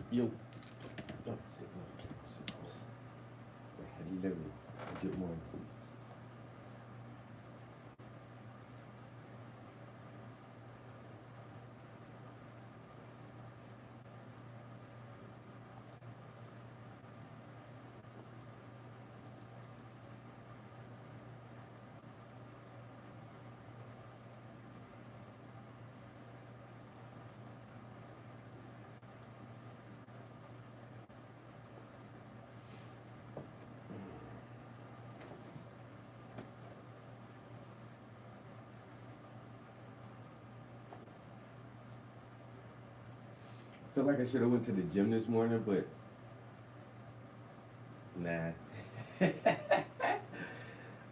Yo. Oh, good morning. Hello. Good morning. I feel like I should have went to the gym this morning, but nah.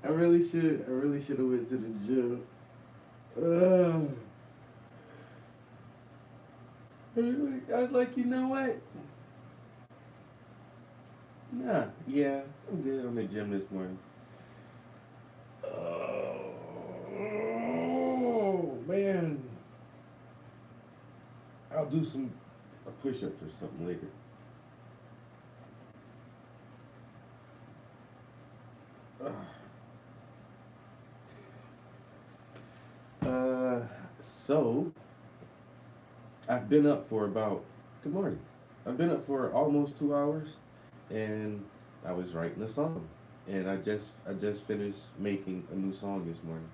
I really should. I really should have went to the gym. Uh, I was like, you know what? Nah. Yeah, I'm good on the gym this morning. Oh man, I'll do some push-ups or something later. Uh, so I've been up for about. Good morning. I've been up for almost 2 hours, and I was writing a song, and I just finished making a new song this morning.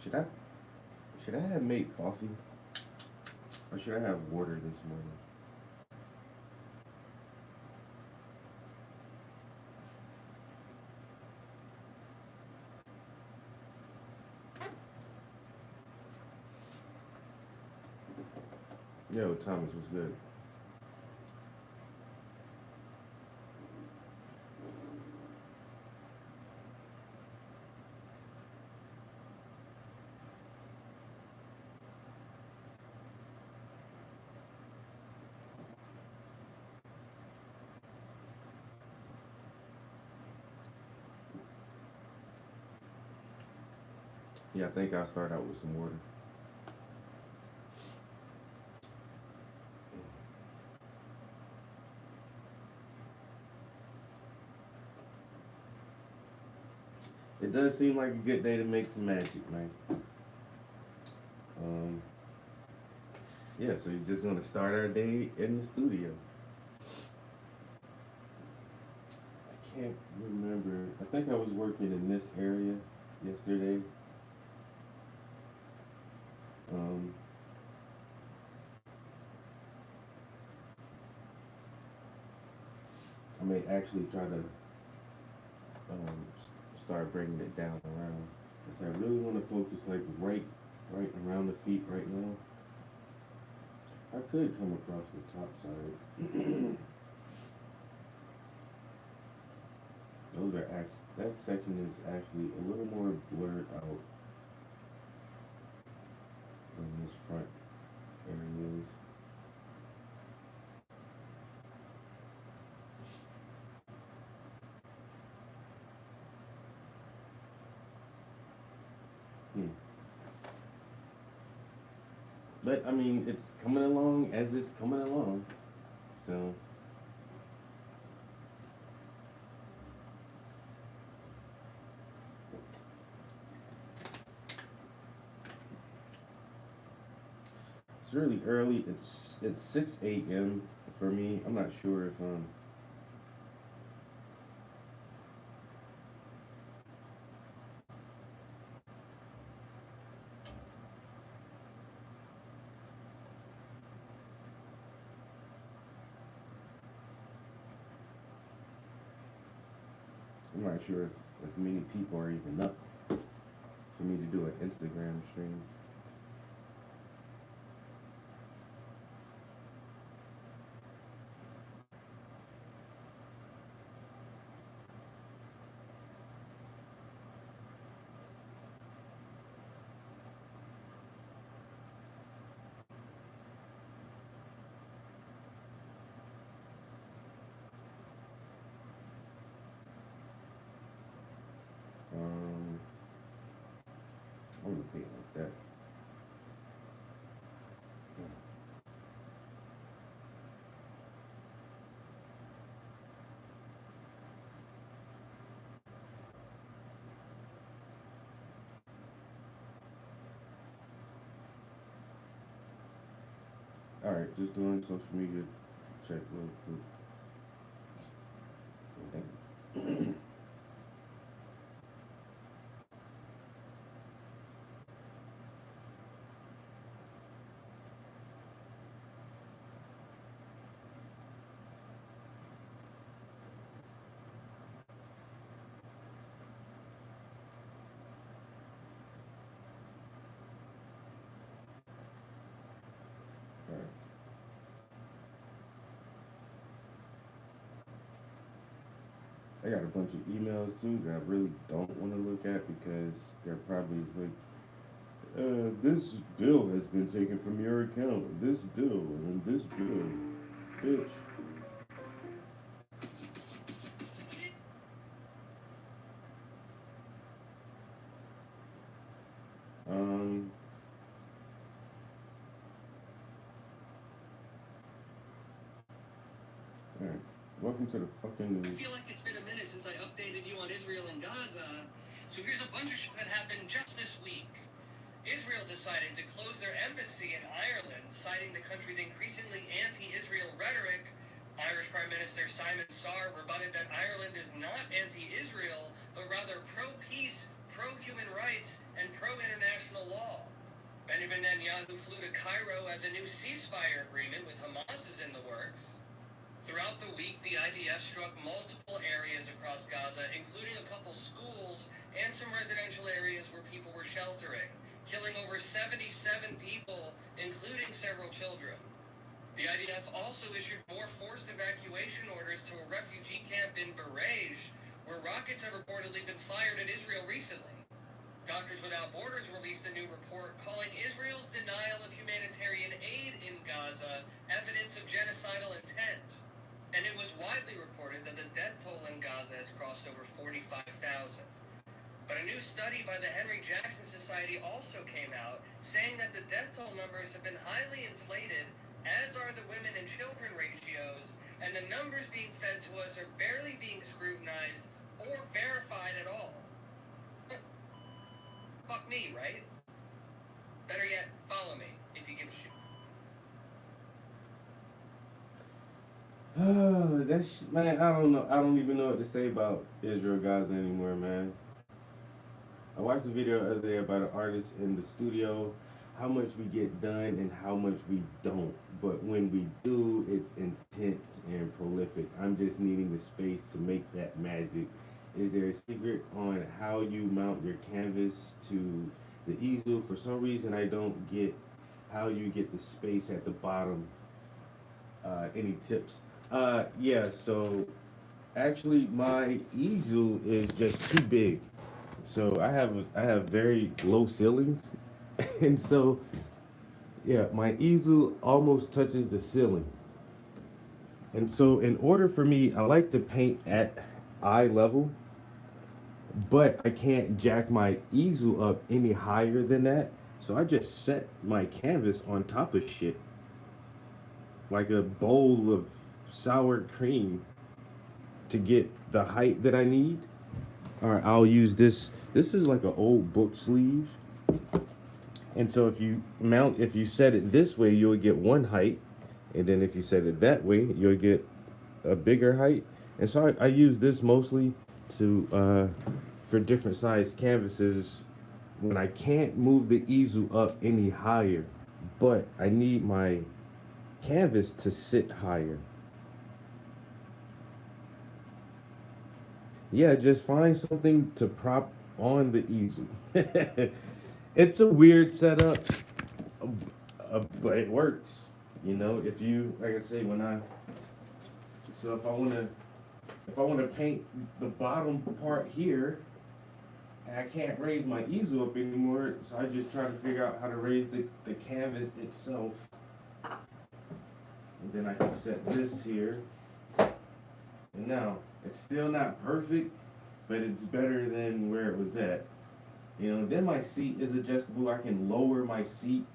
Should I should I have made coffee or should I have water this morning? Yo, Thomas was good. Yeah, I think I'll start out with some water. It does seem like a good day to make some magic, man. Um, yeah, so you're just gonna start our day in the studio. I can't remember. I think I was working in this area yesterday. Um, I may actually try to start bringing it down around. Cause I really want to focus like right around the feet right now. I could come across the top side. Those are that section is actually a little more blurred out than this front area is. Hmm. But I mean, it's coming along as it's coming along. So it's really early. It's 6 a.m. for me. I'm not sure if I'm not sure if many people are even up for me to do an Instagram stream. I'm gonna paint like that. All right, just doing social media check real quick. Okay. All right. I got a bunch of emails too that I really don't want to look at because they're probably like, this bill has been taken from your account. This bill and this bill, bitch. Um. All right. Welcome to the fucking I feel like it's been a minute since I updated you on Israel and Gaza. So here's a bunch of shit that happened just this week. Israel decided to close their embassy in Ireland, citing the country's increasingly anti-Israel rhetoric. Irish Prime Minister Simon Sarr rebutted that Ireland is not anti-Israel, but rather pro-peace, pro-human rights, and pro-international law. Benjamin Netanyahu flew to Cairo as a new ceasefire agreement with Hamas is in the works. Throughout the week, the IDF struck multiple areas across Gaza, including a couple schools and some residential areas where people were sheltering, killing over 77 people, including several children. The IDF also issued more forced evacuation orders to a refugee camp in Barej, where rockets have reportedly been fired at Israel recently. Doctors Without Borders released a new report calling Israel's denial of humanitarian aid in Gaza evidence of genocidal intent. And it was widely reported that the death toll in Gaza has crossed over 45,000. But a new study by the Henry Jackson Society also came out saying that the death toll numbers have been highly inflated, as are the women and children ratios, and the numbers being fed to us are barely being scrutinized or verified at all. Fuck me, right? Better yet, follow me if you give a shit. Man, I don't know. I don't even know what to say about Israel Gaza anymore, man. I watched a video the other day about an artist in the studio, how much we get done and how much we don't. But when we do, it's intense and prolific. I'm just needing the space to make that magic. Is there a secret on how you mount your canvas to the easel? For some reason, I don't get how you get the space at the bottom. Any tips? Yeah, so actually my easel is just too big. So I have very low ceilings, and so yeah, my easel almost touches the ceiling. And so in order for me, I like to paint at eye level, but I can't jack my easel up any higher than that. So I just set my canvas on top of shit like a bowl of sour cream to get the height that I need. All right, I'll use this. This is like an old book sleeve. And so if you set it this way, you'll get one height. And then if you set it that way, you'll get a bigger height. And so I use this mostly for different size canvases when I can't move the easel up any higher, but I need my canvas to sit higher. Yeah, just find something to prop on the easel. It's a weird setup, but it works. You know, if you like I say when I so if I wanna paint the bottom part here, and I can't raise my easel up anymore, so I just try to figure out how to raise the canvas itself. And then I can set this here. And now, it's still not perfect, but it's better than where it was at. You know, then my seat is adjustable. I can lower my seat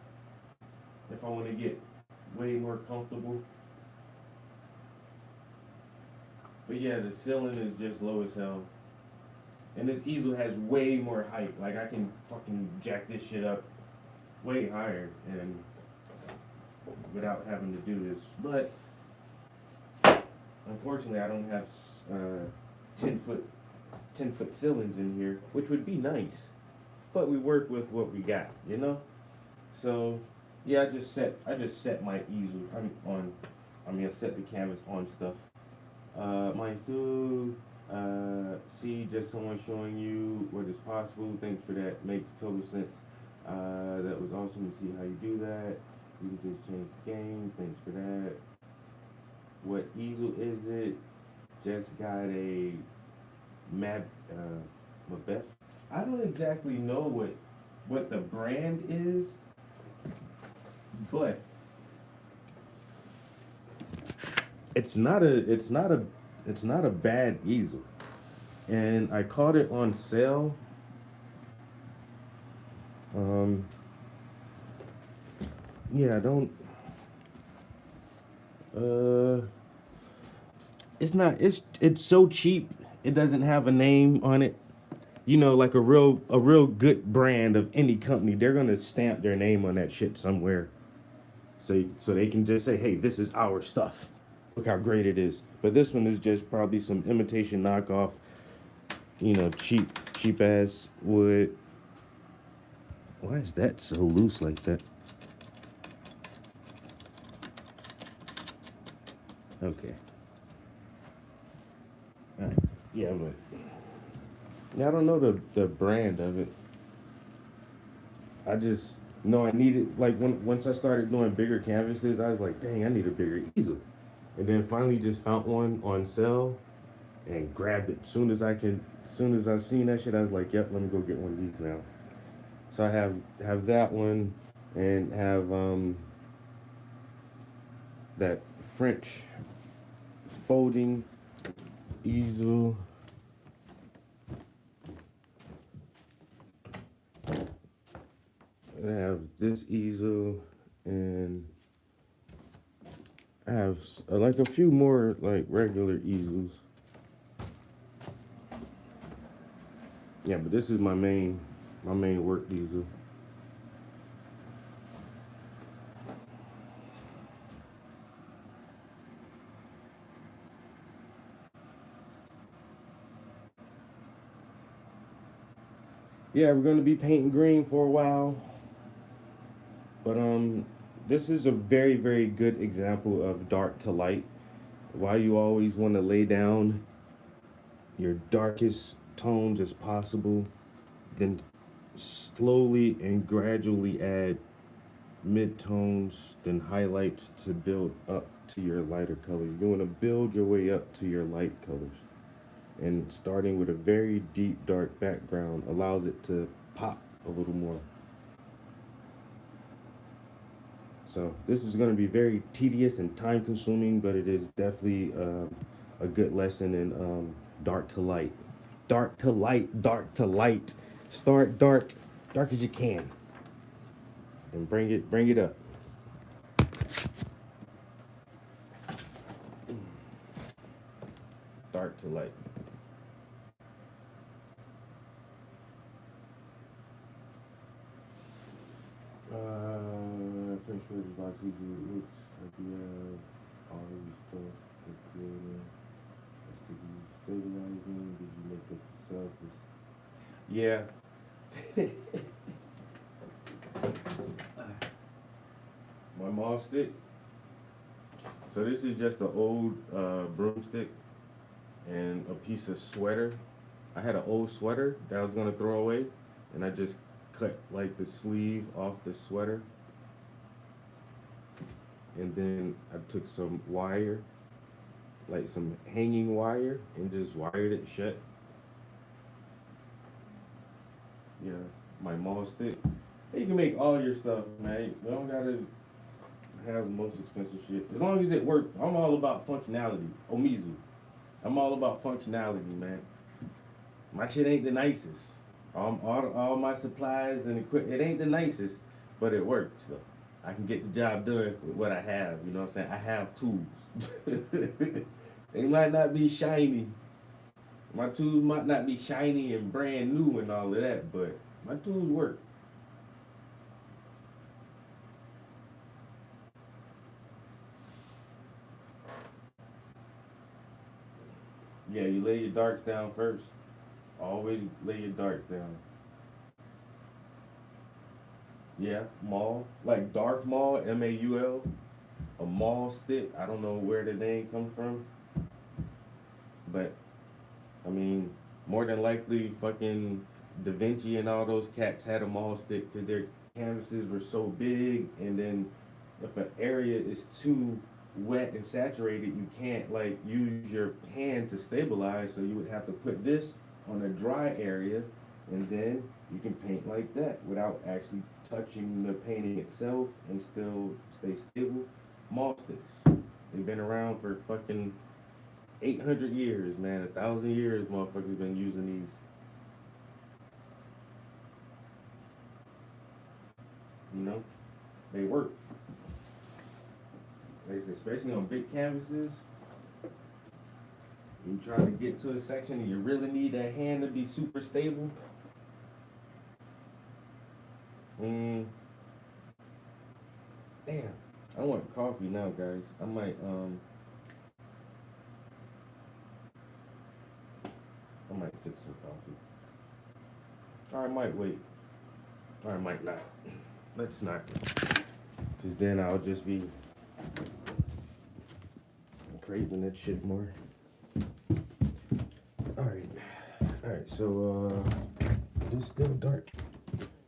if I want to get way more comfortable. But yeah, the ceiling is just low as hell. And this easel has way more height. Like I can fucking jack this shit up way higher and without having to do this. But unfortunately, I don't have 10 foot ceilings in here, which would be nice. But we work with what we got, you know. So yeah, I just set my easel. I set the canvas on stuff. Mine's too. See, just someone showing you what is possible. Thanks for that. Makes total sense. That was awesome to see how you do that. You can just change the game. Thanks for that. What easel is it? Just got a Mabeth. I don't exactly know what the brand is, but it's not a bad easel. And I caught it on sale. Yeah, I don't it's so cheap. It doesn't have a name on it. You know, like a real good brand of any company, they're gonna stamp their name on that shit somewhere. So they can just say, hey, this is our stuff. Look how great it is. But this one is just probably some imitation knockoff, you know, cheap ass wood. Why is that so loose like that? Okay. Alright. Yeah, but yeah, I don't know the brand of it. I just know I needed like once I started doing bigger canvases, I was like, dang, I need a bigger easel. And then finally just found one on sale and grabbed it. Soon as I seen that shit, I was like, yep, let me go get one of these now. So I have that one and have that French folding easel. I have this easel and I have like a few more like regular easels. Yeah, but this is my main work easel. Yeah, we're gonna be painting green for a while, but this is a very very good example of dark to light. Why you always want to lay down your darkest tones as possible, then slowly and gradually add mid-tones, then highlights to build up to your lighter colors. You want to build your way up to your light colors. And starting with a very deep dark background allows it to pop a little more. So this is going to be very tedious and time consuming, but it is definitely a good lesson in dark to light. Dark to light, dark to light. Start dark as you can. And bring it up. Dark to light. French food is box easy. It looks like you have all your stuff for creating. Has to be stabilizing. Did you make it yourself? Yeah. My mom stick. So this is just an old broomstick and a piece of sweater. I had an old sweater that I was gonna throw away, and I just cut like the sleeve off the sweater, and then I took some wire, like some hanging wire, and just wired it shut. Yeah, my mall stick. You can make all your stuff, man. You don't gotta have the most expensive shit. As long as it works. I'm all about functionality. Omizu. I'm all about functionality, man. My shit ain't the nicest, All my supplies and equipment. It ain't the nicest, but it works though. I can get the job done with what I have. You know what I'm saying? I have tools. They might not be shiny. My tools might not be shiny and brand new and all of that, but my tools work. Yeah, you lay your darks down first. Always lay your darks down. Yeah, Maul. Like Darth Maul, Maul. A Maul stick. I don't know where the name comes from. But, I mean, more than likely, fucking Da Vinci and all those cats had a Maul stick because their canvases were so big. And then if an area is too wet and saturated, you can't, like, use your hand to stabilize. So you would have to put this on a dry area, and then you can paint like that without actually touching the painting itself and still stay stable. Maul sticks. They've been around for fucking 800 years, man. 1,000 years, motherfuckers been using these. You know, they work. Like I said, especially on big canvases. You trying to get to a section and you really need that hand to be super stable. Damn. I want coffee now, guys. I might fix some coffee. Or I might wait. Or I might not. Let's not. Cause then I'll just be craving that shit more. Alright, so it's still dark.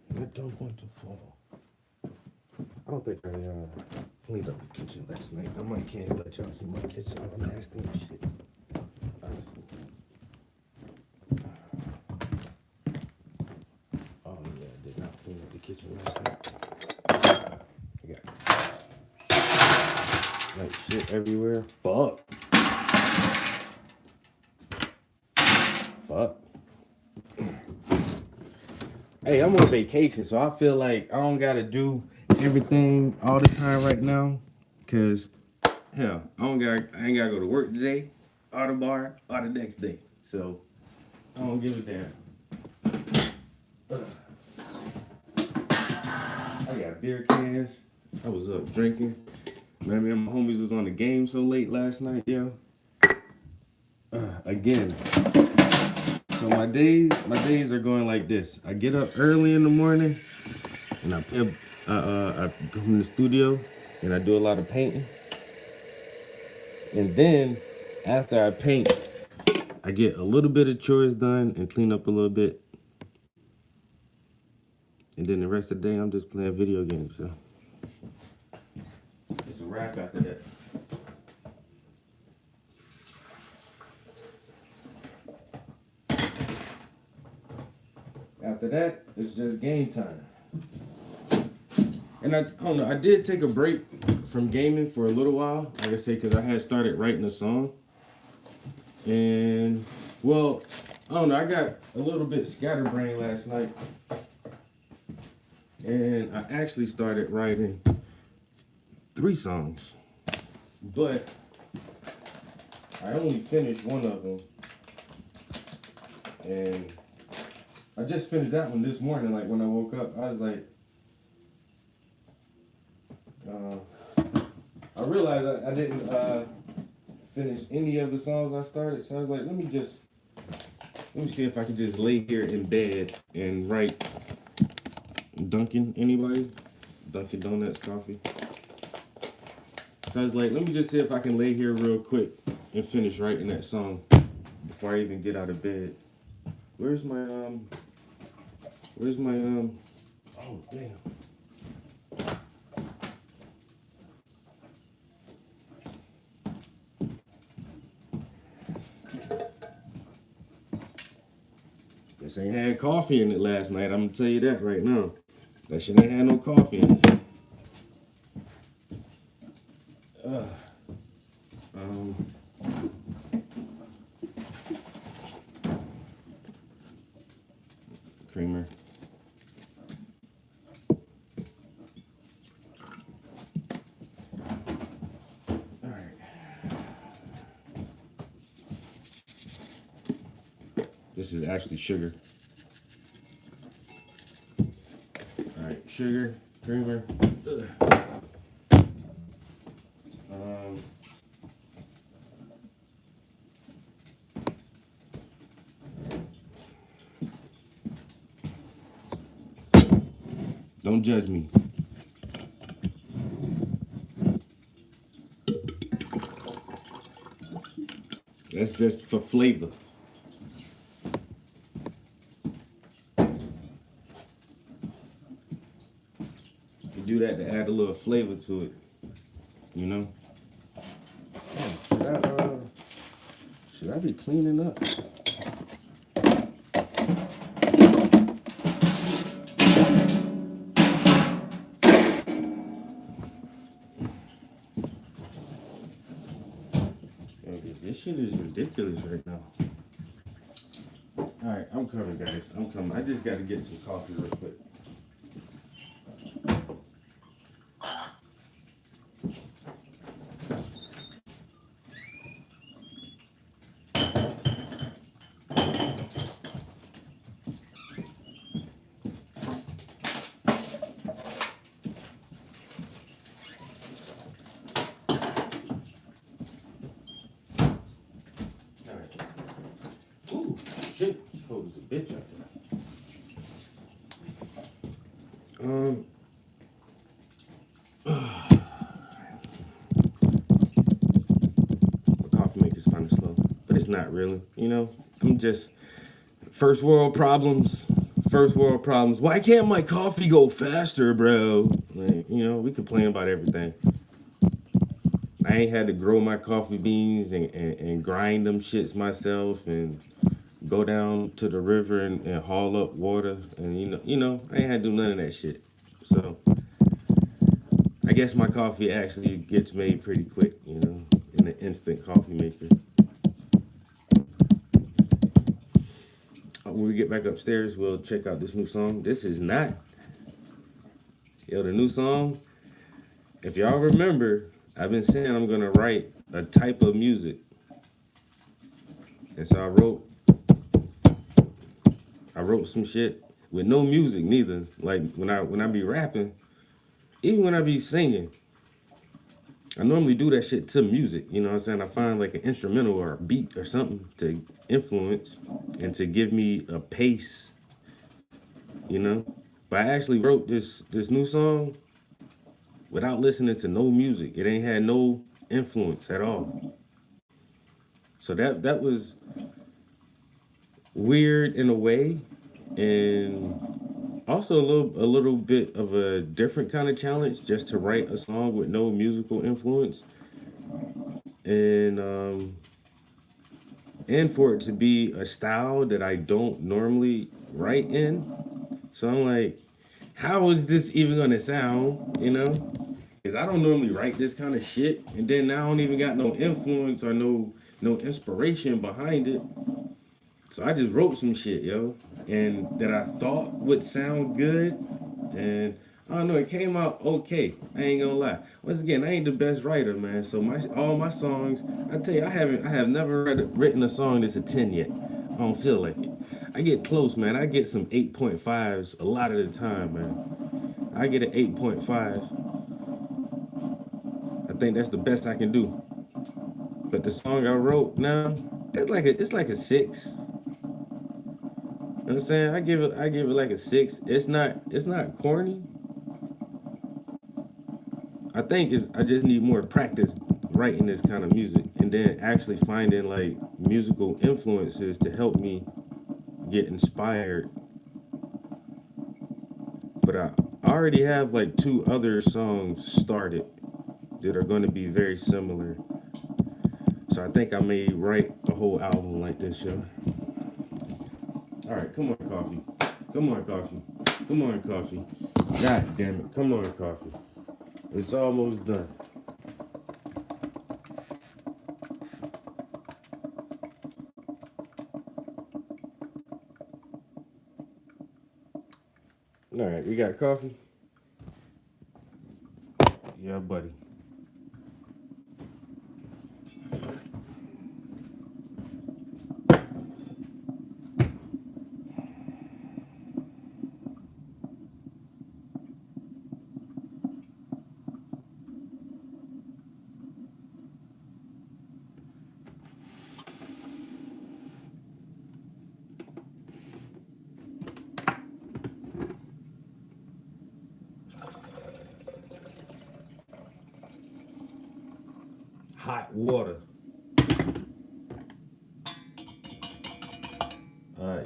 And I don't want to fall. I don't think I cleaned up the kitchen last night. I might can't let y'all see my kitchen all nasty and shit. Honestly. Oh yeah, I did not clean up the kitchen last night. I got like shit everywhere. Fuck. Hey, I'm on vacation, so I feel like I don't gotta do everything all the time right now. Cause hell, I ain't gotta go to work today, or the bar, or the next day. So I don't give a damn. I got beer cans. I was up drinking. Man, me and my homies was on the game so late last night, yo. Again. So my days are going like this. I get up early in the morning and I go in the studio and I do a lot of painting. And then after I paint, I get a little bit of chores done and clean up a little bit. And then the rest of the day I'm just playing video games. So it's a wrap after that. After that, it's just game time. And I don't know, I did take a break from gaming for a little while, like I say, because I had started writing a song. And, well, I don't know, I got a little bit scatterbrained last night. And I actually started writing 3 songs. But I only finished one of them. And I just finished that one this morning. Like when I woke up, I was like, I realized I didn't finish any of the songs I started. So I was like, let me see if I can just lay here in bed and write Dunkin', anybody? Dunkin' Donuts coffee. So I was like, let me just see if I can lay here real quick and finish writing that song before I even get out of bed. Where's my oh damn. This ain't had coffee in it last night. I'm gonna tell you that right now. That shit ain't had no coffee in it. creamer. All right. This is actually sugar. All right, sugar, creamer. Don't judge me. That's just for flavor. You do that to add a little flavor to it, you know? Should I be cleaning up? This shit is ridiculous right now. Alright, I'm coming, guys. I'm coming. I just gotta get some coffee real quick. Ooh, shit. She holds a bitch out there. My coffee maker's kind of slow, but it's not really. You know, I'm just first world problems. First world problems. Why can't my coffee go faster, bro? Like, you know, we complain about everything. I ain't had to grow my coffee beans and grind them shits myself and go down to the river and haul up water and you know I ain't had to do none of that shit. So I guess my coffee actually gets made pretty quick, you know, in an instant coffee maker. When we get back upstairs, we'll check out this new song. This is not, the new song. If y'all remember, I've been saying I'm gonna write a type of music, and so I wrote some shit with no music neither. Like when I be rapping, even when I be singing, I normally do that shit to music. You know what I'm saying? I find like an instrumental or a beat or something to influence and to give me a pace, you know? But I actually wrote this new song without listening to no music. It ain't had no influence at all. So that was weird in a way, and also a little bit of a different kind of challenge just to write a song with no musical influence, and for it to be a style that I don't normally write in. So I'm like, how is this even gonna sound, you know? Because I don't normally write this kind of shit, and then I don't even got no influence or no inspiration behind it. So I just wrote some shit, yo, and that I thought would sound good, and I don't know, it came out okay. I ain't gonna lie. Once again, I ain't the best writer, man. So all my songs, I tell you, I have never written a song that's a 10 yet. I don't feel like it. I get close, man. I get some 8.5s a lot of the time, man. I get an 8.5. I think that's the best I can do. But the song I wrote now, it's like a 6. You know what I'm saying? I give it like a 6. It's not corny. I think I just need more practice writing this kind of music and then actually finding like musical influences to help me get inspired. But I already have like 2 other songs started that are going to be very similar. So I think I may write a whole album like this, yo. All right, come on, coffee. Come on, coffee. Come on, coffee. God damn it. Come on, coffee. It's almost done. All right, you got coffee? Yeah, buddy. Hot water.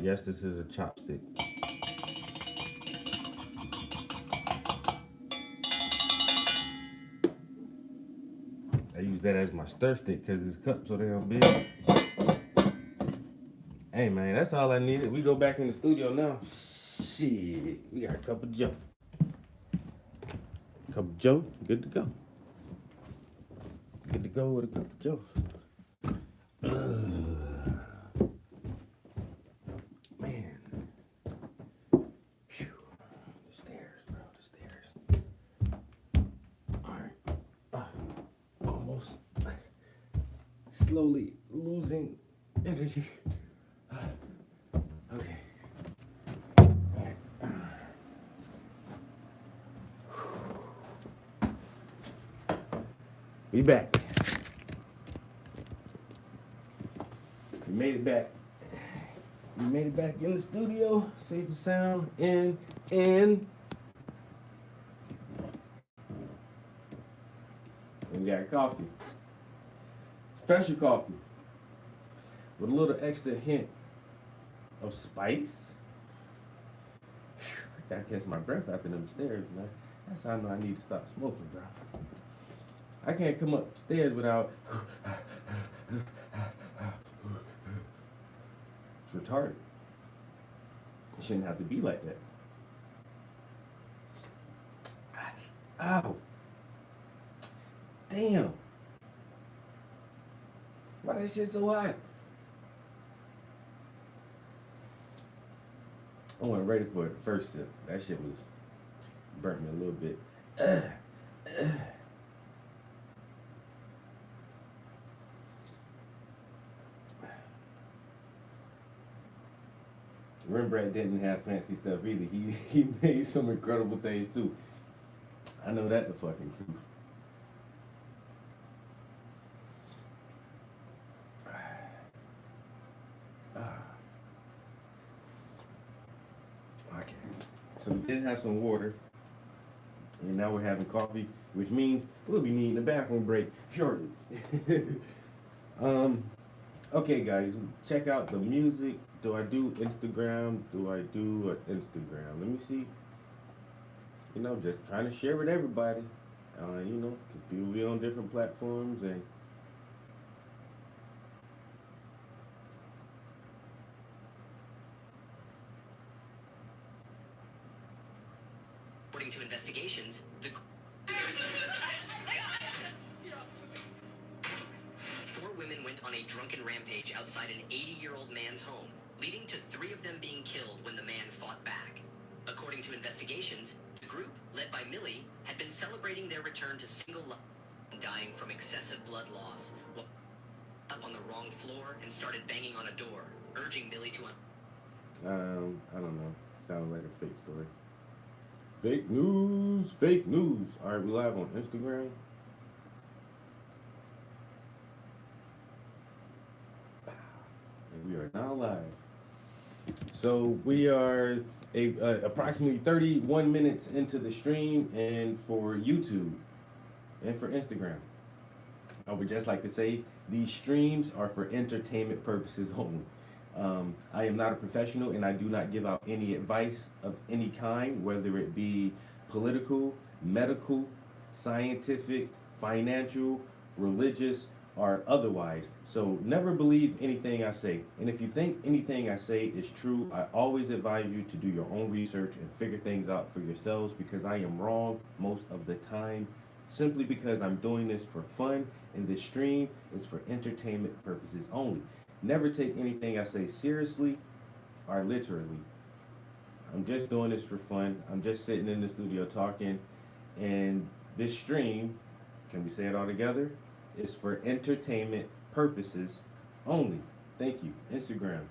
Yes, this is a chopstick. I use that as my stir stick because this cup's so damn big. Hey man, that's all I needed. We go back in the studio now. Shit, we got a cup of Joe. Cup of Joe, good to go. Good to go with a cup of Joe. Man. Phew. The stairs, bro, the stairs. Alright. Almost slowly losing energy. Okay. Alright. We back. We made it back. We made it back in the studio. Safe and sound. And we got coffee. Special coffee. With a little extra hint of spice. I gotta catch my breath after them stairs, man. That's how I know I need to stop smoking, bro. I can't come upstairs without. It's retarded. It shouldn't have to be like that. Ow. Damn. Why that shit so hot? I wasn't ready for it the first sip. That shit was burnt me a little bit. Rembrandt didn't have fancy stuff either. He made some incredible things too. I know that the fucking truth. Okay. So we did have some water. And now we're having coffee, which means we'll be needing a bathroom break shortly. Okay, guys, check out the music. Do I do Instagram? Do I do Instagram? Let me see. You know, just trying to share with everybody. You know, because people be on different platforms and. According to investigations, four women went on a drunken rampage outside an 80-year-old man's home, leading to 3 of them being killed when the man fought back. According to investigations, the group, led by Millie, had been celebrating their return to single life, dying from excessive blood loss, while up on the wrong floor and started banging on a door, urging Millie to I don't know. Sounded like a fake story. Fake news, fake news. All right, we live on Instagram. And we are now live. So we are approximately 31 minutes into the stream, and for YouTube and for Instagram. I would just like to say these streams are for entertainment purposes only. I am not a professional and I do not give out any advice of any kind, whether it be political, medical, scientific, financial, religious, or otherwise. So never believe anything I say. And if you think anything I say is true, I always advise you to do your own research and figure things out for yourselves, because I am wrong most of the time, simply because I'm doing this for fun and this stream is for entertainment purposes only. Never take anything I say seriously or literally. I'm just doing this for fun. I'm just sitting in the studio talking, and this stream, can we say it all together? Is for entertainment purposes only. Thank you. Instagram,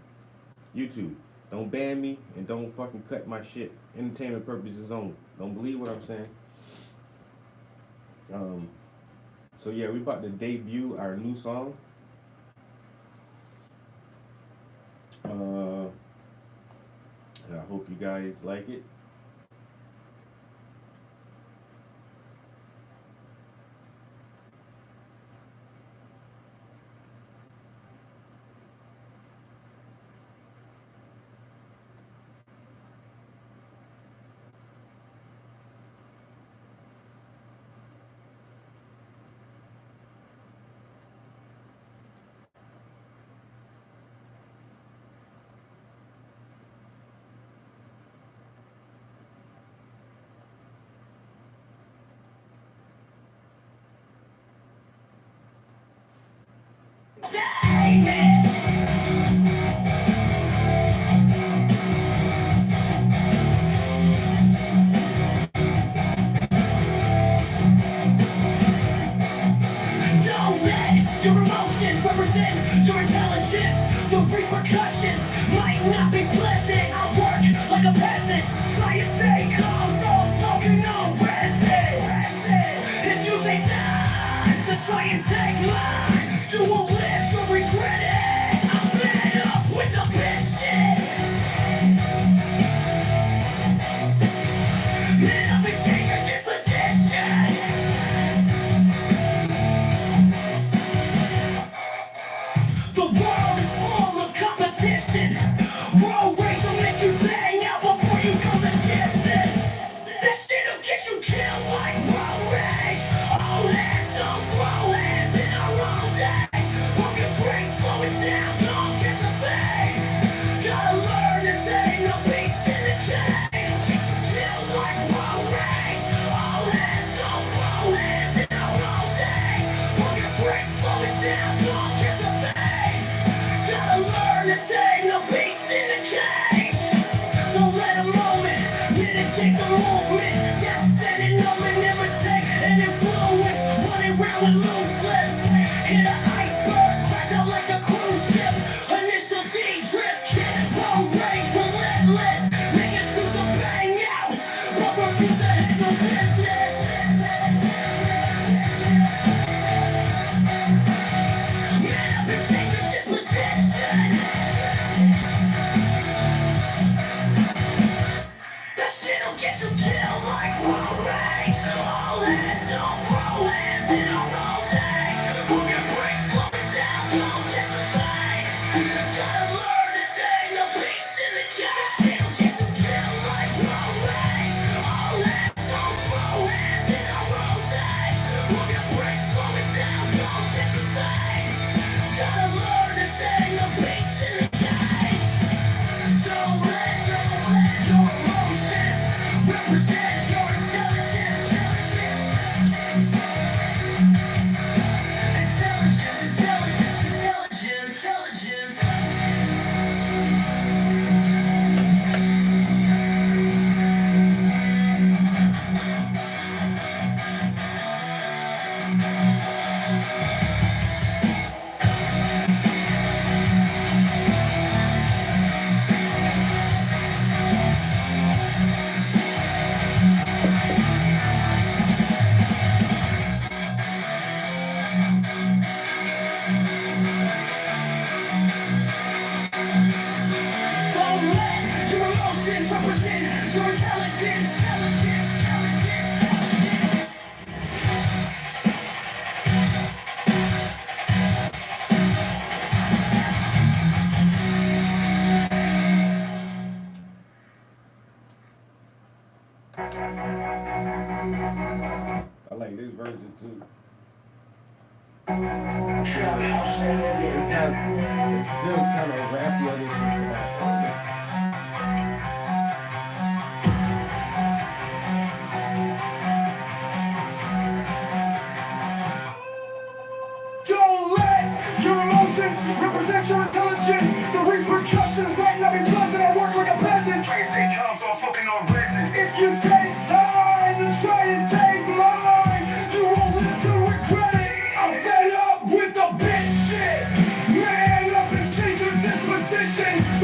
YouTube. Don't ban me and don't fucking cut my shit. Entertainment purposes only. Don't believe what I'm saying. So yeah, we about to debut our new song. And I hope you guys like it. Don't let your emotions represent your intelligence. The repercussions might not be pleasant. I work like a peasant, try to stay calm, so I'm smoking no resin. If you take time to try and take mine, you will live to regret it. I'm fed up with the bitch shit. Man up and change your disposition. The world is full of competition. Road rage will make you bang out before you go the distance. That shit'll get you killed like road rage. All hands don't grow hands in our own days. Pump your brakes, slow it down, don't catch a fade. Gotta learn to tame the beast in the cage. Get you killed like road rage. All hands don't grow hands in our own days. Pump your brakes, slow it down, don't catch a fade. Gotta learn to tame the beast in the cage. Don't let a moment mitigate the movement. Just set it up and imitate an influence. Running around with loose lips. Hit an iceberg, crash out like a cruise ship. Initial D drift kit, road rage relentless. Niggas choose to bang out, but refuse to handle business. Man up and change your disposition.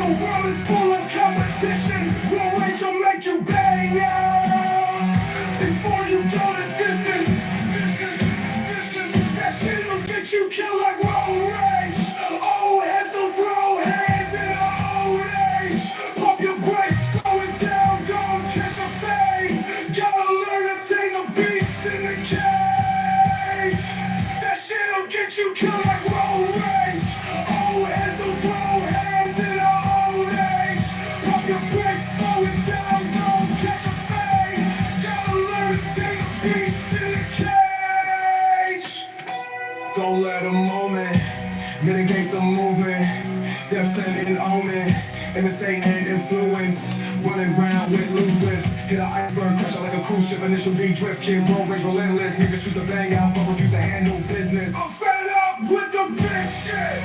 The world is full of competition. Will rage will make you bang out before you go the distance. That shit'll get you killed like road rage. Old heads will throw hands in the old age. Pump your brakes, slow it down, don't catch a fade. Gotta learn to tame the beast in the cage. That shit'll get you killed like road rage. Old heads will throw hands in the old age. Pump your brakes, slow it down, don't catch a fade. Gotta learn to tame the beast in the cage. Don't let a moment mitigate the movement. Death sent an omen, imitate and influence. Running round with loose lips. Hit an iceberg, crash out like a cruise ship. Initial D drift, kid, road rage relentless. Niggas choose to bang out, but refuse to handle business. I'm fed up with the big shit.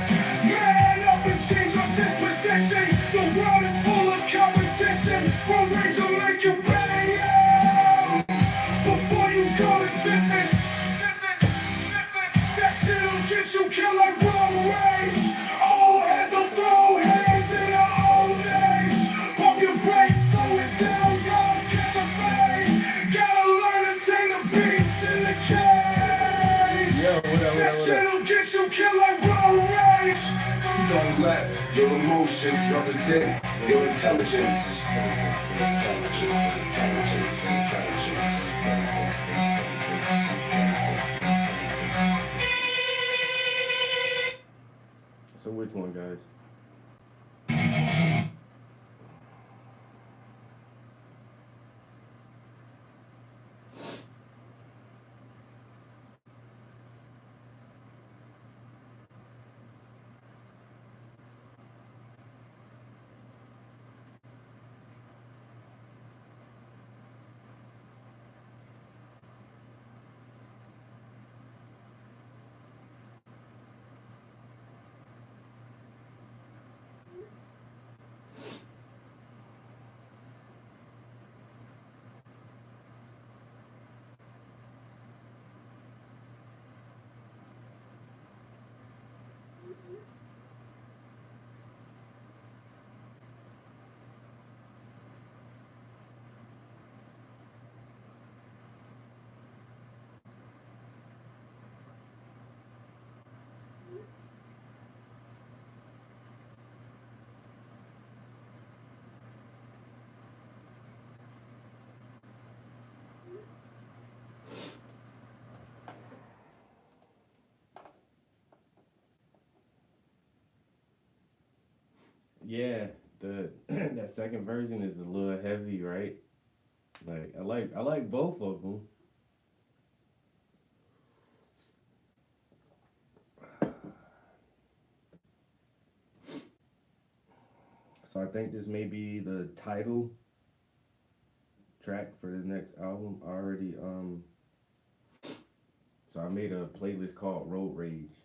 Man up and change your disposition. The world is full of competition. Road rage will make you bang out before you go the distance. That shit'll get you killed like road rage. Old heads will throw hands in the old age. Pump your brakes, slow it down, don't catch a fade. Gotta learn to tame the beast in the cage. That shit'll get you killed like road rage. Don't let your emotions represent your intelligence. Intelligence. So which one, guys? Yeah, the that second version is a little heavy, right? Like I like both of them. So I think this may be the title track for the next album. I already so I made a playlist called Road Rage,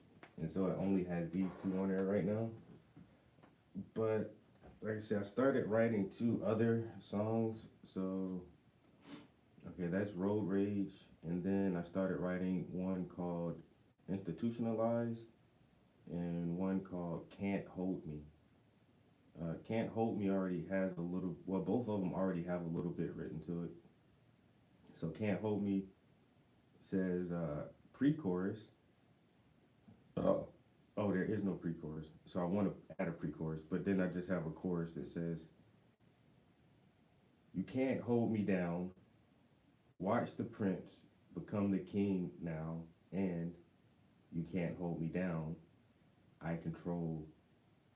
and so it only has these two on there right now. But like I said, I started writing two other songs. So okay, that's Road Rage, and then I started writing one called Institutionalized and one called Can't Hold Me. Can't Hold Me already has a little, well, both of them already have a little bit written to it. So Can't Hold Me says pre-chorus. Oh. Oh, there is no pre-chorus. So I want to add a pre-chorus, but then I just have a chorus that says, you can't hold me down. Watch the prince become the king now, and you can't hold me down. I control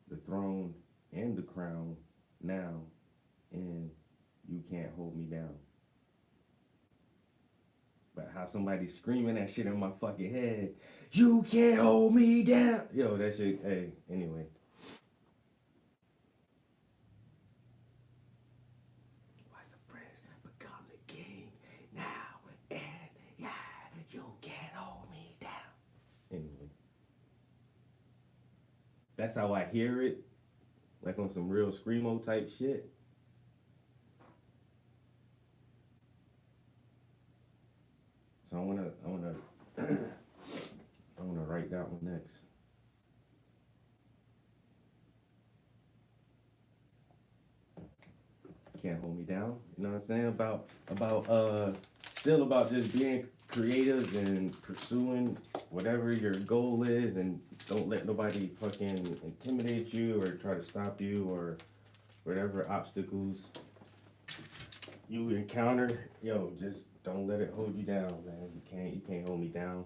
the throne and the crown now, and you can't hold me down. But how somebody screaming that shit in my fucking head, you can't hold me down. Yo, that shit, hey, anyway. Watch the prince become the king now, and yeah, you can't hold me down. Anyway. That's how I hear it, like on some real screamo type shit. So I wanna write that one next. can't hold me down. You know what I'm saying? Still about just being creative and pursuing whatever your goal is, and don't let nobody fucking intimidate you or try to stop you or whatever obstacles you encounter. Yo, just don't let it hold you down, man. You can't hold me down.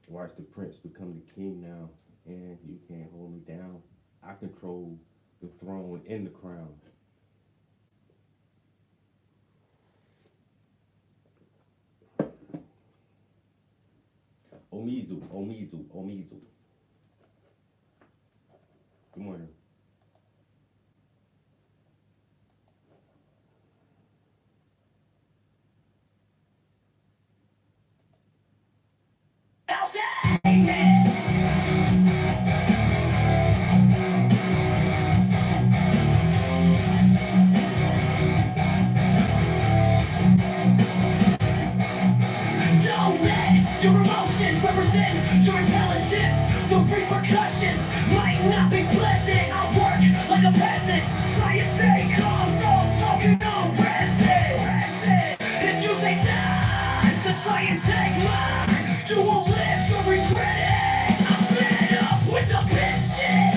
Watch the prince become the king now, and you can't hold me down. I control the throne and the crown. Omizu, Omizu, Omizu. Good morning. Don't let your emotions represent your intelligence. The repercussions might not be pleasant. I work like a peasant, try and stay calm, so I'm smoking on resin. If you take time to try and take mine, you won't live to regret it. I'm fed up with the bitch shit.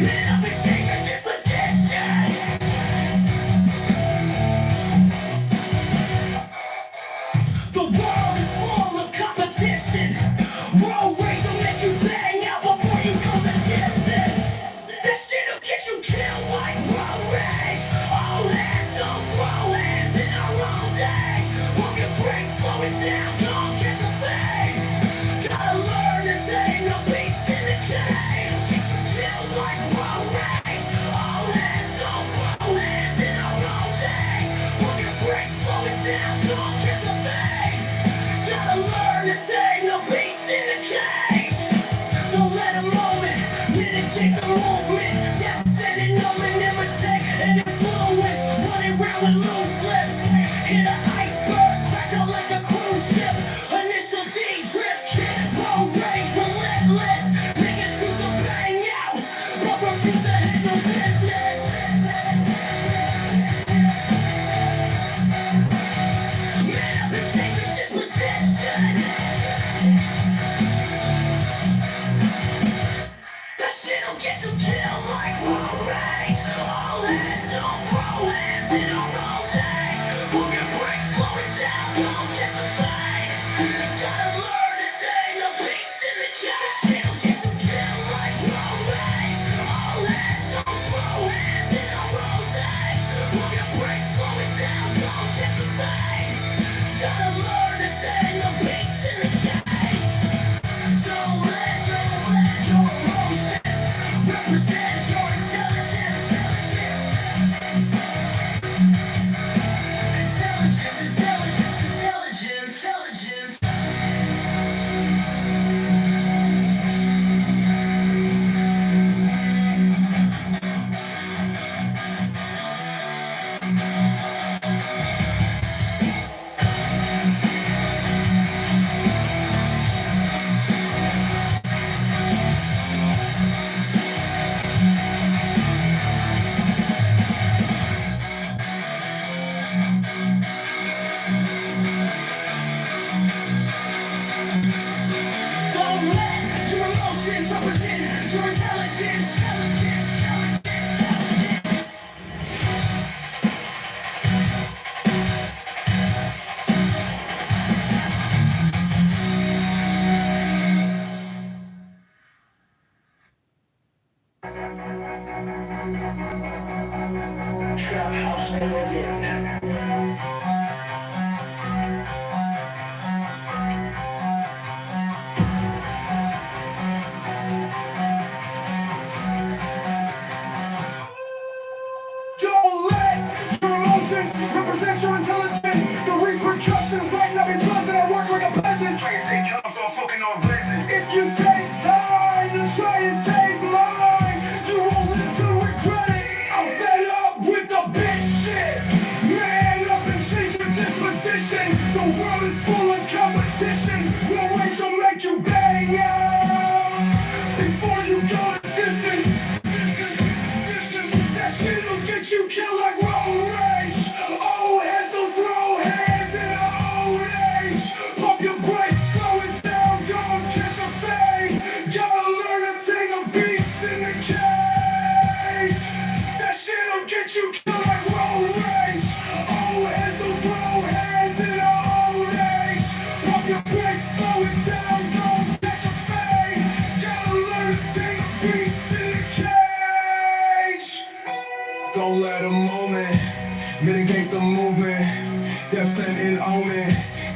Man, I've been changing disposition. The world is full of competition. Road rage will make you bang out before you go the distance. That shit'll get you killed like road rage. All hands don't throw hands in our own days. Pump your brakes, slow it down, don't catch a fade. Gotta learn to tame the beast in the cage. Get you killed like road rage. All hands don't throw hands in our own days. Pump your brakes, slow it down, don't catch a fade. Gotta learn to tame the beast in the cage. Don't let a moment mitigate the movement. Just send it, numb and imitate an influence. Running around with loose lips. Hit an iceberg, crash out like a cruise ship. Initial D drift kit, road rage relentless. Niggas choose to bang out, but refuse to handle business. Man, I've been changing disposition. That shit'll get you killed like road rage. All hands don't throw hands in our own days. Move your brakes, slow it down, don't catch a fade. Gotta learn to tame the beast in the cage. That shit'll get you killed like road rage. All hands don't throw hands in our own days. Move your brakes, slow it down, don't catch a fade. Gotta learn to tame the beast in the cage. Don't let your emotions represent your intelligence. Intelligence. Don't let your emotions represent your intelligence. Trap house again. Don't let your emotions represent your intelligence. The repercussions might not be pleasant. I work like a peasant. Tracy comes on smoking on resin. If you take time to try and take mine, you won't live to regret it. I'm fed up with the bitch shit. Man, I've been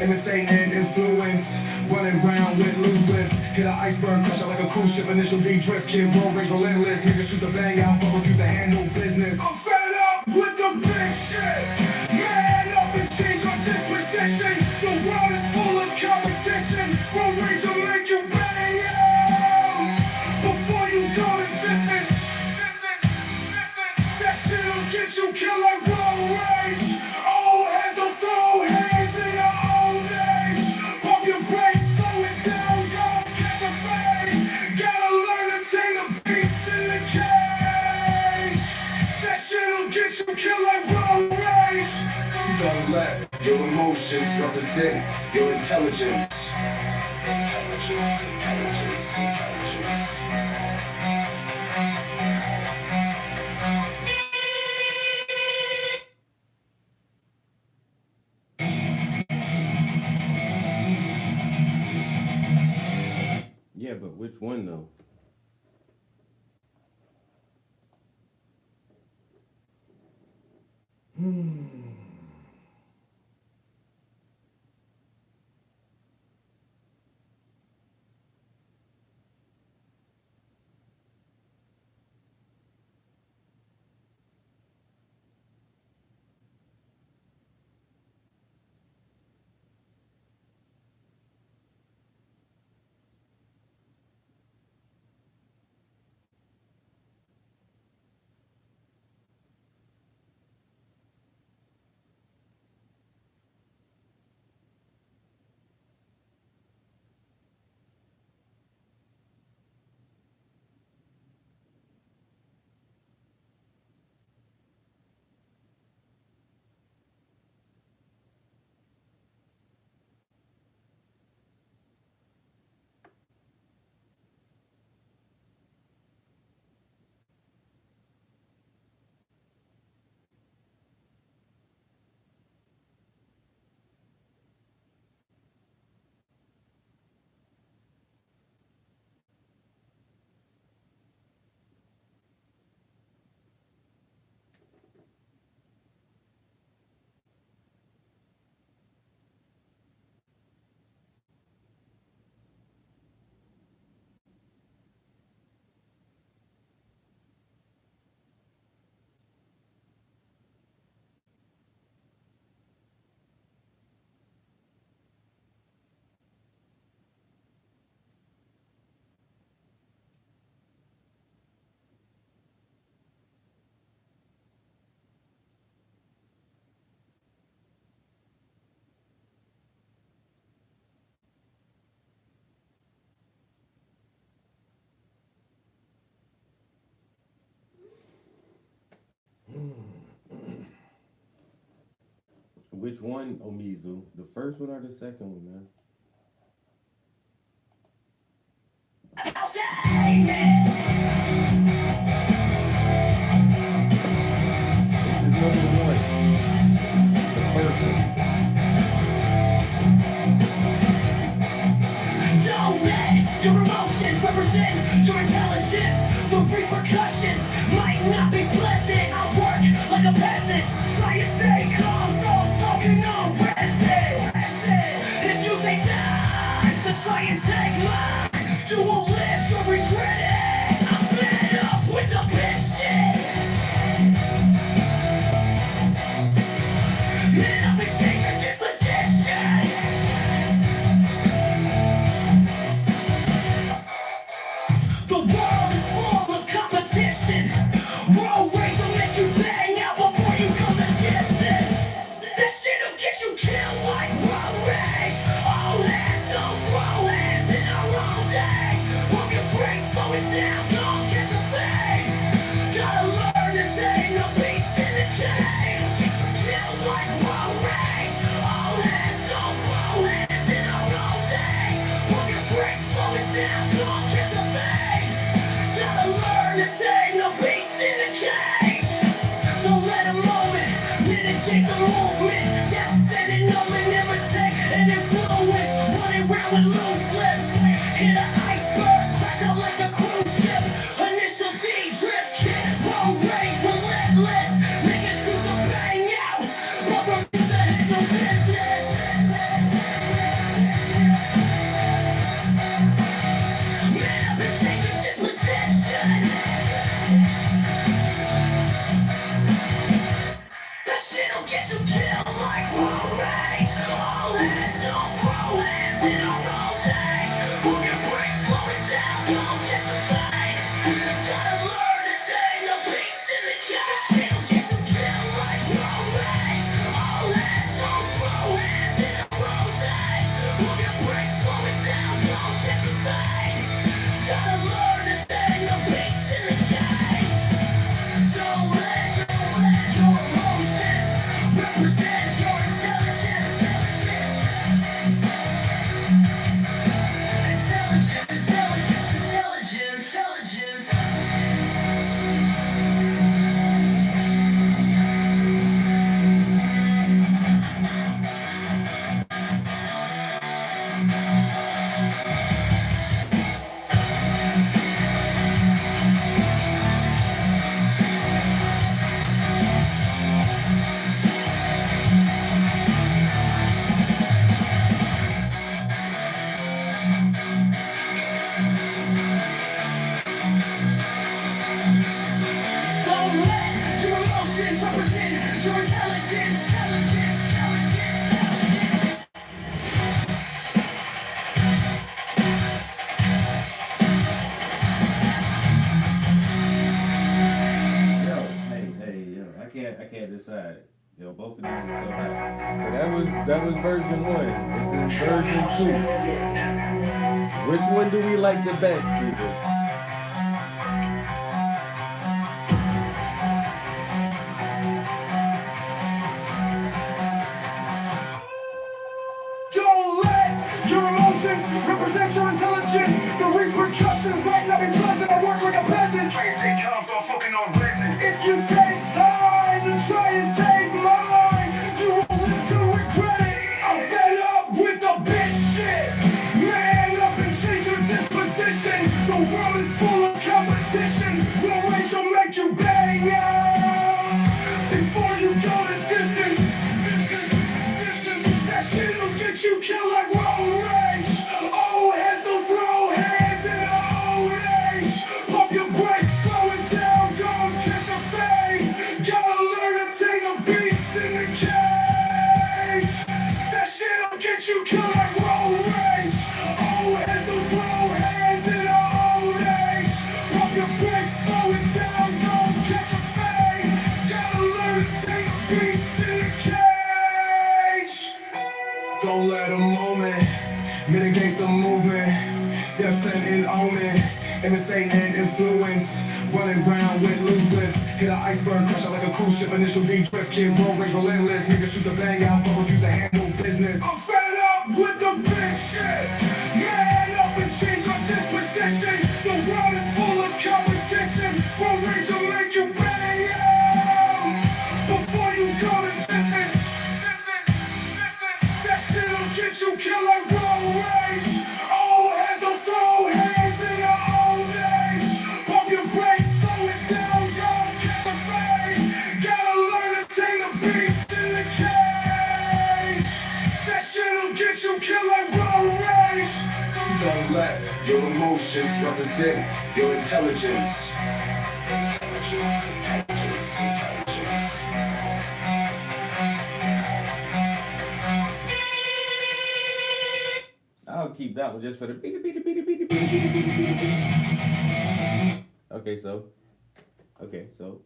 imitating influence, running around with loose lips. Hit an iceberg, crush it like a cruise ship. Initial D drift, kid, road rage relentless. Niggas shoot the bang out, but refuse to handle business. I'm fed up with the big shit. Man up and change our disposition. The world is full of competition. Road rage will make you bang out before you go the distance. That shit'll get you killed like road rage. Old heads don't throw hands in your old age. Pump your brakes, slow it down, go catch a fade. Gotta learn to tame the beast in the cage. That shit'll get you killed like road rage. Don't let your emotions represent your intelligence. Intelligence. Yeah, but which one though? Which one, Omizu? The first one or the second one, man? This is number one. The first one. Don't let your emotions represent your intelligence. The repercussions might not be pleasant. I work like a peasant, try to stay calm, so smoking on resin. If you take time to try and take mine, you won't live to regret it. I'm fed up with the bitch shit. Man up and change your disposition. The world is full of competition. Road rage will make you bang out before you go the distance. That shit'll get you killed like road rage. All hands don't throw hands in our own days. Pump your brakes, slow it down, don't catch a fade. Gotta learn to tame the beast in the cage. Get you killed like road rage. All hands don't throw hands in our own days. Pump your brakes, slow it down, don't catch a fade. Gotta learn to tame the beast in the cage. Don't let a moment mitigate the movement. Descending on and imitate an influence. Running around with loose lips. Hit an iceberg, crash out like a cruise ship. catch a fight. Gotta learn to tame the beast in the cage. Still gets to kill like rollers. All hands on throw hands in a rotate. Pump your brakes, slow it down, don't catch a fight. Gotta learn to tame the beast in the cage. Don't let your emotions represent your intelligence. Don't let your emotions represent your intelligence. Yo, yo, I can't decide. Yo, both of these are so hot. So that was version 1. This is version 2. Which one do we like the best, people? Don't let your emotions represent your intelligence. The repercussions might not be pleasant. I work like a peasant. Tracy comes on smoking on resin. If you take time to try and take mine, you won't live to regret it. I'm fed up with the bitch shit. Man up and change your disposition. The world is full of competition. Will rage will make you bang out before you go the distance. That shit'll get you killed like road rage. Old heads don't throw hands in the old age. Pump your brakes, slow it down, don't catch a fade. Gotta learn to take a beast in the cage. That shit'll get you killed like road rage. Old heads don't throw hands in the old age. Pump your brakes, slow it down, don't catch a fade. Gotta learn to take a beast in the cage. Don't let a moment mitigate the movement. Death sent in omen, imitate and influence. Running around with loose lips. Hit an iceberg, crush out like a cruise ship. Initial D drift, kid, road rage relentless. Niggas shoot the bang out, but refuse to handle business. I'm fed up with the big shit. Man up and change your disposition. The world is full of competition. Road rage will make you bang out before you go the distance. That shit'll get you killed like road rage. Old heads don't throw hands in the old age. Pump your brakes, slow it down, don't catch a fade. Gotta learn to take a beast in the cage. That shit'll get you killed like road rage. Don't let your emotions represent your intelligence. I'll keep that one just for the beep. Okay, so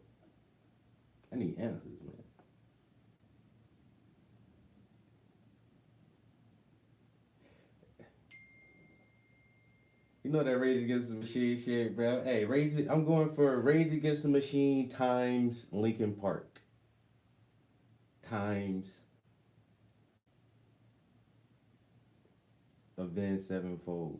I need answers, man. You know that Rage Against the Machine shit, bro. Hey, I'm going for Rage Against the Machine times Linkin Park times Avenged Sevenfold.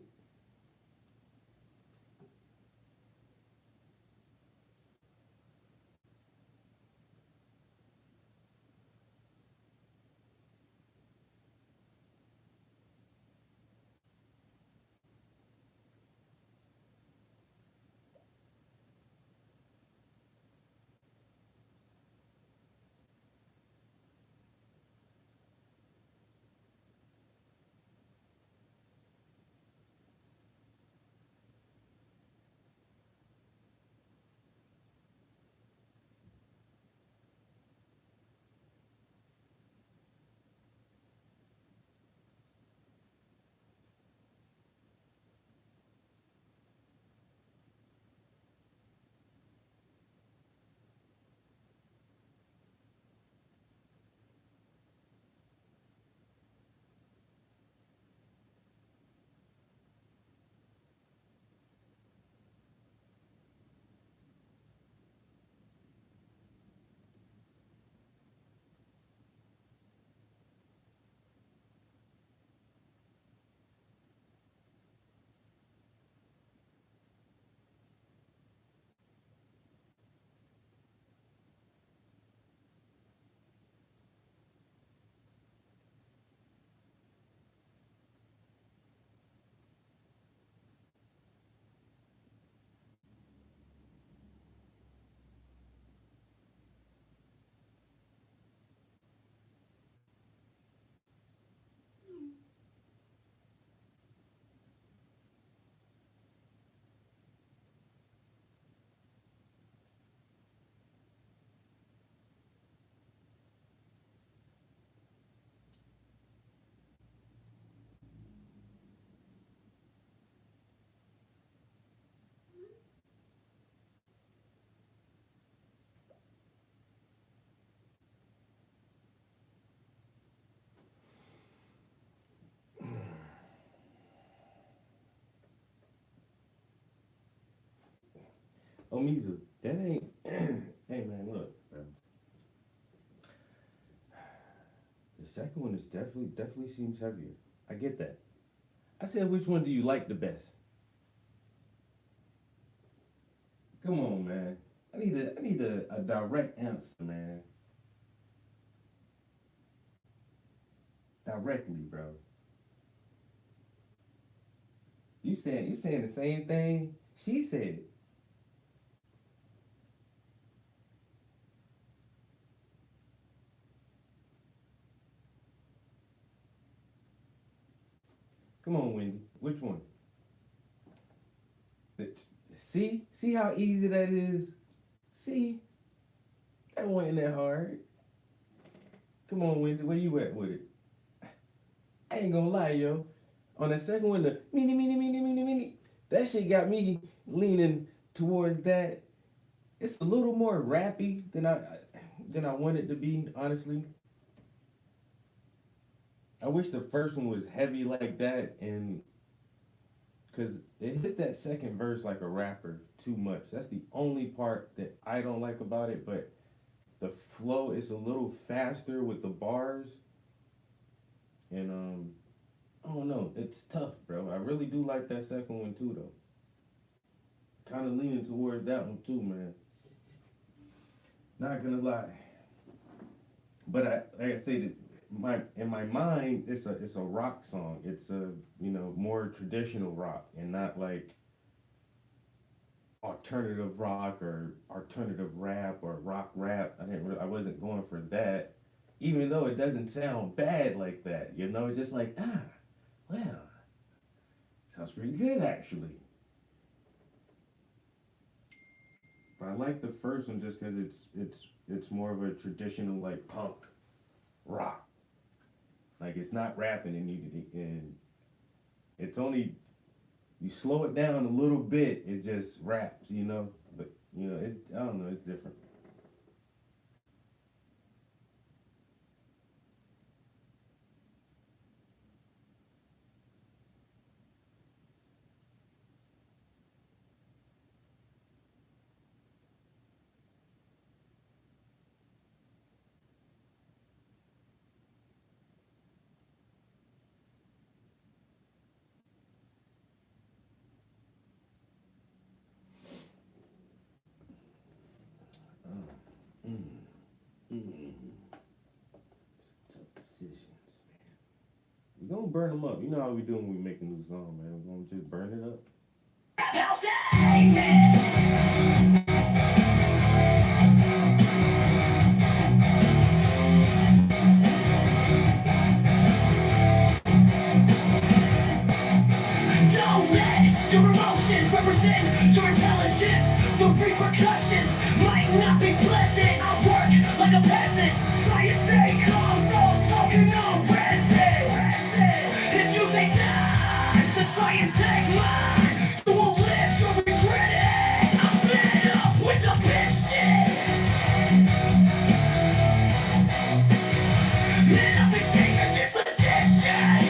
Oh, Mizu, that ain't. Hey man, look, bro. The second one is definitely seems heavier. I get that. I said, which one do you like the best? Come on, man. I need a direct answer, man. Directly, bro. You saying the same thing she said. Come on, Wendy. Which one? See how easy that is? See? That wasn't that hard. Come on, Wendy, where you at with it? I ain't gonna lie, yo. On the second one, the mini, that shit got me leaning towards that. It's a little more rappy than I want it to be, honestly. I wish the first one was heavy like that, and because it hits that second verse like a rapper too much. That's the only part that I don't like about it, but the flow is a little faster with the bars. And I don't know, it's tough, bro. I really do like that second one too, though. Kind of leaning towards that one too, man. Not gonna lie. But like I say, in my mind, it's a rock song. It's a more traditional rock, and not like alternative rock or alternative rap or rock rap. I wasn't going for that, even though it doesn't sound bad like that. It's just like well, sounds pretty good actually. But I like the first one just because it's more of a traditional like punk rock. Like it's not rapping and it's only you slow it down a little bit, it just raps, But I don't know, it's different. Tough decisions, man. We're gonna burn them up. You know how we do when we make a new song, man. We're gonna just burn it up. Don't let your emotions represent your intelligence. The repercussions might not be pleasant. I work like a peasant, try to stay calm, so smoking on resin. If you take time to try and take mine, you will live to regret it. I'm fed up with the bitch shit. Man, I've been changing disposition.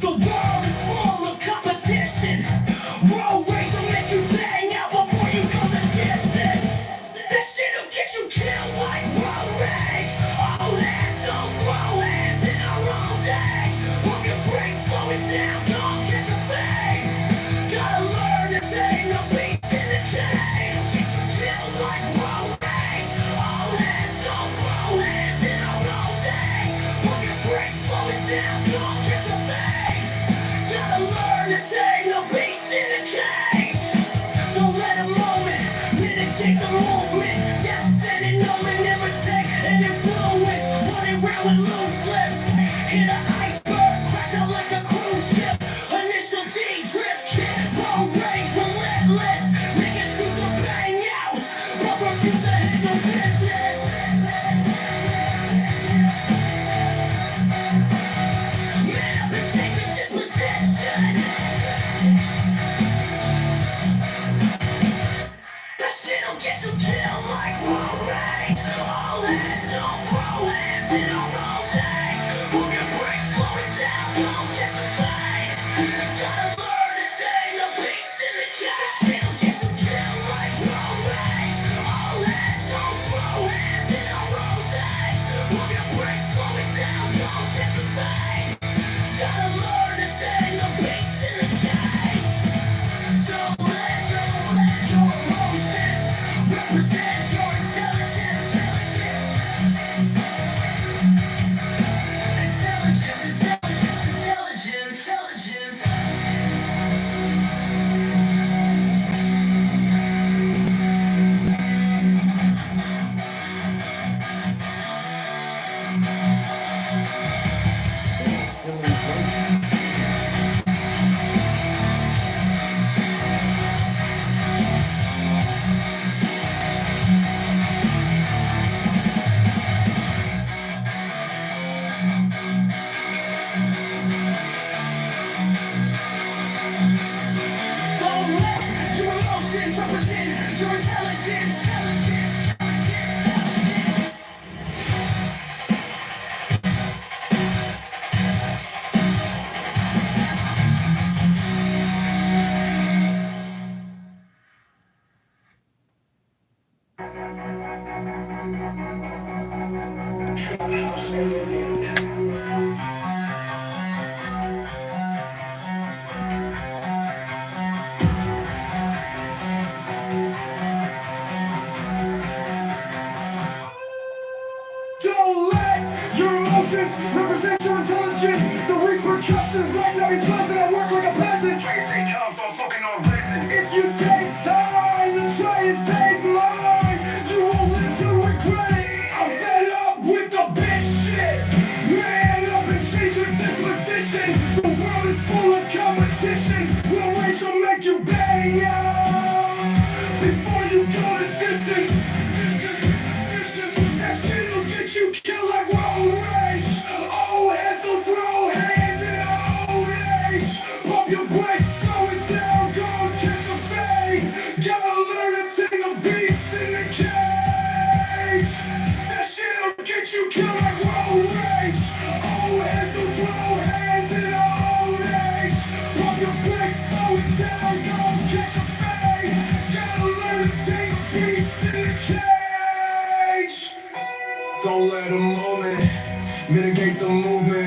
The world is full of competition. Road rage will make you bang out before you go the distance. That shit'll get you killed like road rage. Old hands don't grow hands in our old age. Pump your brakes, slow it down, don't catch a fade. Gotta learn to tame the beast in the cage. Get you killed like road rage. Old hands don't grow hands in our old age. Pump your brakes, slow it down, don't catch a fade. Gotta learn to tame the beast in the cage. Don't let a moment mitigate the movement. Death and annulment never take an influence. Running around with loose lips. Hit an iceberg, crash out like a cruise ship. Initial D drift kit, road rage relentless. Niggas choose to bang out, but refuse to handle business. Man, I've been changing disposition. That shit'll get you killed like road rage. All hands don't grow hands in our old age. Move your brakes, slow it down, don't catch a fade. Gotta learn to tame the beast in the cage. Shit'll get you killed like road rage. All hands don't throw hands in a rotate. Pump your brakes, slow it down, don't catch a fade. Gotta learn to tame the beast in the cage. Don't let your emotions represent your intelligence. Intelligence. Don't let your emotions represent your intelligence. Don't let your emotions represent your intelligence. The repercussions might not be pleasant. I work like a peasant. Tracy comes, I'm smoking on resin. If you take time to try and take mine, you won't live to regret it. I'm fed up with the bitch shit. Man up and change your disposition. The world is full of competition. Will Rachel make you bang out before you go the distance? That shit'll get you killed like road rage. Old heads will throw hands in old age. Pump your brakes, slow it down, don't catch a fade. Gotta learn to take a beast in the cage. That shit'll get you killed like road rage. Old heads will throw hands in old age. Pump your brakes, slow it down, don't catch a fade. Gotta learn to take a beast in the cage. Don't let a moment mitigate the movement.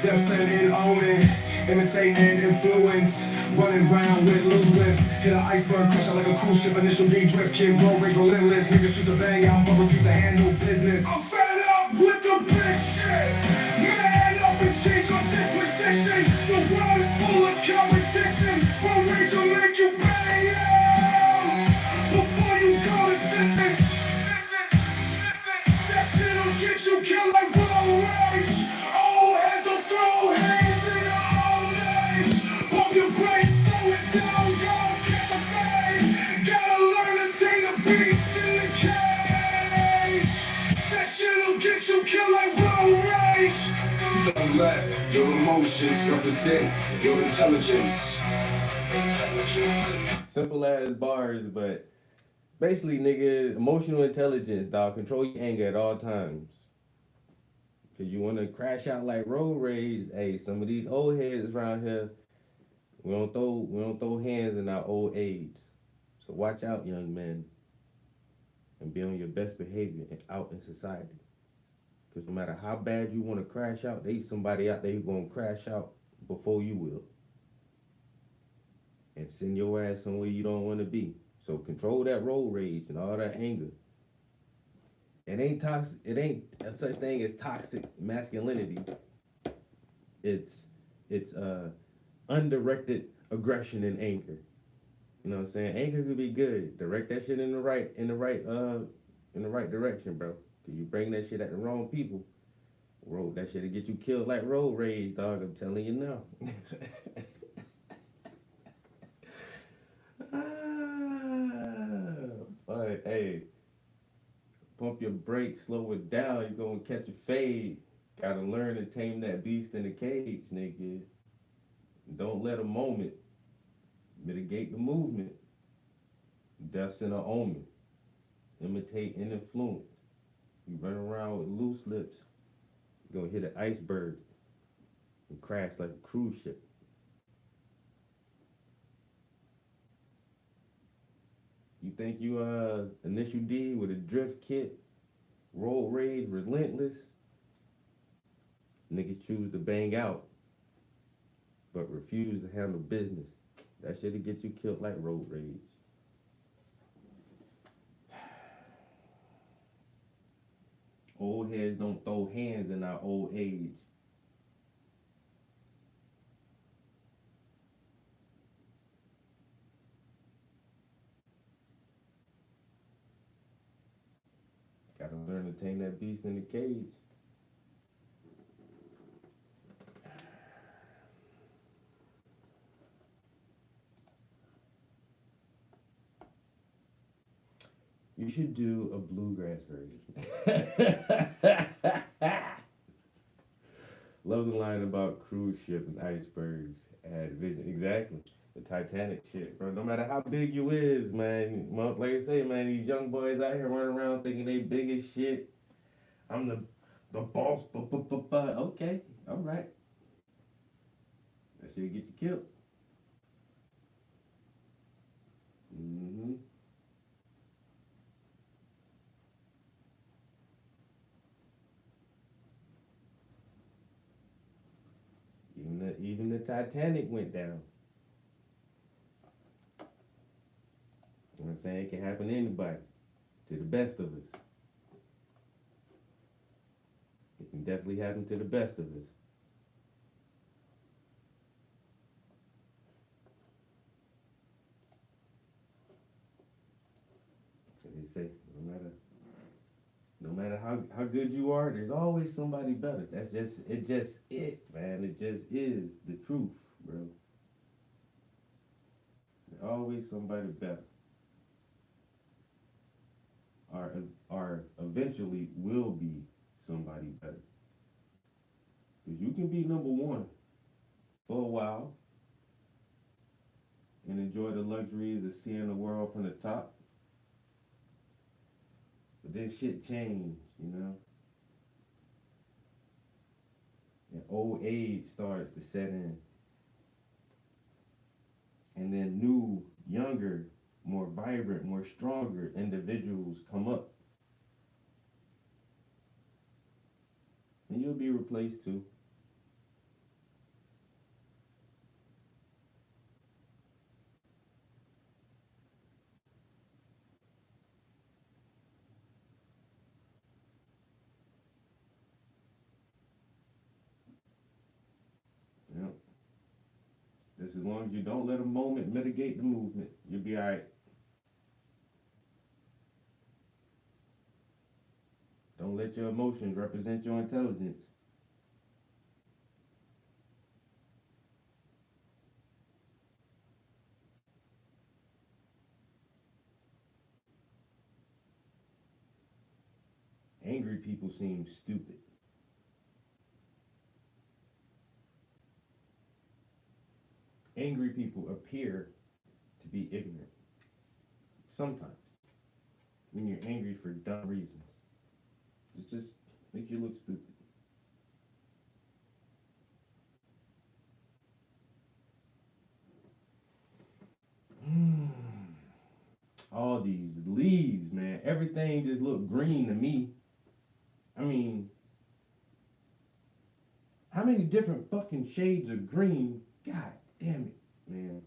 Death sent in omen, imitating influence. Running around with loose lips. Hit an iceberg, crush out like a cruise ship. Initial D drift, kid, road rage relentless. Niggas choose to bang out, but refuse to handle business. I'm fed up with the bitch shit. Man up and change your disposition. The world is full of competition. Road rage will make you bang out before you go the distance. That shit'll get you killed like road rage. Old heads will throw hands in old age. Pump your brakes, slow it down, don't catch a fade. Gotta learn to take a beast in the cage. That shit'll get you killed like road rage. Don't let your emotions represent your intelligence. Simple as bars, but basically, nigga, emotional intelligence, dog. Control your anger at all times. Cause you wanna crash out like road rage. Hey, some of these old heads around here, we don't throw hands in our old age. So watch out, young men, and be on your best behavior out in society. Cause no matter how bad you wanna crash out, there's somebody out there who's gonna crash out before you will. And send your ass somewhere you don't wanna be. So control that road rage and all that anger. It ain't toxic. It ain't a such thing as toxic masculinity. It's undirected aggression and anger. You know what I'm saying? Anger could be good. Direct that shit in the right direction, bro. Cause you bring that shit at the wrong people. Road that shit'll get you killed like road rage, dog. I'm telling you now. But hey, pump your brakes, slow it down. You're gonna catch a fade. Gotta learn to tame that beast in the cage, nigga. Don't let a moment mitigate the movement. Death's in an omen. Imitate and influence. You run around with loose lips, you're gonna hit an iceberg and crash like a cruise ship. You think you initial D with a drift kit, roll rage, relentless? Niggas choose to bang out, but refuse to handle business. That shit'll get you killed like road rage. Old heads don't throw hands in our old age. Gotta learn to tame that beast in the cage. You should do a bluegrass version. Love the line about cruise ship and icebergs and vision. Exactly. The Titanic shit, bro. No matter how big you is, man. Like I say, man, these young boys out here running around thinking they big as shit. I'm the boss. Okay, all right. That shit get you killed. Mm-hmm. Even the Titanic went down. You know what I'm saying? It can happen to anybody. To the best of us. It can definitely happen to the best of us. So they say no matter how good you are, there's always somebody better. That's just it, man. It just is the truth, bro. There's always somebody better. Or eventually will be somebody better. Because you can be number one for a while and enjoy the luxuries of seeing the world from the top. But then shit changed, you know? And old age starts to set in. And then new, younger, more vibrant, more stronger individuals come up. And you'll be replaced too. Yep. Just as long as you don't let a moment mitigate the movement, you'll be alright. Don't let your emotions represent your intelligence. Angry people seem stupid. Angry people appear to be ignorant. Sometimes. When you're angry for dumb reasons. It just makes you look stupid. All these leaves, man. Everything just look green to me. I mean, how many different fucking shades of green? God damn it, man.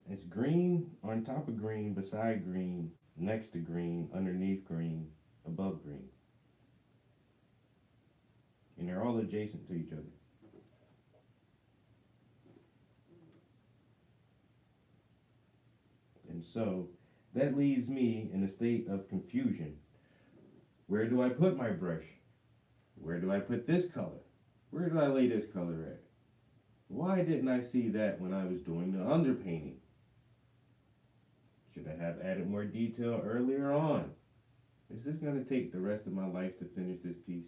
It's green on top of green, beside green, next to green, underneath green, above green. And they're all adjacent to each other. And so that leaves me in a state of confusion. Where do I put my brush? Where do I put this color? Where do I lay this color at? Why didn't I see that when I was doing the underpainting? Should I have added more detail earlier on? Is this going to take the rest of my life to finish this piece?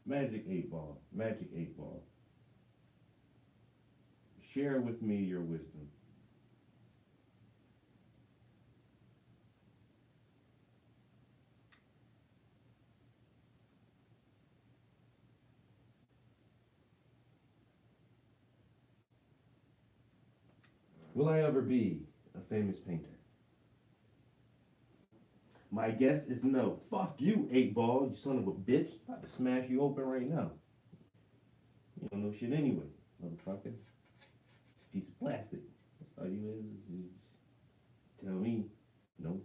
Magic 8 Ball. Magic 8 Ball. Share with me your wisdom. Will I ever be a famous painter? My guess is no. Fuck you, 8 Ball, you son of a bitch. About to smash you open right now. You don't know shit anyway, motherfucker. It's a piece of plastic. That's all you is. You just tell me, no.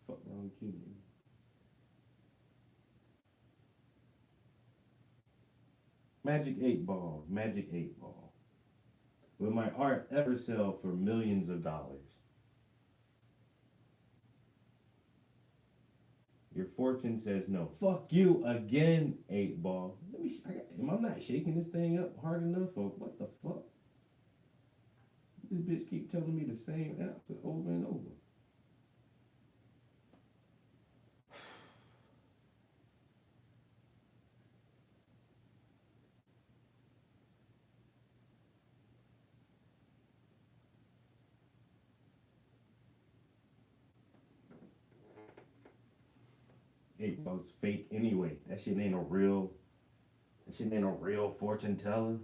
Fuck wrong with you, man. Magic 8 Ball, Magic 8 Ball. Will my art ever sell for millions of dollars? Your fortune says no. Fuck you again, 8 Ball. Am I not shaking this thing up hard enough, or what the fuck? This bitch keep telling me the same answer over and over. It was fake anyway. That shit ain't a real. That shit ain't a real fortune teller.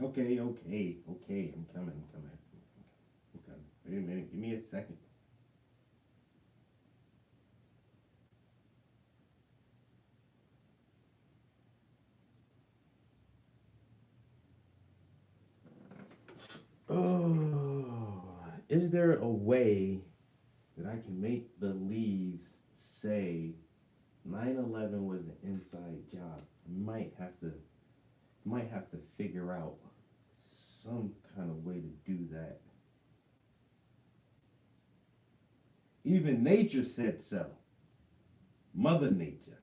Okay. I'm coming. Wait a minute. Give me a second. Oh, is there a way that I can make the leaves say 9/11 was an inside job? Might have to figure out some kind of way to do that. Even nature said so. Mother Nature.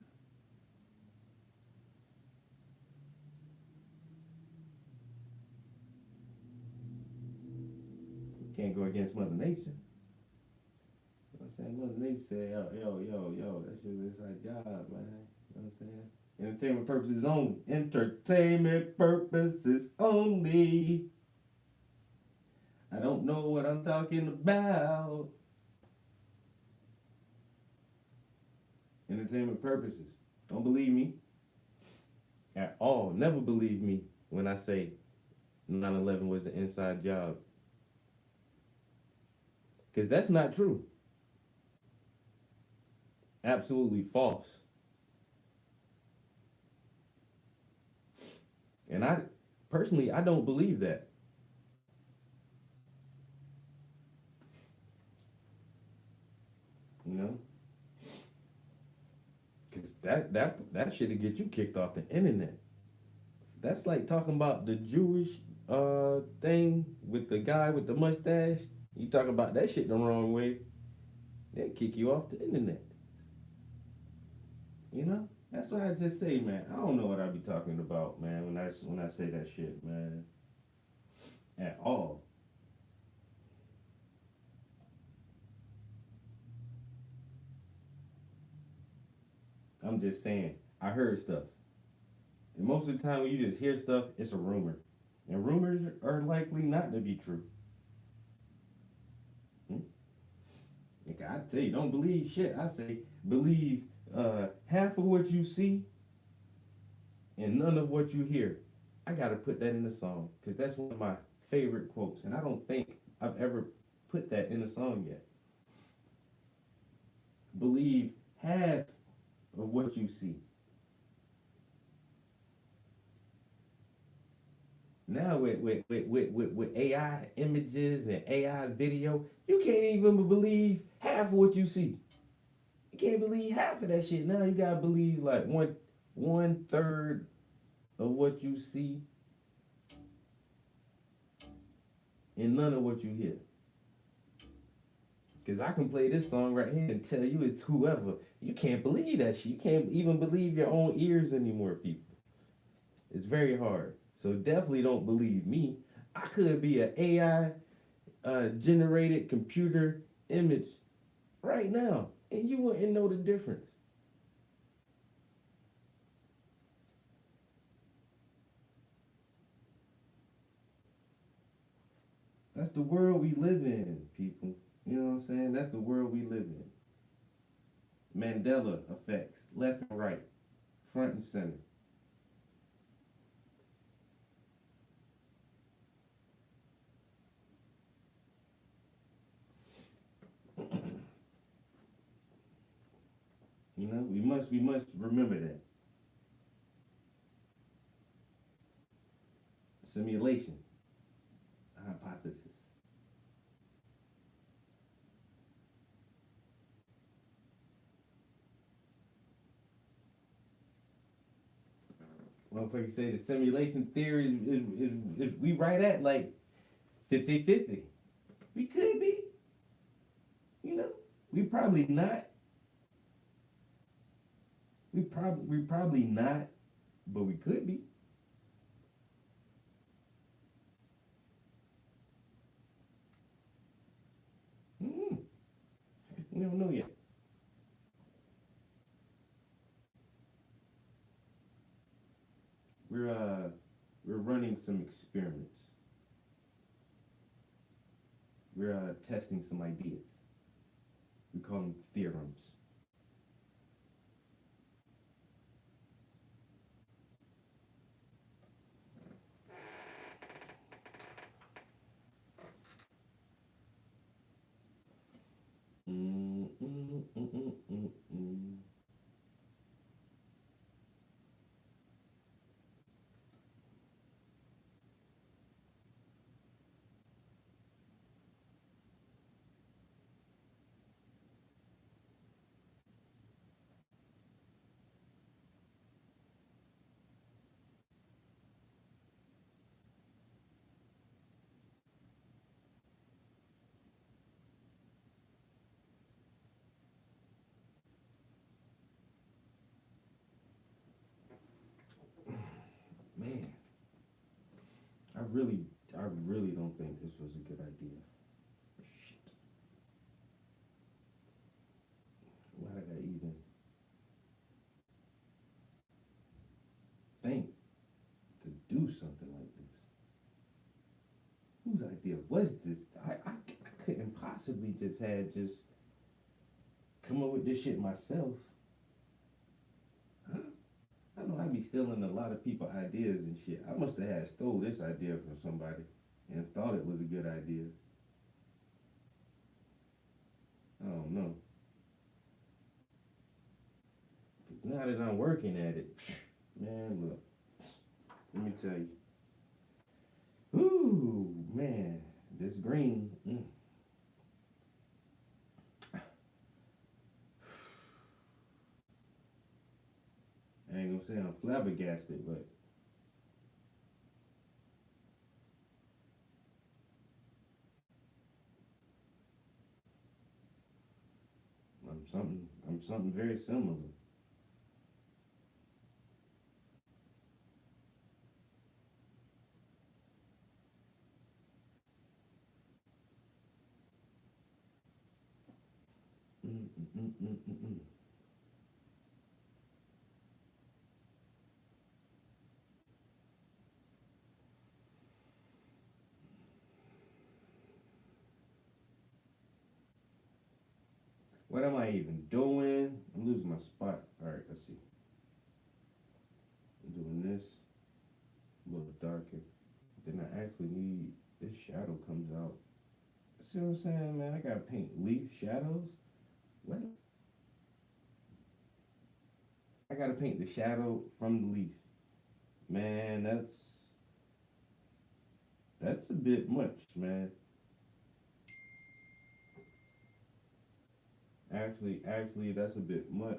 Can't go against Mother Nature. You know what I'm saying? Mother Nature said, yo, that shit was inside job, man. You know what I'm saying? Entertainment purposes only. Entertainment purposes only. I don't know what I'm talking about. Entertainment purposes. Don't believe me at all. Never believe me when I say 9/11 was an inside job. Because that's not true. Absolutely false. And I personally, I don't believe that. You know? Because that shit'll get you kicked off the internet. That's like talking about the Jewish thing with the guy with the mustache. You talk about that shit the wrong way, they'll kick you off the internet. You know? That's why I just say, man, I don't know what I be talking about, man, when I say that shit, man. At all. I'm just saying, I heard stuff. And most of the time when you just hear stuff, it's a rumor. And rumors are likely not to be true. Like I tell you, don't believe shit. I say believe half of what you see and none of what you hear. I gotta put that in the song because that's one of my favorite quotes, and I don't think I've ever put that in a song yet. Believe half of what you see. Now with AI images and AI video, you can't even believe half of what you see. You can't believe half of that shit. Now you gotta believe like one third of what you see and none of what you hear. Cause I can play this song right here and tell you it's whoever. You can't believe that shit. You can't even believe your own ears anymore, people. It's very hard. So definitely don't believe me. I could be an AI generated computer image right now, and you wouldn't know the difference. That's the world we live in, people. You know what I'm saying? That's the world we live in. Mandela effects, left and right, front and center. You know, we must remember that. Simulation, hypothesis. Motherfuckers say the simulation theory is we right at like 50-50. We could be, you know. We probably not. We probably not, but we could be. Mm, we don't know yet. We're uh we're running some experiments. We're testing some ideas. We call them theorems. Mm, mm, mm, mm, mm, mm. Man, I really, I really don't think this was a good idea. Shit. Why did I even think to do something like this? Whose idea was this? I couldn't possibly just come up with this shit myself. Huh? I know I be stealing a lot of people ideas and shit. I must have had stole this idea from somebody and thought it was a good idea. I don't know. 'Cause now that I'm working at it, man, look, let me tell you. Ooh, man, this green. I ain't gonna say I'm flabbergasted, but I'm something very similar. Mm, mm, mm, mm, mm, mm. What am I even doing? I'm losing my spot. All right, let's see. I'm doing this. Little out. See what I'm saying, man? I gotta paint leaf shadows. What? I gotta paint the shadow from the leaf. Man, that's a bit much, man. Actually, that's a bit much.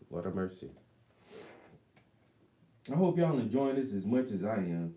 What a mercy. I hope y'all enjoying this as much as I am.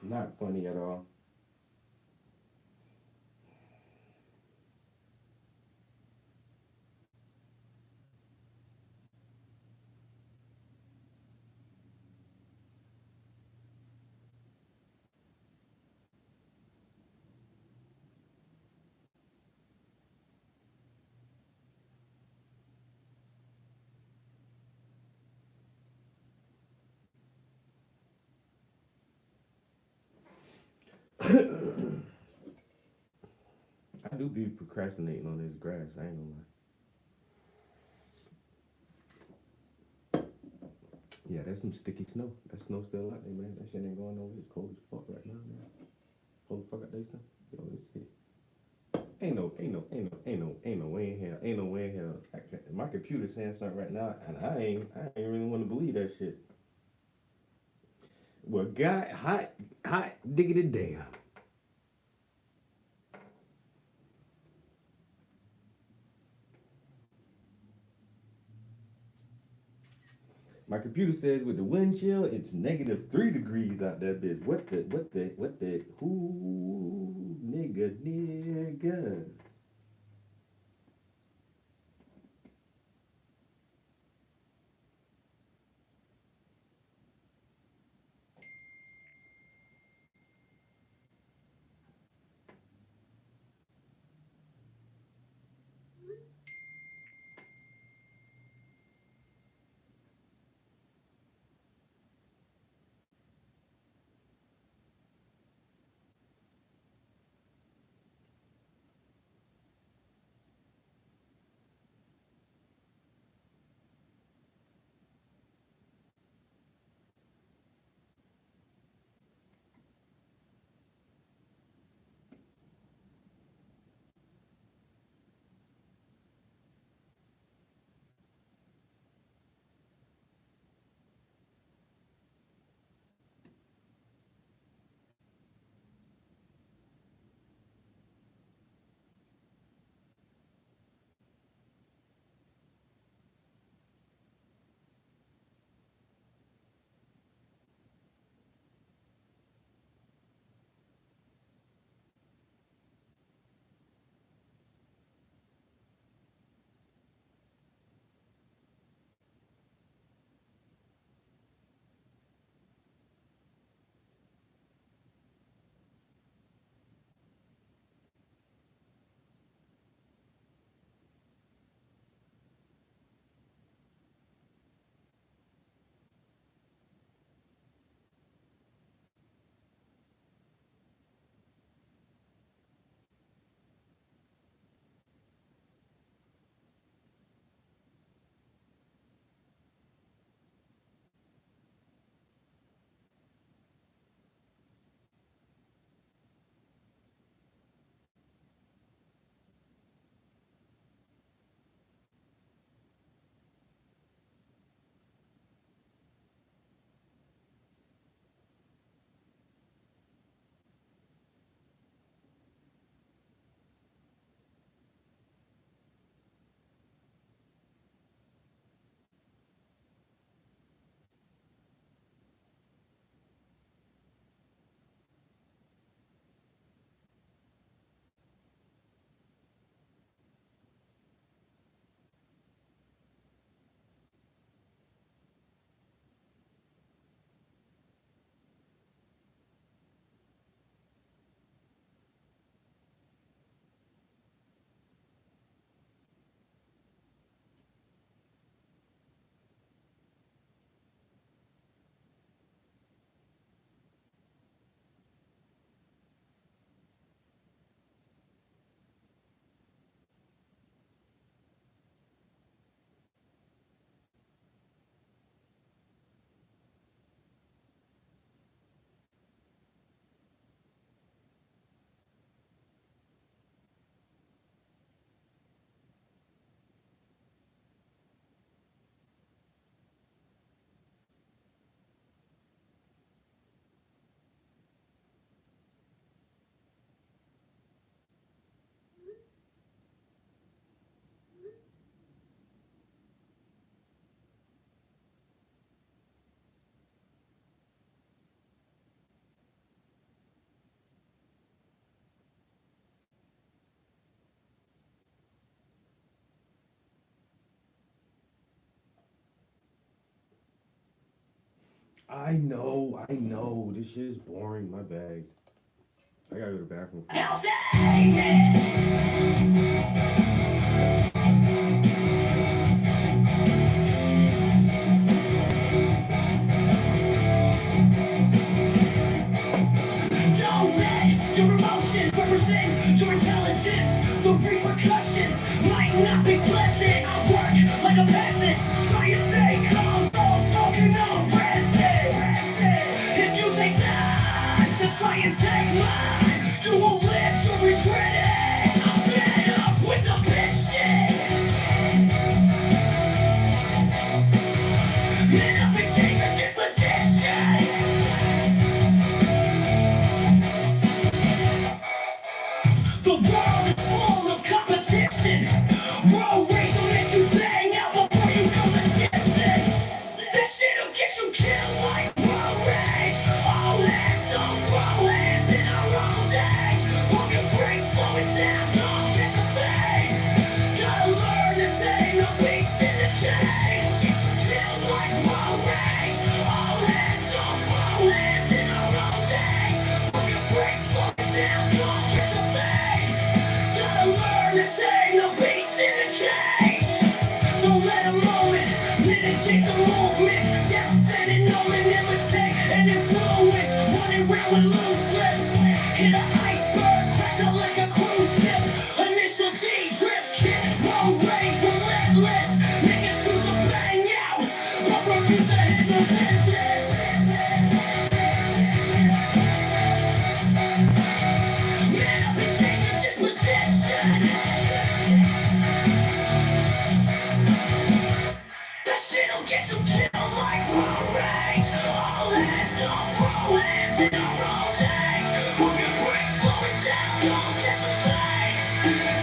Not funny at all. I do be procrastinating on this grass. I ain't gonna lie. Yeah, that's some sticky snow. That snow still out there, man. That shit ain't going nowhere. It's cold as fuck right now, man. Cold as fuck out there, son. Yo, this shit. Ain't no way in hell. Ain't no way in hell. My computer's saying something right now, and I ain't really want to believe that shit. Well, God, hot diggity damn. My computer says with the wind chill, it's -3 degrees out there, bitch. Who, nigga. I know. This shit is boring. My bad. I gotta go to the bathroom. Don't let your emotions represent your intelligence. The repercussions might not be pleasant. I work like a peasant, try to stay calm, so smoking on resin. If you take time to try and take mine, you will live to regret it. I'm fed up with the bitch shit. And nothing changed your disposition. The world is full of competition. Road rage will make you bang out before you know the distance. That shit'll get you killed like road rage. All hands don't grow hands in our own days. Pump your brakes, slow it down, don't catch a fade. Gotta learn to tame the beast in the cage. Get you killed like road rage. All hands don't grow hands in our own days. Pump your brakes, slow it down, don't catch a fade. Gotta learn to tame the beast in the cage. Don't let a moment mitigate the movement. Death sending omen, imitate and influence. Running around with loose lips. Hit an iceberg, crash out like a cruise ship. Initial D drift kit, road rage relentless. Niggas choose to bang out, but refuse to handle business. Man, I've been changing disposition. That shit'll get you killed like road rage. All hands don't grow hands in our own days. Pump your brakes, slow it down, don't catch a fade.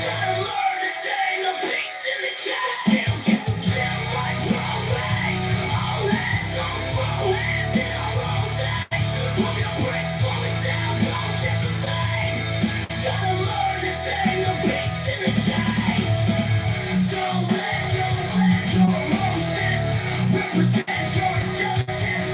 Gotta learn to tame the beast in the cage. That shit'll get you killed like road rage. All hands don't grow hands in our own days. Pump your brakes, slow it down, don't catch a fade. Gotta learn to tame the beast in the cage. Don't let your emotions represent your intelligence.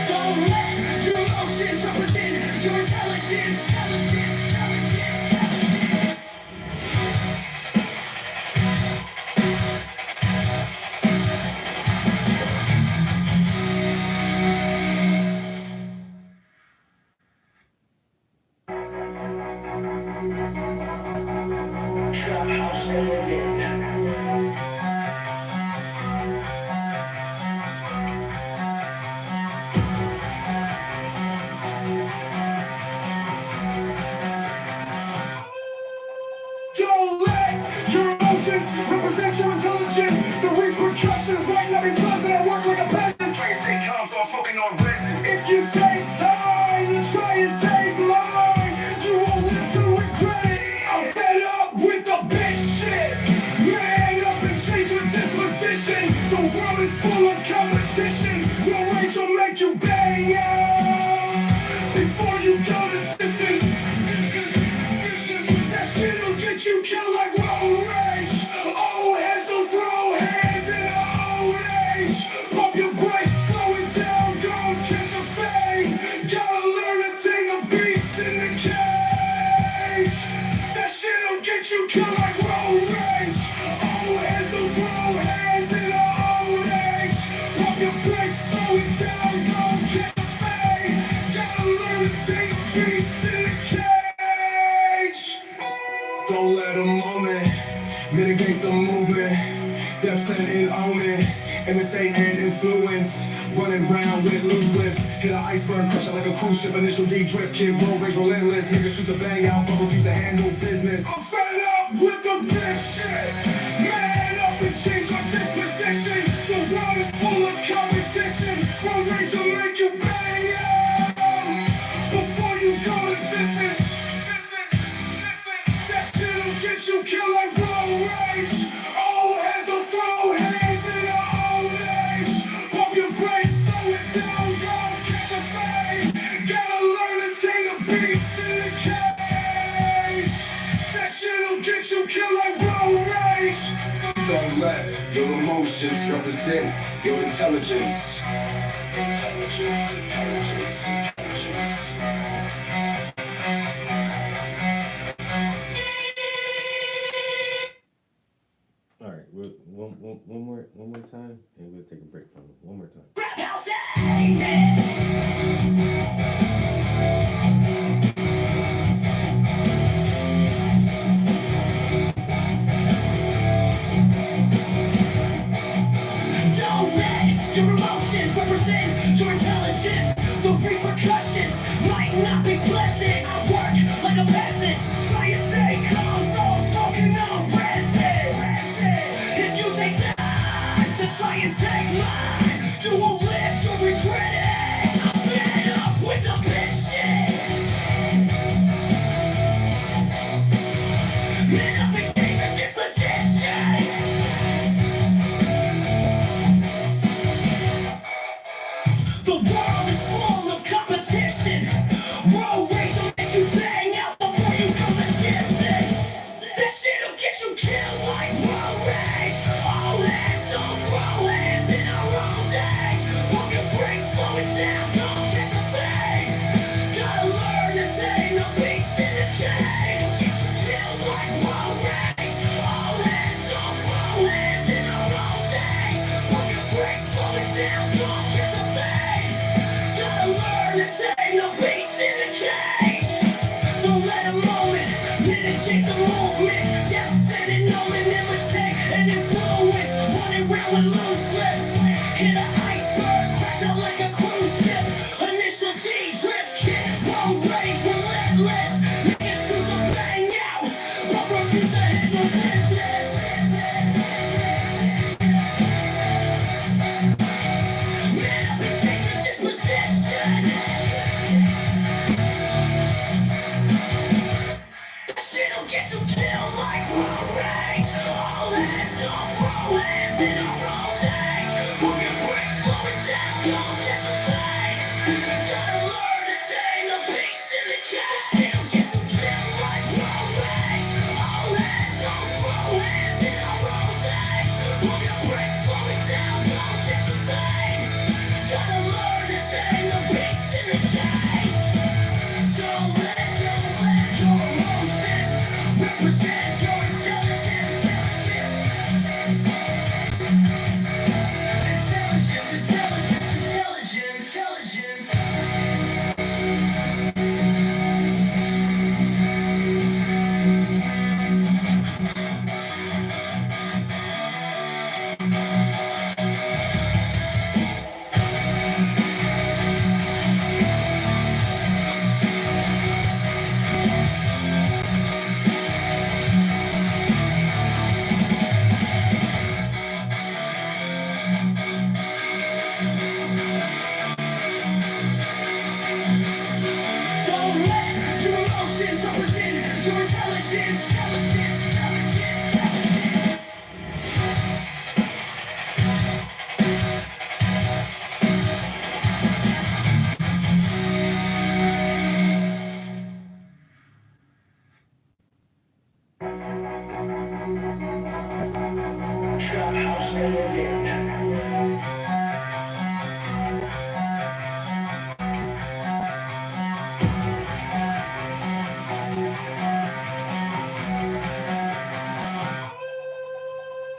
Don't let your emotions represent your intelligence. Trap house never again. Don't let your emotions represent your intelligence. The repercussions might not be pleasant. I work like a peasant. Try to stay calm, so I'm smoking on resin. If you take time to try and take mine, you won't live to regret it. I'm fed up with the bitch shit. Man up and change your disposition. The world is full of competition. Your rage will make you bang out before you go the distance. That shit'll get you killed like road rage. Old heads don't throw hands in old age. Pump your brakes, slow it down, don't catch a fade. with loose lips. Hit an iceberg, crush it like a cruise ship. Initial D drift, kid, road rage relentless. Niggas choose to bang out, bubbles used to handle business. I'm fed up with the bitch shit. Man up and change your disposition. The world is full of competition. Road rage will make you bang out before you go the distance. That shit'll get you killed like road rage. Old heads don't throw hands in the old age. Pump your brakes, slow it down, go catch a fade. Gotta learn to take a beast in the cage. That shit'll get you killed like road rage. Don't let your emotions represent your intelligence. Intelligence. All right, one more time, and we'll take a break from it. One more time. Don't let your emotions represent your intelligence. The repercussions might not be pleasant. I work like a peasant, try and stay calm, so smoking on resin. If you take time to try and take mine, you will live to regret it. I'm fed up with the bitch shit. Man up and change your disposition. The world is full of competition. Road rage will make you bang out before you go the distance. That shit'll get you killed like road rage. All hands don't grow hands in our own days. Pump your brakes, slow it down, don't catch a fade. Gotta learn to tame the beast in the cage. Get you killed like road rage. All hands don't grow hands in our own days. Pump your brakes, slow it down, don't catch a fade. Gotta learn to tame the beast in the cage. Don't let a moment mitigate the movement. Just set it, know and imitate and influence. Running around with loose lips. Hit an iceberg, crash out like a cruise ship. Initial D drift kit, road rage relentless. Niggas choose to bang out, but refuse to handle business. Man up and change your disposition. Shit'll get you killed like road rage. All hands don't grow hands in our own days. Move your brakes, slow it down, don't catch a fade. Gotta learn to tame the beast in the cage. Shit'll get you killed like road rage. All hands don't grow hands in our own days. Move your brakes, slow it down, don't catch a fade. Gotta learn to tame the beast in the cage. Don't let your emotions represent your intelligence. Don't let your emotions represent your intelligence. Trap house living.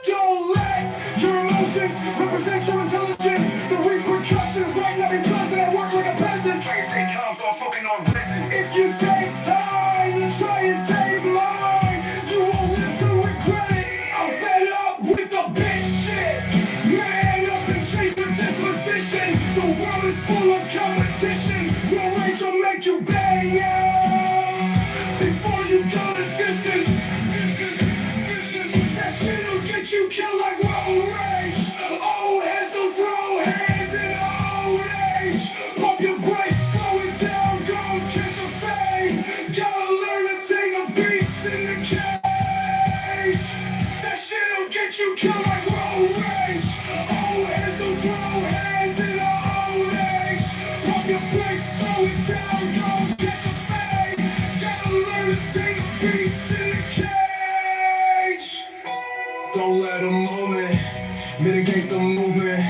Don't let your emotions represent your intelligence. The repercussions might not be pleasant. I work like a peasant. Try to stay calm, so I'm smoking on resin. If you take time to try and take mine, you won't live to regret it. I'm fed up with the bitch shit. Man up and change your disposition. The world is full full of competition. Your rage will make you bang out before you go the distance. That shit'll get you killed like road rage. Old heads will throw hands in old age. Pump your brakes, slow it down, go catch a fade. Gotta learn to take a beast in the cage. That shit'll get you killed like road rage. Old heads will throw hands in old age. Pump your brakes, slow it down, go catch a fade. Gotta learn to take a beast in the cage. Don't let a moment mitigate the movement.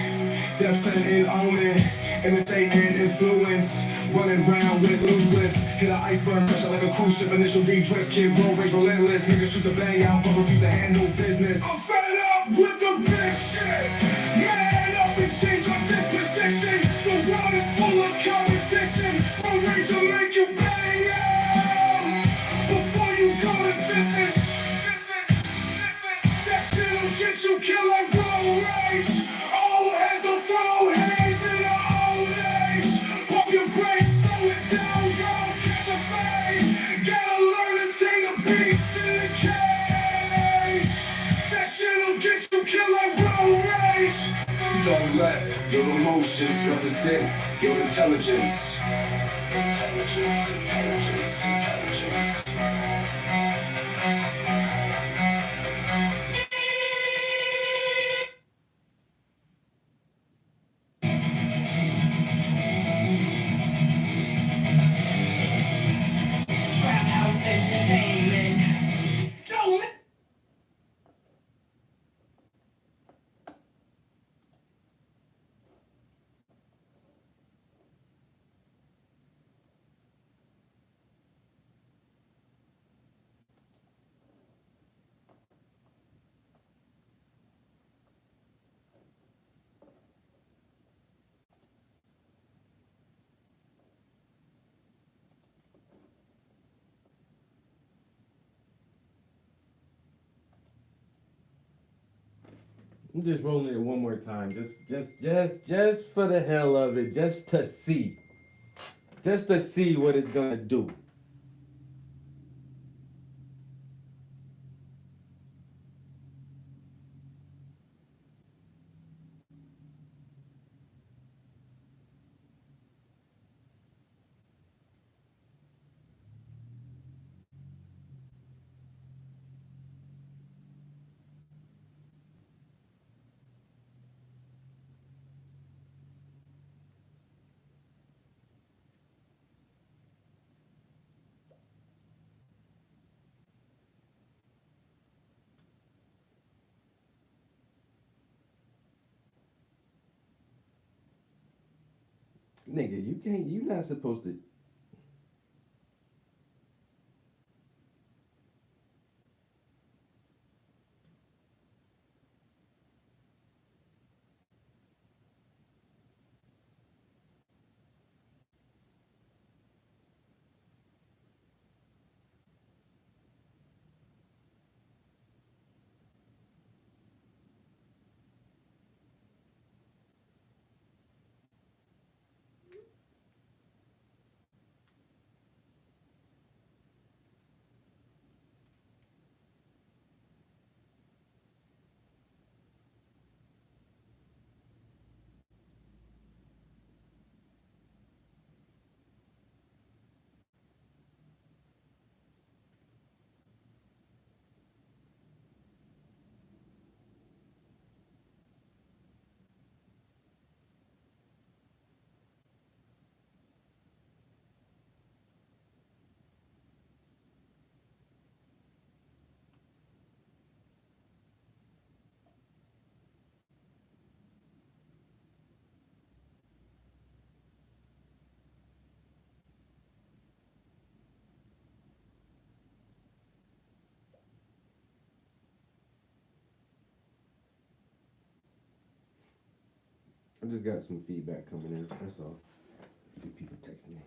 Death scented omen, imitating influence. Running round with loose lips. Hit an iceberg, pressure like a cruise ship. Initial drift, kid, road rage relentless. Niggas shoot the bang out, but refuse to handle business. I'm fed up with the big shit. Man up and change our disposition. The world is full of competition. Road rage will make you bang out before you go the distance. That shit'll get you killed like road rage. Old heads will throw hands in the old age. Pump your brakes, slow it down, go catch a fade. Gotta learn to take a beast in the cage. That shit'll get you killed like road rage. Don't let your emotions represent your intelligence. Intelligence. Trap House Entertainment. Don't let I'm just rolling it one more time, just for the hell of it, just to see what it's gonna do. Nigga, you're not supposed to. I just got some feedback coming in. That's all. A few people texting me.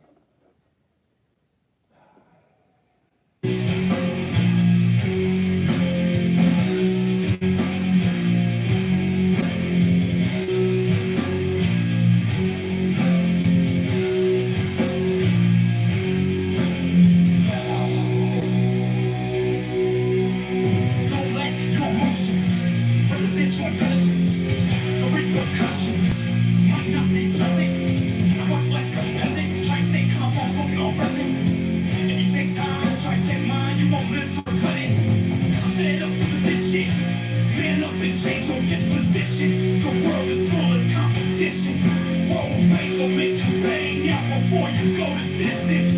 before you go the distance.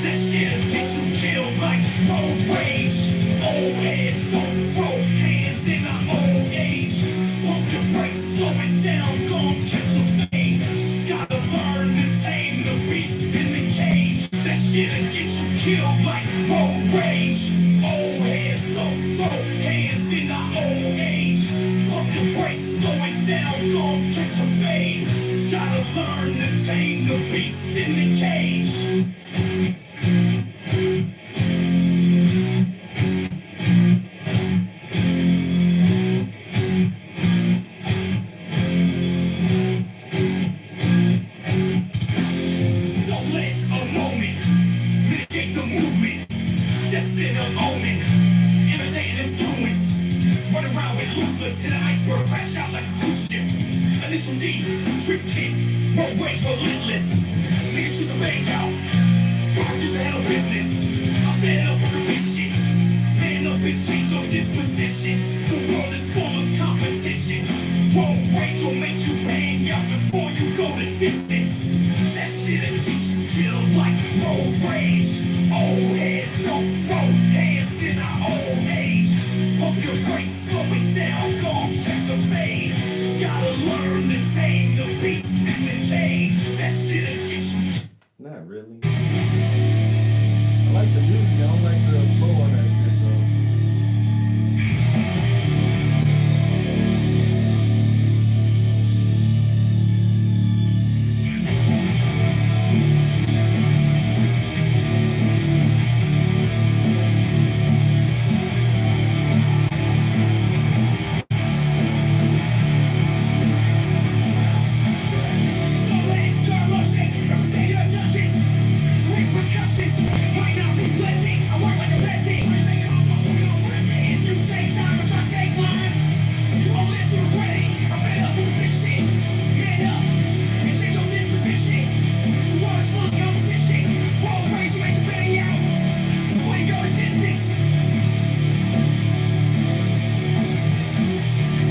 That shit'll get you killed like road rage. Old heads don't throw hands in our old age. Pump your brakes, slow it down, gon' catch a fade. Gotta learn to tame the beast in the cage. That shit'll get you killed like road rage. Old heads don't throw hands in our old age. Pump your brakes, slow it down, gon' catch a fade. Gotta learn to tame the beast in the cage. Don't let a moment mitigate the movement. Just in a omen, imitating influence. Run around with loose lips, hit an iceberg, crash out like a cruise ship. Initial D, trip kit, road rage relentless. Niggas choose a bank out, guys used to handle business. I'm fed up with the bitch shit. Man up and change your disposition. The world is full of competition. Road rage will make you bang out before you go the distance. That shit'll get you killed like road rage. Old heads don't throw hands in our old age. Pump your brakes, slow it down, gon' catch a fade. Gotta learn to tame the beast in the cage. That shit'll get you. Not really. I like the music. I don't like the flow on that shit though.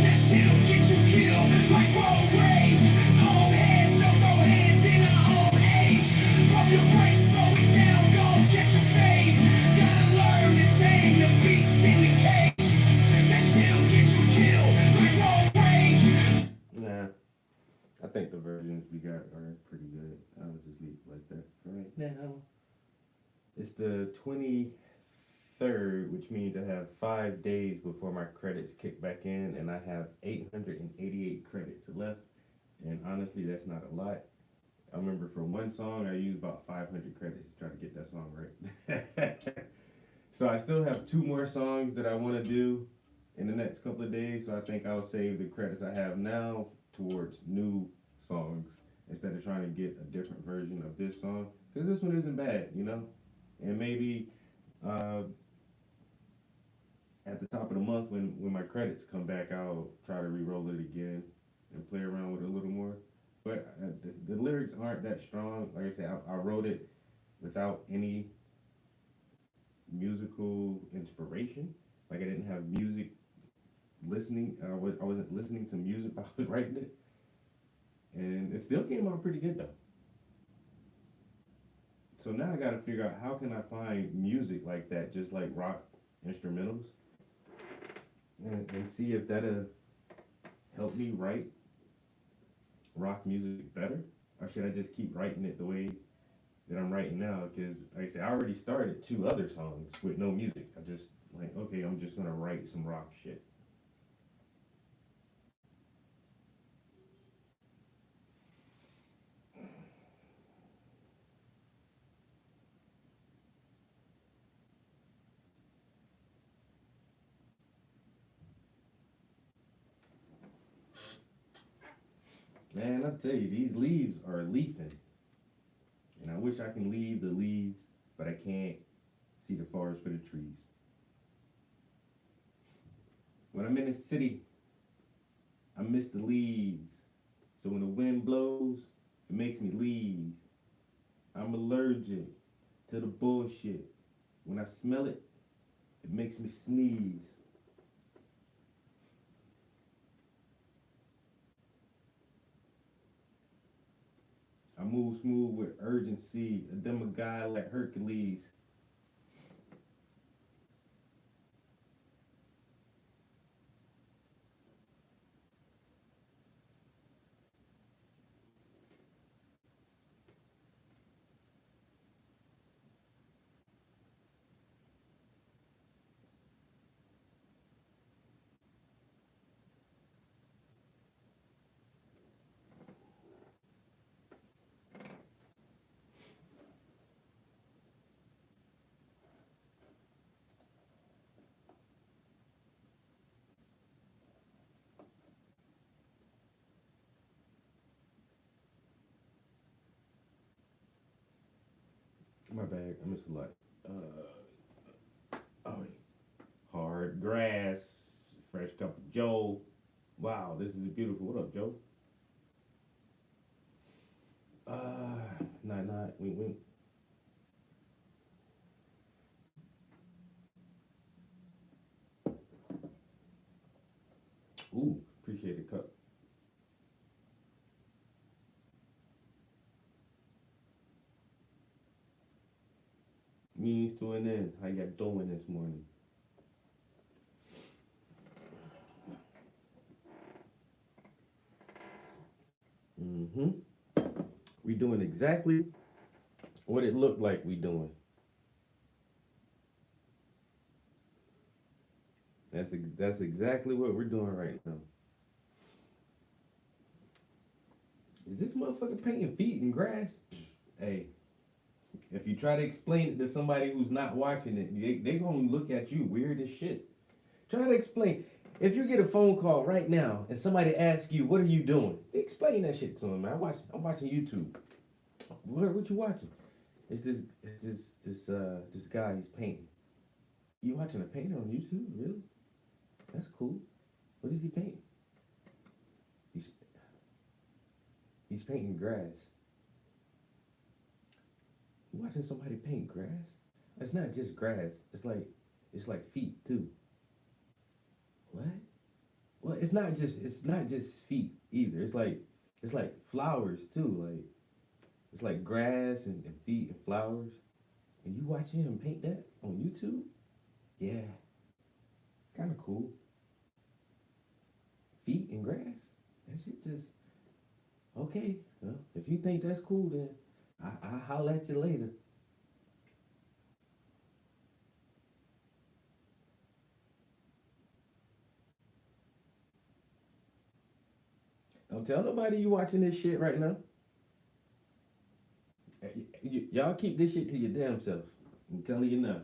That shit'll get you killed like road rage. Old heads don't throw hands in our old age. Pump your brakes, slow it down, gon' catch a fade. Gotta learn to tame the beast in the cage. That shit'll get you killed like road rage. Nah. I think the versions we got are pretty good. I'll just leave it like that for right now. It's the 23rd, which means I have 5 days before my credits kick back in, and I have 888 credits left. And honestly, that's not a lot. I remember for one song, I used about 500 credits to try to get that song right. So I still have 2 more songs that I want to do in the next couple of days. So I think I'll save the credits I have now towards new songs instead of trying to get a different version of this song, because this one isn't bad, you know. And maybe at the top of the month when my credits come back, I'll try to re-roll it again and play around with it a little more. But the lyrics aren't that strong. Like I said, I wrote it without any musical inspiration. Like I didn't have music listening. I wasn't listening to music while I was writing it. And it still came out pretty good though. So now I gotta figure out how can I find music like that, just like rock instrumentals, and see if that'll help me write rock music better, or should I just keep writing it the way that I'm writing now? Because like I said, I already started 2 other songs with no music. I just like, okay, I'm just gonna write some rock shit. Man, I tell you, these leaves are leafing. And I wish I can leave the leaves, but I can't see the forest for the trees. When I'm in the city, I miss the leaves. So when the wind blows, it makes me leave. I'm allergic to the bullshit. When I smell it, it makes me sneeze. move smooth with urgency. A demigod like Hercules. My bad, I missed a lot. Oh, wait. Hard grass, fresh cup of Joe. Wow, this is beautiful. What up, Joe? Night, wink, wink. Ooh, appreciate the cup. Means to an end. How you got doing this morning? Mm-hmm. We doing exactly what it looked like we doing. That's exactly what we're doing right now. Is this motherfucker painting feet in grass? Hey, if you try to explain it to somebody who's not watching it, they gonna look at you weird as shit. Try to explain. If you get a phone call right now and somebody asks you, "What are you doing?" Explain that shit to them, man. I'm watching YouTube. What you watching? This guy. He's painting. You watching a painter on YouTube? Really? That's cool. What is he painting? He's painting grass. You watching somebody paint grass? It's not just grass. It's like feet too. What? Well, it's not just feet either. It's like flowers too. Like it's like grass and feet and flowers. And you watching him paint that on YouTube? Yeah, kind of cool. Feet and grass. That shit just okay. Well, if you think that's cool, then I'll holler at you later. Don't tell nobody you watching this shit right now. Y'all keep this shit to your damn self. I'm telling you now.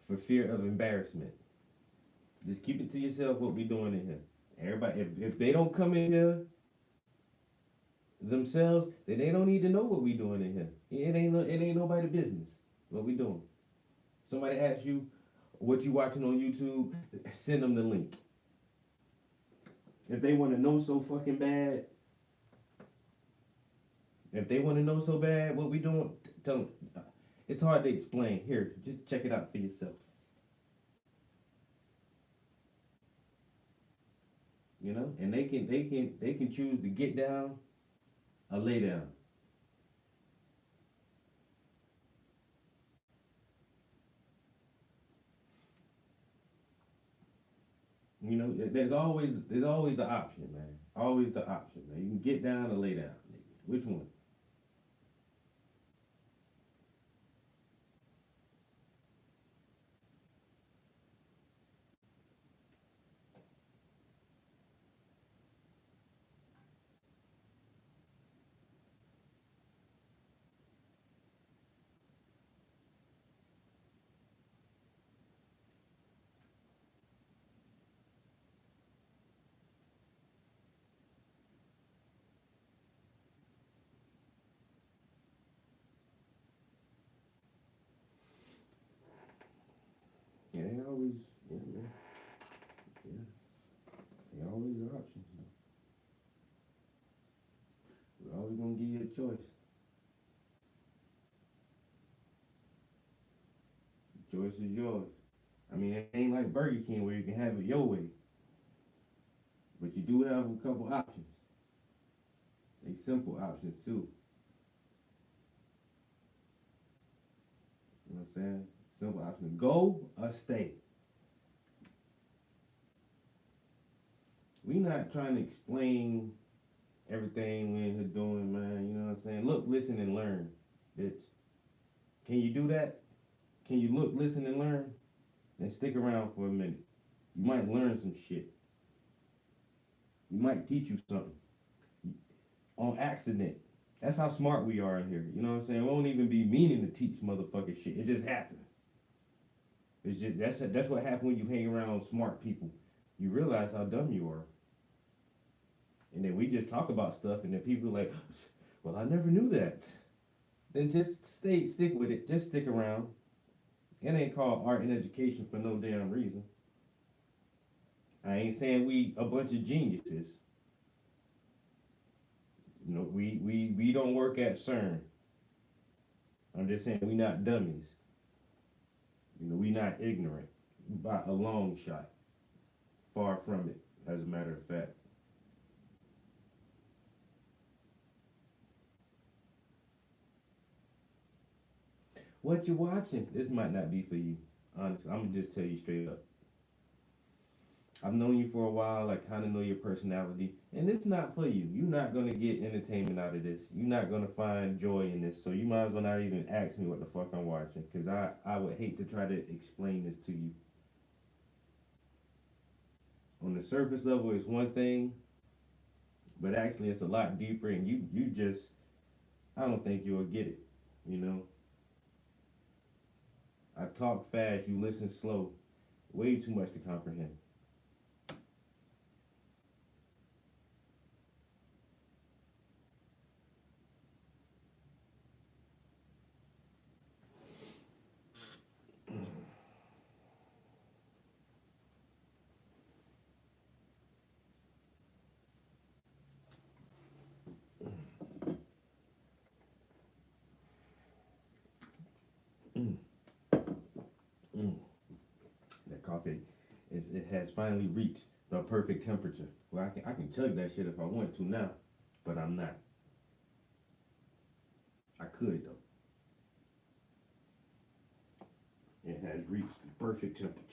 For fear of embarrassment. Just keep it to yourself what we doing in here. Everybody, if they don't come in here themselves, then they don't need to know what we doing in here. It ain't nobody business what we doing. Somebody asks you what you watching on YouTube, send them the link. If they want to know so fucking bad, if they want to know so bad what we doing, tell them. It's hard to explain. Here, just check it out for yourself. You know, and they can choose to get down or lay down. You know, there's always an option, man. Always the option, man. You can get down or lay down. Which one? Yeah, they always, yeah, man. Yeah, they always are options. We're always gonna give you a choice. The choice is yours. I mean, it ain't like Burger King where you can have it your way, but you do have a couple options. They simple options too. You know what I'm saying? Simple option. Go or stay. We not trying to explain everything we in here doing, man. You know what I'm saying? Look, listen, and learn, bitch. Can you do that? Can you look, listen, and learn? Then stick around for a minute. You might learn some shit. We might teach you something. On accident. That's how smart we are in here. You know what I'm saying? We won't even be meaning to teach motherfucking shit. It just happened. It's just that's what happens when you hang around smart people. You realize how dumb you are. And then we just talk about stuff, and then people are like, well, I never knew that. Then just stick with it. Just stick around. It ain't called art and education for no damn reason. I ain't saying we a bunch of geniuses. You know, we don't work at CERN. I'm just saying we not dummies. You know, we not ignorant by a long shot. Far from it, as a matter of fact. What you watching? This might not be for you. Honestly, I'm gonna just tell you straight up. I've known you for a while. I kind of know your personality, and it's not for you. You're not gonna get entertainment out of this. You're not gonna find joy in this. So you might as well not even ask me what the fuck I'm watching, because I would hate to try to explain this to you. On the surface level, it's one thing, but actually it's a lot deeper, and you just, I don't think you'll get it. You know. I talk fast, you listen slow. Way too much to comprehend. That coffee it has finally reached the perfect temperature. Well, I can chug that shit if I want to now, but I'm not. I could though. It has reached the perfect temperature.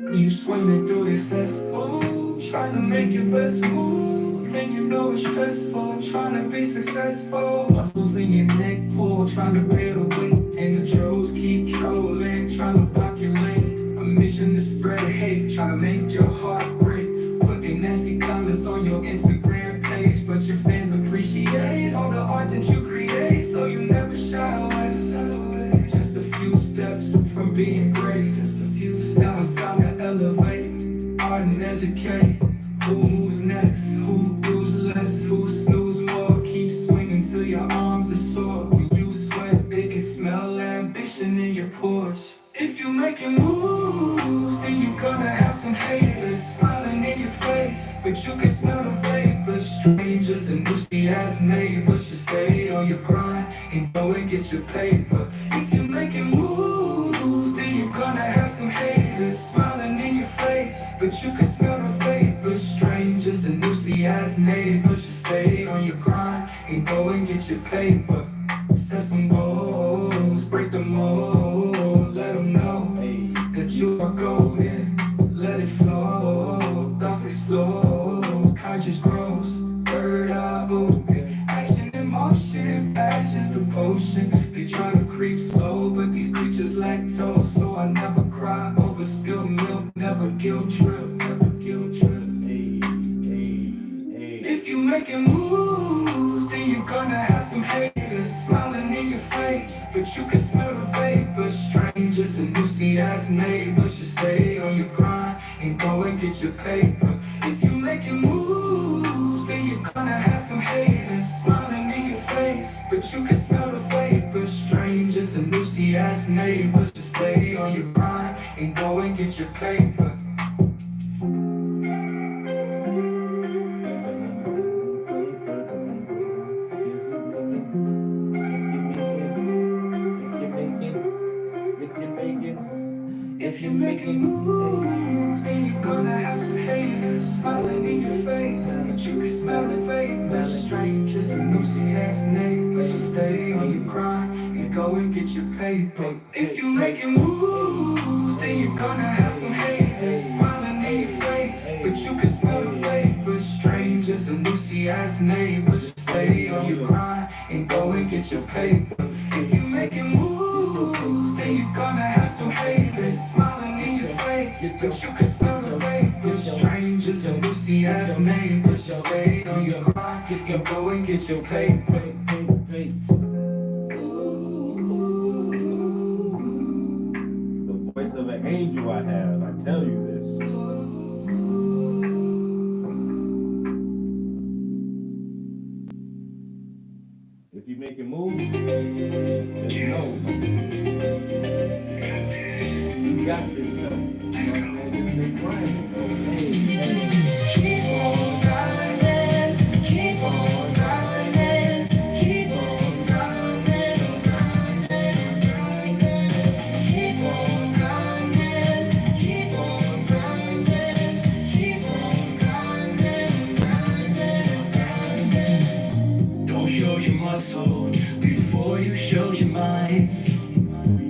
You swinging through this S-O, trying to make your best move, and you know it's stressful, trying to be successful. Muscles in your neck pull, trying to bear the weight, and the trolls keep trolling, trying to block your lane. A mission to spread hate, trying to make your heart break. Putting nasty comments on your Instagram page, but your fans appreciate all the art that you create, so you never shy away. Just a few steps from being great, just a few steps. Now it's time to elevate, art and educate. Who moves next? Who does less? Who snooze more? Keep swinging till your arms are sore. When you sweat, they can smell ambition in your pores. If you making moves, then you gonna have some haters smiling in your face, but you can smell the vapors. Strangers and loosey ass neighbors, you stay on your grind and go and get your paper. If you making moves, then you gonna have some haters smiling in your face, but you can smell the vapors. Strangers and loosey ass neighbors, you stay on your grind and go and get your paper. Set some goals, break the mold, let them know that you are golden. Let it flow, thoughts explode, conscious grows, bird eye movement, action in motion, passion's the potion. They try to creep slow, but these creatures lactose, so I never cry over spilled milk, never guilt trip, never guilt trip. If you making moves, then you're gonna have some haters smiling in your face, but you can smell the vapors. Strangers and loosey ass neighbors, you stay on your grind and go and get your paper. If you making moves, then you're gonna have some haters smiling in your face, but you can smell the vapors. Strangers and loosey ass neighbors, you stay on your grind and go and get your paper. If you're making moves, then you're gonna have some haters smiling in your face, but you can smell the fate. But strangers and loosey ass neighbors, you stay on your grind and go and get your paper. If you're making moves, then you're gonna have some haters smiling in your face, but you can smell the fate. But strangers and loosey ass neighbors, stay on your grind and go and get your paper. If you're making moves, then you're gonna have some haters smiling in your face, but you can smell the vapor. Strangers and loosey ass neighbors, just stay on your grind, you go and get your paper. The voice of an angel I have, I tell you this. If you're making moves, just know you got this though. You know what I'm saying? Just stay grinding though. Hey. Keep on grinding, keep on grinding, keep on grinding, keep on grinding, keep on grinding, keep on grinding. Don't show your muscle before you show your mind.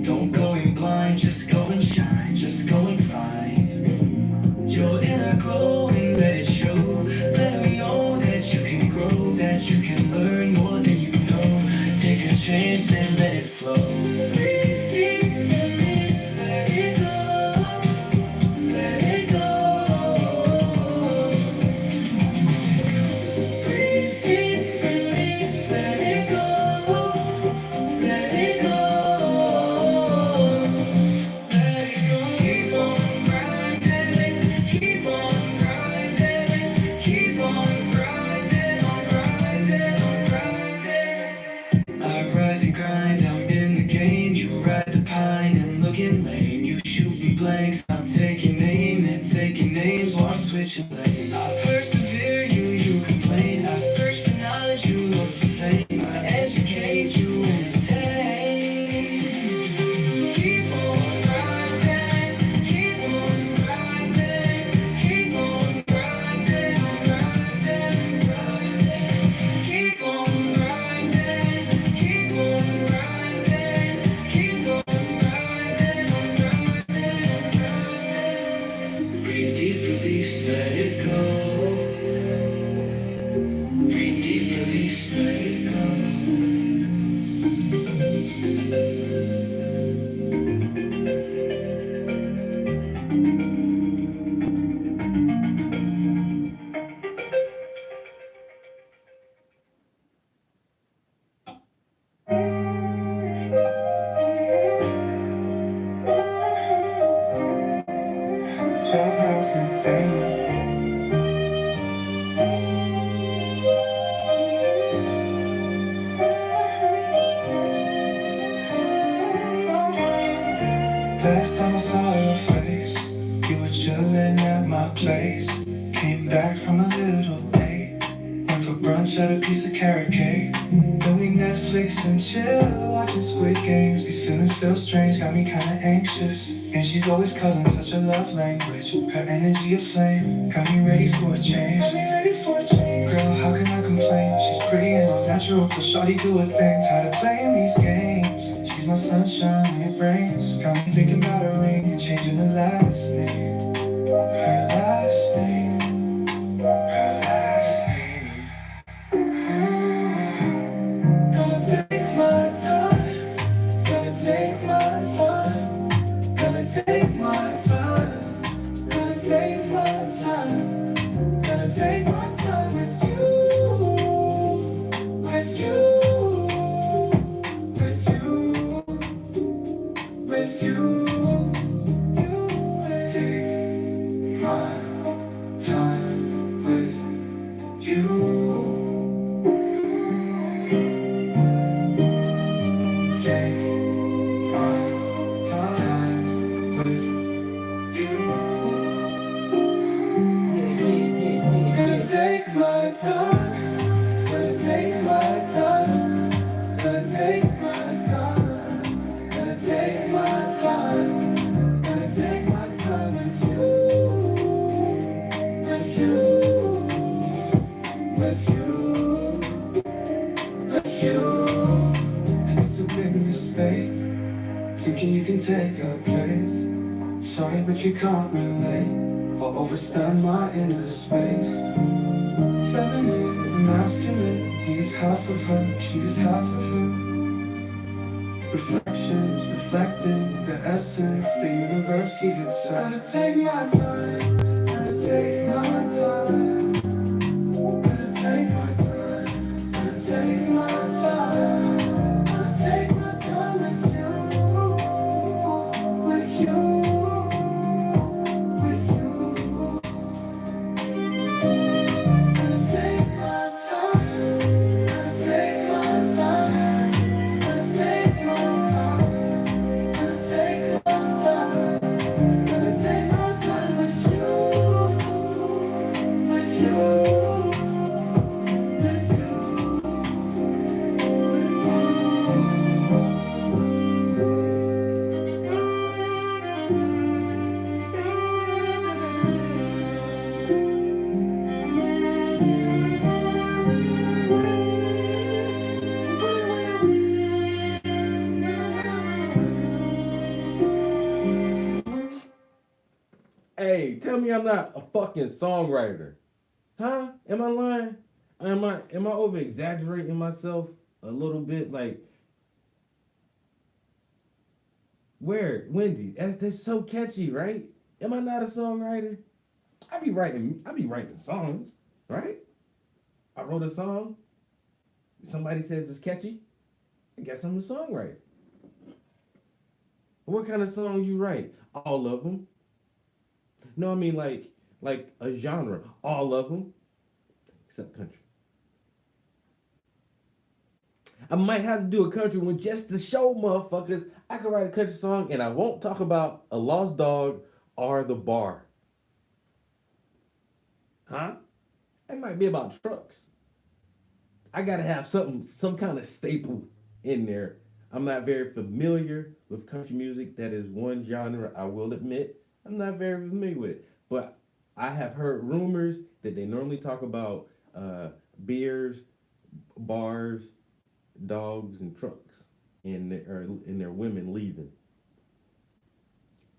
Don't go in blind, just go and shine, just go and find your inner glow and let it show. Let them know that you can grow, that you can learn more than you know. Take a chance and let it flow. Breathe deep, release, let it go, let it go. Breathe deep, release, let it go, let it go. Keep on grinding, keep on grinding, keep on grinding, grinding. I rise and grind, I'm in the game. You ride the pine and looking lame. You shooting blanks, I'm taking aim and taking names while I'm switching lanes. I persevere, you complain. I search for knowledge, you look for fame. I educate, you entertain. Keep on grinding, keep on grinding, keep on grinding, keep on grinding, keep on grinding, keep on grinding. Breathe deep, release, let it go. Breathe deep, release, let it go. Clubhouse Entertainment. Last time I saw your face, you were chilling at my place. Came back from a little date, went for brunch at a piece of carrot cake. Then we Netflix and chill, watching Squid Games. These feelings feel strange, got me kinda anxious. And she's always cuddling, such a love language. Her energy a flame, got me ready for a change. Girl, how can I complain? She's pretty and all natural, plus shawty do her thing. Tired of playing these games. She's my sunshine when it rains. Got me thinking about a ring and changing her last name. Her last name. Her last name. Gonna take my time. Gonna take my time. Gonna take my time. Gonna take my time. Gonna take my time with you. With you. With you. With you. Take my time with you. Take my time with you. And it's a big mistake, thinking you can take our place. Sorry, but you can't relate or overstand my inner space. Feminine with masculine, he's half of her, she's half of him. Reflections reflecting the essence, the universe sees itself. Gotta take my time, gotta take my time. Gotta take my time, gotta take my time. Gotta take my time with you, with you, with you. Gotta take my time, gotta take my time. Gotta take my time, gotta take my time. Gotta take my time with you, with you. Hey, tell me I'm not a fucking songwriter. Huh? Am I lying? Am I over exaggerating myself a little bit? Like, where? Wendy, that's so catchy, right? Am I not a songwriter? I be writing songs, right? I wrote a song. Somebody says it's catchy. I guess I'm a songwriter. What kind of songs you write? All of them. No, I mean like a genre. All of them, except country. I might have to do a country one just to show motherfuckers I can write a country song and I won't talk about a lost dog or the bar. Huh? It might be about trucks. I gotta have some kind of staple in there. I'm not very familiar with country music. That is one genre I will admit. I'm not very familiar with it. But I have heard rumors that they normally talk about beers, bars, dogs, and trucks, and their women leaving.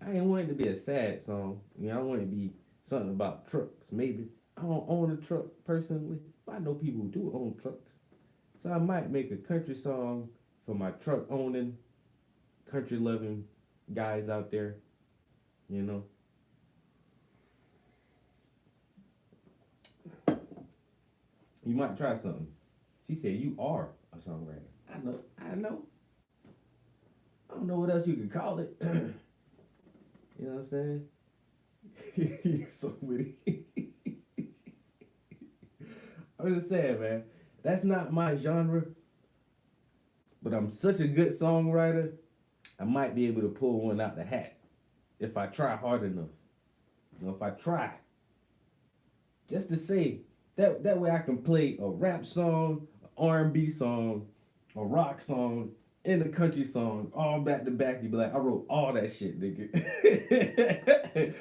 I ain't want it to be a sad song. I want it to be something about trucks. Maybe I don't own a truck personally, but I know people who do own trucks. So I might make a country song for my truck owning, country loving guys out there. You know. You might try something. She said you are a songwriter. I know. I don't know what else you could call it. You know what I'm saying? You're so witty. I'm just saying, man. That's not my genre. But I'm such a good songwriter, I might be able to pull one out the hat if I try hard enough. If I try. Just to say, that way I can play a rap song, an R&B song, a rock song, and a country song, all back to back. You'd be like, I wrote all that shit, nigga.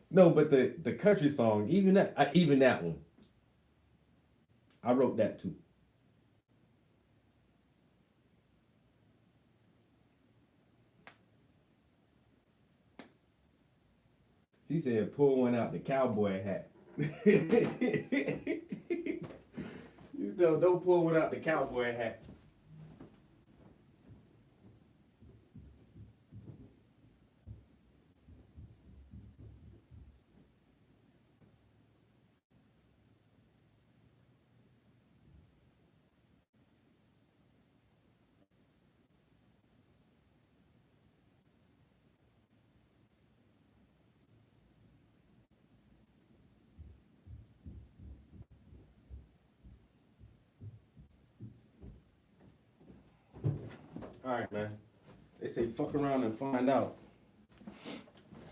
No, but the country song, even that one, I wrote that too. She said, pull one out the cowboy hat. You know, don't pull one out the cowboy hat. All right, man. They say fuck around and find out.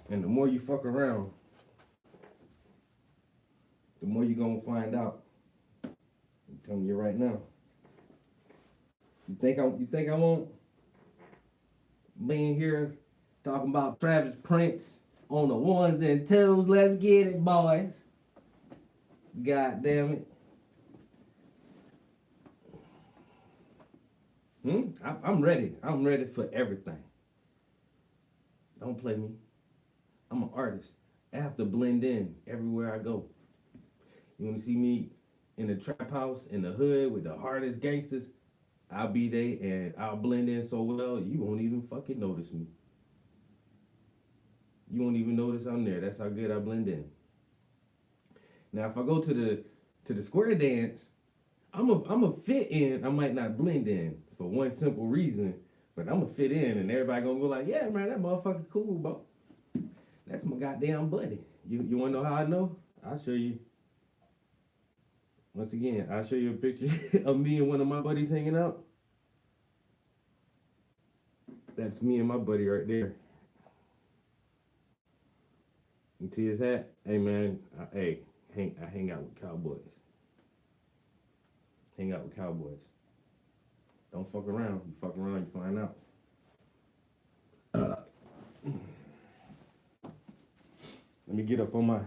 And the more you fuck around, the more you gonna find out. I'm telling you right now. You think I won't be in here talking about Travis Prince on the ones and twos? Let's get it, boys. God damn it. I'm ready. I'm ready for everything. Don't play me. I'm an artist. I have to blend in everywhere I go. You want to see me in the trap house in the hood with the hardest gangsters? I'll be there and I'll blend in so well you won't even fucking notice me. You won't even notice I'm there. That's how good I blend in. Now if I go to the square dance, I'm a fit in. I might not blend in for one simple reason, but I'm gonna fit in, and everybody gonna go like, yeah, man, that motherfucker cool, bro. That's my goddamn buddy. You wanna know how I know? I'll show you. Once again, I'll show you a picture of me and one of my buddies hanging out. That's me and my buddy right there. You see his hat? Hey man, I hang out with cowboys. Hang out with cowboys. Don't fuck around. You fuck around, you find out. Let me get up on my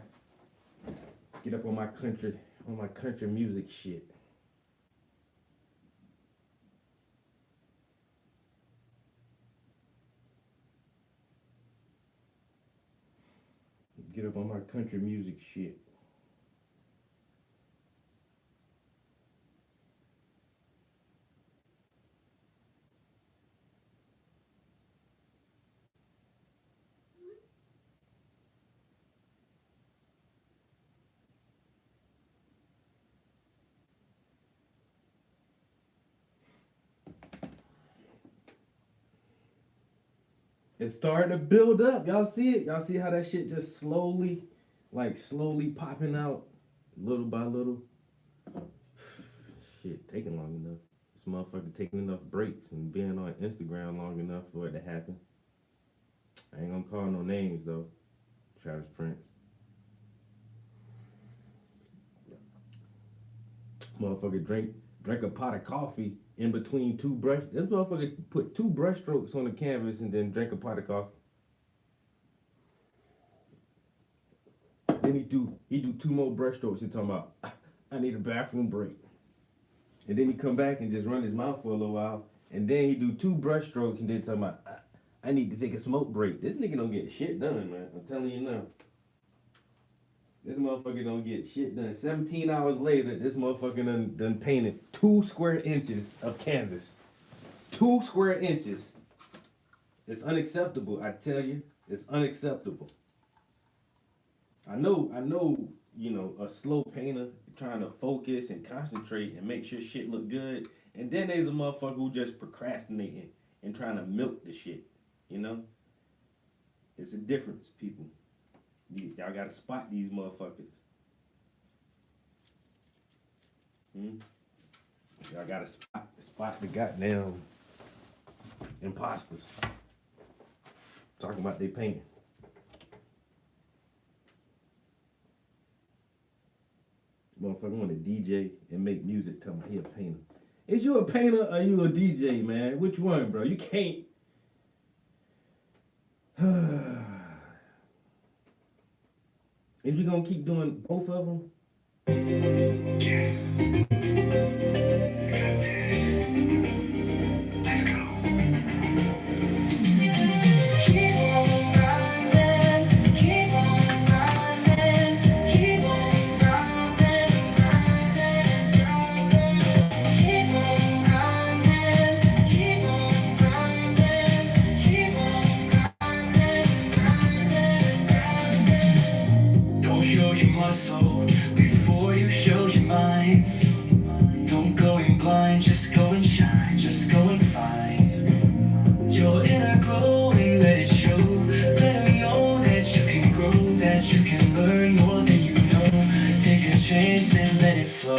country music shit. Get up on my country music shit. It's starting to build up. Y'all see it? Y'all see how that shit just slowly popping out little by little? Shit, taking long enough. This motherfucker taking enough breaks and being on Instagram long enough for it to happen. I ain't gonna call no names though. Travis Prince. Motherfucker drank a pot of coffee in between two brush. This motherfucker put 2 brush strokes on the canvas and then drank a pot of coffee. Then he do 2 more brush strokes and talking about, I need a bathroom break. And then he come back and just run his mouth for a little while. And then he do 2 brush strokes and then talking about, I need to take a smoke break. This nigga don't get shit done, man. I'm telling you now. This motherfucker don't get shit done. 17 hours later, this motherfucker done painted 2 square inches of canvas. 2 square inches. It's unacceptable, I tell you. It's unacceptable. I know, you know, a slow painter trying to focus and concentrate and make sure shit look good. And then there's a motherfucker who just procrastinating and trying to milk the shit, you know? It's a difference, people. Y'all gotta spot these motherfuckers. Y'all gotta spot the goddamn imposters. Talking about they painting. Motherfucker want to DJ and make music. Tell me he a painter. Is you a painter or you a DJ, man? Which one, bro? You can't. Is we gonna keep doing both of them? Let's go. Keep on grinding, keep on grinding, keep on grinding, grinding, grinding. Keep on grinding, keep on grinding, keep on grinding, grinding, grinding. Don't show your muscle before you show your mind. Don't go in blind, just go and shine, just go and find your inner glowing, let it show. Let them know that you can grow, that you can learn more than you know. Take a chance and let it flow.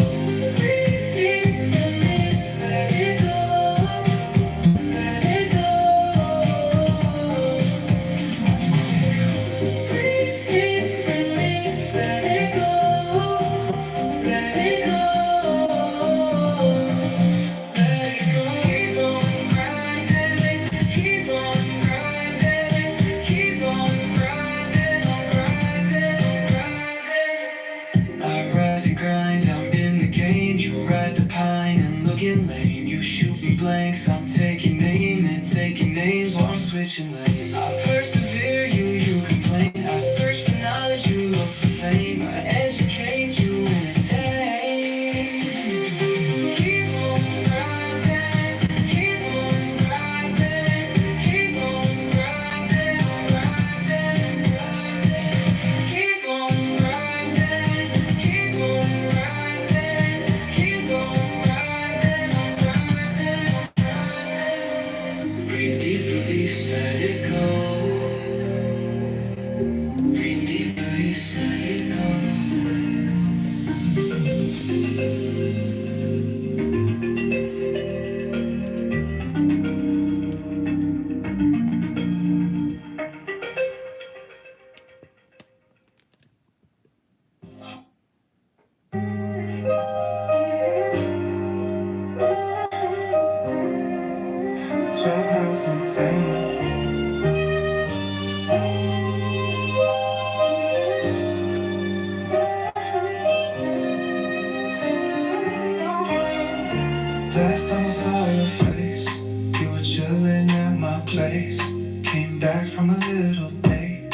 Breathe deep, release, let it go, let it go. Breathe deep, release, let it go, let it go. Let it go. Keep on grinding, keep on grinding, keep on grinding, grinding, grinding. I rise and grind, I'm in the game. You ride the pine and looking lame. You shooting blanks, I'm taking aim and taking names while I'm switching lanes. I persevere, you complain. I search for knowledge, you look for fame. I educate, you entertain. Keep on grinding, keep on grinding, keep on grinding, grinding, grinding. Keep on grinding, keep on grinding, keep on grinding, grinding, grinding. Breathe deep, release, let it go. Breathe deep, release, let it go. Clubhouse Entertainment. Last time I saw your face, you were chilling at my place. Came back from a little date.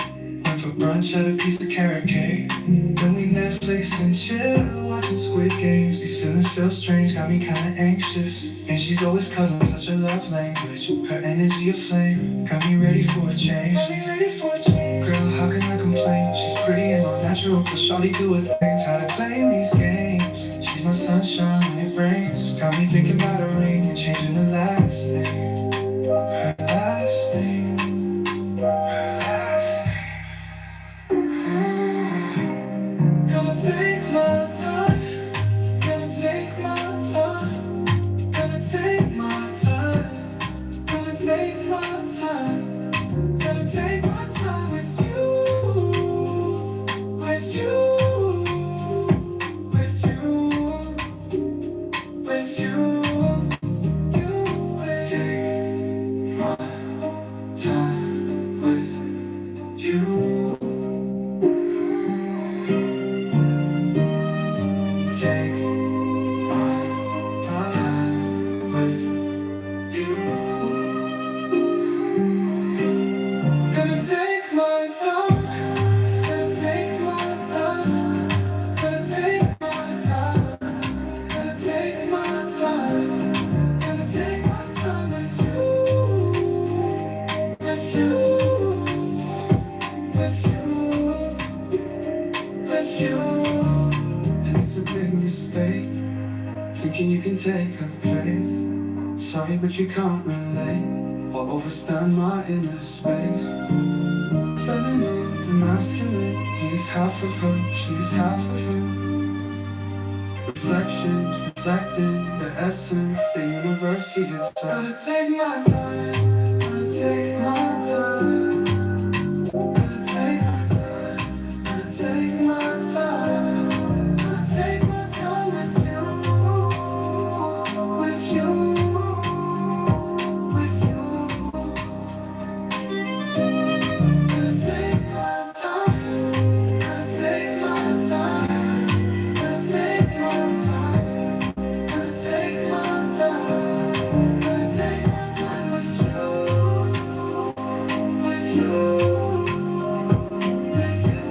Went for brunch at a piece of carrot cake. Then we Netflix and chill, watching Squid Games. These feelings feel strange, got me kinda anxious. And she's always cuddling, such a love language. Her energy a flame, got me ready for a change. Girl, how can I complain? She's pretty and all natural, but shawty do her things. How to play these games? She's my sunshine when it rains. Got me thinking about a ring and changing the last name. Her last name. Gonna take my time. Gonna take my time. Gonna take my time. Gonna take my time. Gonna take my time with you. With you. With you. With you. You. Take my time with you. Take my time with you. Gonna take my time. Gonna take my time. Gonna take my time. Gonna take my time. Gonna take my time with you. With you. With you. With you. And it's a big mistake, thinking you can take her place. Sorry, but you can't relate or overstand my inner space. Feminine and masculine, he's half of her, she's half of him. Reflections, reflecting the essence, the universe, she's just gonna take my time, gonna take my time. Gonna take my time, gonna take my time. Gonna take my time with you. With you. With you. Gonna take my time. Gonna take my time. Gonna take my time. Gonna take my time. Gonna take my time with you. With you. With you.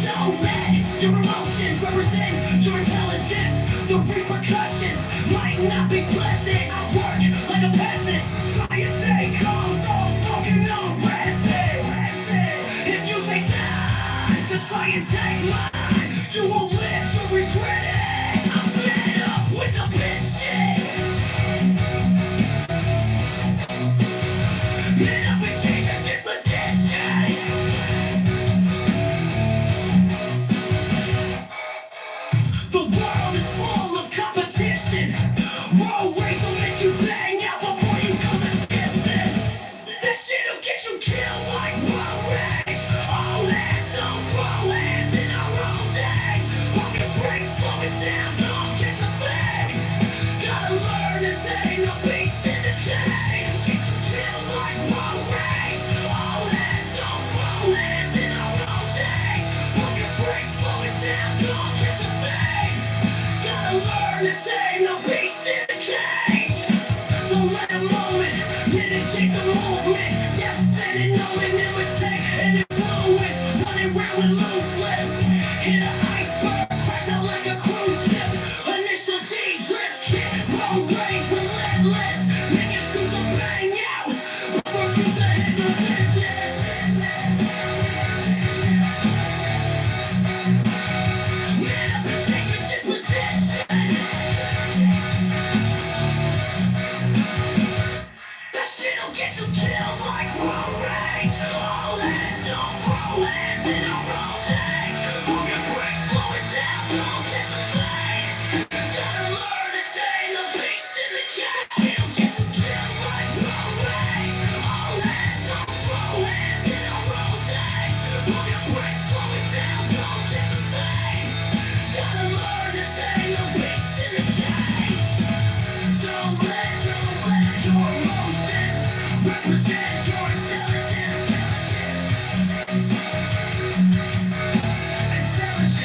Don't let your emotions represent your intelligence. The repercussions might not be pleasant. I work like a peasant, try to stay calm, so I'm smoking on resin. try and take mine. You won't live to regret it. I'm fed up with the bitch shit. Man up and change your disposition. The world is full of competition. Road rage will make you bang out before you go the distance. That shit'll get you killed like road rage. All hands don't grow hands in our own days. Pump your brakes, slow it down, don't catch a fade. Gotta learn to tame the beast in the cage. Get you killed like road rage. All hands don't grow hands in our own days. Pump your brakes, slow it down, don't catch a fade. Gotta learn to tame the beast in the cage. Don't let a moment mitigate the movement. Death sending, knowing, imitate, and influence. Running around with loose lips. Hit an iceberg, crash out like a cruise ship. Initial D drift kit, road rage, relentless. Niggas choose to bang out, but refuse to handle business. Man up and change your disposition. That shit'll get you killed like road rage. All hands don't grow hands in our own days. Pump your brakes, slow it down, don't catch a fade. Gotta learn to tame the beast in the cage. Shit'll get you killed like road rage. All hands don't grow hands in our own days. Pump your brakes, slow it down, don't catch a fade. Gotta learn to tame the beast in the cage. Don't let your emotions represent your intelligence. Intelligence.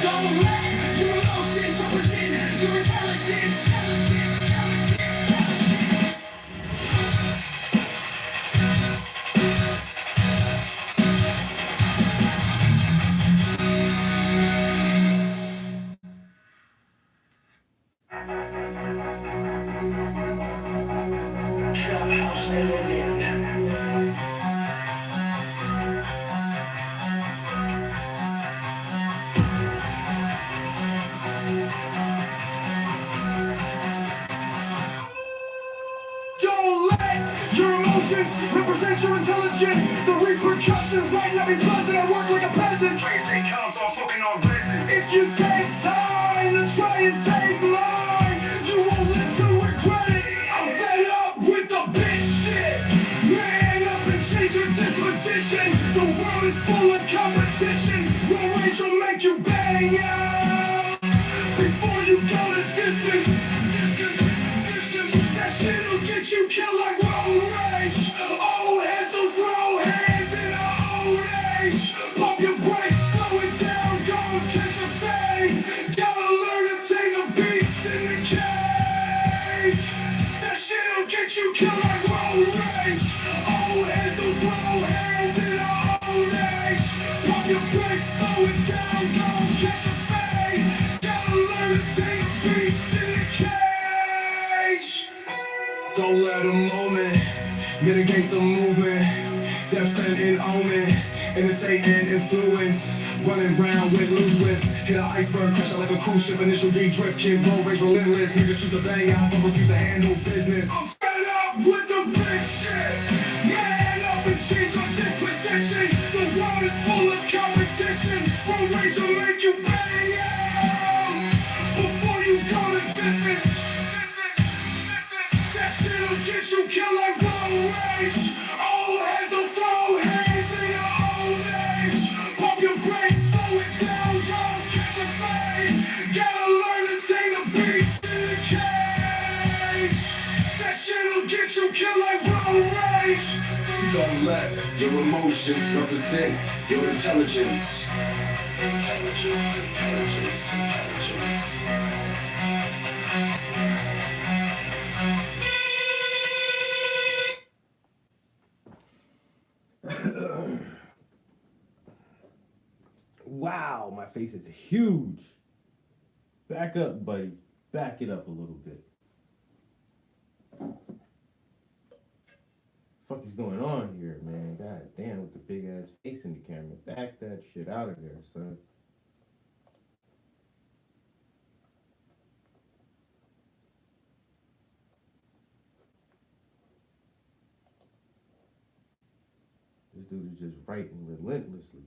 Don't let your emotions represent your intelligence. Trap House Eminem. Don't let your emotions represent your intelligence. The repercussions might not be pleasant. I work like a peasant. Tracy comes, I'm smoking on resin. If you take time to try and take mine, you won't live to regret it. I'm fed up with the bitch shit. Man up and change your disposition. The world is full of competition. Road rage will make you bang out before you go the distance. That shit'll get you killed like road rage. Old heads will throw hands in our old age. Pump your brakes, slow it down, don't catch a fade. Gotta learn to tame the beast in the cage. That shit'll get you killed like road rage. Old heads will throw hands in our old age. Pump your brakes, slow it down, don't catch a fade. Gotta learn to tame the beast in the cage. Don't let a moment mitigate the movement. Death sent in omen, imitate and influence. Running round with loose lips. Hit an iceberg, crash out like a cruise ship. Initial D drift, kid, road rage relentless. Niggas choose to bang out, but refuse to handle business. I'm fed up with the big shit. Man up and change your disposition. The world is full of competition. Road rage will make you bang out before you go the distance. That shit'll get you killed like road rage. Old heads will throw hands in your old age. Pump your brakes, slow it down, don't catch a fade. Gotta learn to tame the beast in the cage. That shit'll get you killed like road rage. Don't let your emotions represent your intelligence. Intelligence, intelligence, intelligence. Wow, my face is huge. Back up, buddy. Back it up a little bit. Fuck is going on here, man? God damn, with the big ass face in the camera. Back that shit out of there, son. This dude is just writing relentlessly.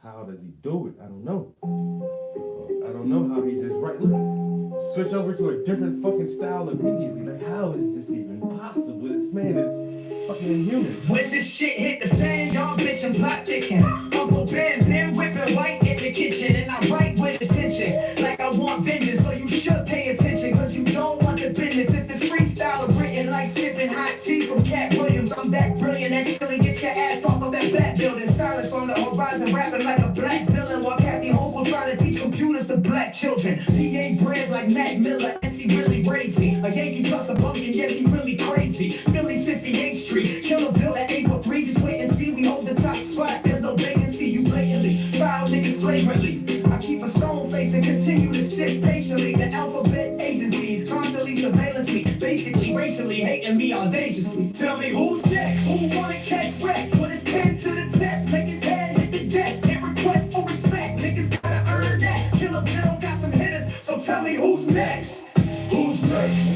How does he do it? I don't know. I don't know how he just write. Look, switch over to a different fucking style immediately. Like, how is this even possible? This man is fucking inhuman. When this shit hit the fan, y'all bitchin' plot thicken. Uncle Ben been whipping white in the kitchen, and I write with attention, like I want vengeance. So you should pay attention, cause you don't want the business. If it's freestyle or written like sipping hot tea from Cat Williams, I'm that brilliant. Accidentally get your ass tossed off that bat building. Silence on the horizon, rapping like a black villain, while Kathy Hochul trying to teach computers to black children. PA bred like Mac Miller, yes he really raised me. A Yankee plus a pumpkin, yes he really crazy. Philly 58th Street, Killerville at April 3. Just wait and see, we hold the top spot. There's no vacancy, you blatantly foul niggas flagrantly. I keep a stone face and continue to sit patiently. The alphabet agencies constantly surveillance me, basically racially hating me audaciously. Tell me who's next? Who wanna catch wreck? Put his pen to the test, make his head hit the desk. Can't request for respect, niggas gotta earn that. Killer Bill got some hitters, so tell me who's next? Who's next?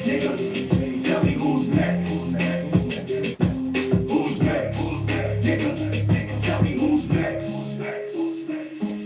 Nigga, tell me who's next? Who's next? Nigga, tell me who's next?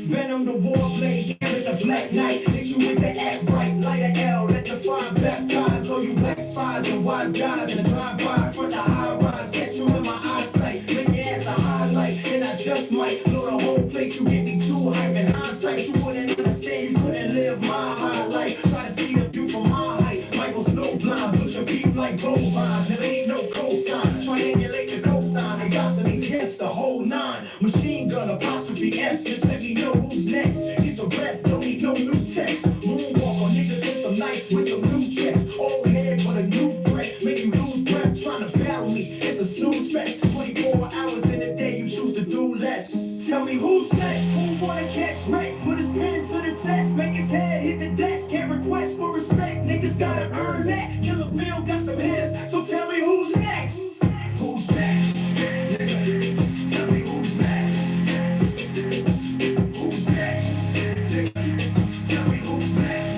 Venom the war blade, Garrett the Black Knight. Hit you with the act right, light a L, let the fire baptize. All you black spies and wise guys in the drive-by front the high rise. Catch you in my eyesight, make your ass a highlight, and I just might blow the whole place. You get me too hype in hindsight. You wouldn't understand, you couldn't live my high life. Try to see the view from my height. Michael Snowblind, push your beef like bovine. There ain't no cosign, triangulate the cosine. Isosceles, yes, the whole nine. Machine gun, apostrophe S, just let me know who's next. Get the breath, don't need no new text. Moonwalk on niggas in some nights with some new checks. Old head with a new breath, make you lose breath trying to battle me. It's a snooze fest. 24 hours in a day, you choose to do less. Tell me who's next? Who wanna catch wreck? Put his pen to the test, make his head hit the desk. Can't request for respect, niggas gotta earn that. Killer Bill got some hitters, so tell me who's next? Who's next? Nigga, tell me who's next? Who's next? Nigga, tell me who's next?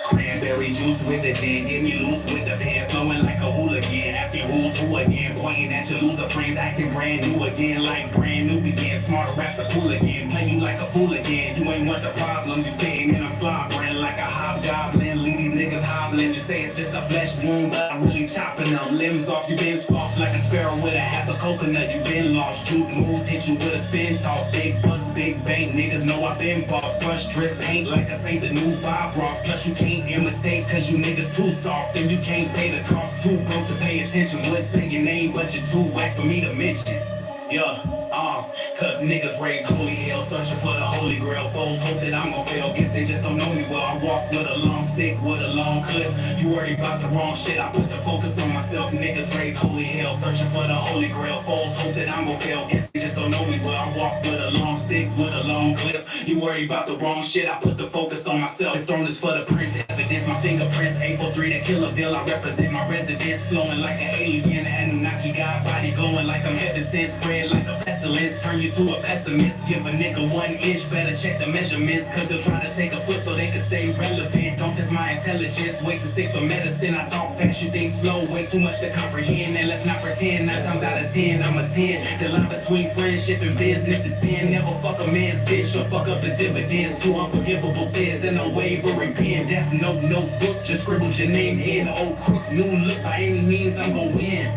Cranberry juice with the gin, get me loose with the pen, flowing like a hooligan, asking who's who again, pointing at your loser friends, acting brand new again, like brand new begin. Smart raps are cool again, play you like a fool again. You ain't want the problems, you spitting and I'm slobbering like a hobgoblin. Leave these niggas hobbling, you say it's just a flesh wound, but I'm really chopping them limbs off. You been soft like a sparrow with a half a coconut. You been lost, juke moves hit you with a spin toss. Big bucks, big bank, niggas know I been boss. Brush drip paint like I say the new Bob Ross. Plus you can't imitate cause you niggas too soft, and you can't pay the cost. Too broke to pay attention. Would say your name but you're too whack for me to mention. Yeah. Cause niggas raise holy hell, searching for the holy grail. Foes hope that I'm gon' fail, guess they just don't know me well. I walk with a long stick, with a long clip. You worry about the wrong shit, I put the focus on myself. Niggas raise holy hell, searching for the holy grail. Foes hope that I'm gon' fail, guess they just don't know me well. I walk with a long stick, with a long clip. You worry about the wrong shit, I put the focus on myself. The throne is for the prince, evidence, my fingerprints. 843 to Killerville, I represent my residence. Flowing like an alien, Anunnaki god body glowing like I'm heaven sent. Spread like a pestilence, turn you to a pessimist. Give a nigga 1 inch, better check the measurements, cause they'll try to take a foot so they can stay relevant. Don't test my intelligence, way too sick for medicine. I talk fast, you think slow, way too much to comprehend. And let's not pretend, 9 times out of 10, I'm a 10. The line between friendship and business is thin. Never fuck a man's bitch, or fuck up his dividends. Two unforgivable sins and no wavering pen. Death note, notebook, just scribbled your name in. Old crook, new look, by any means I'm gon' win.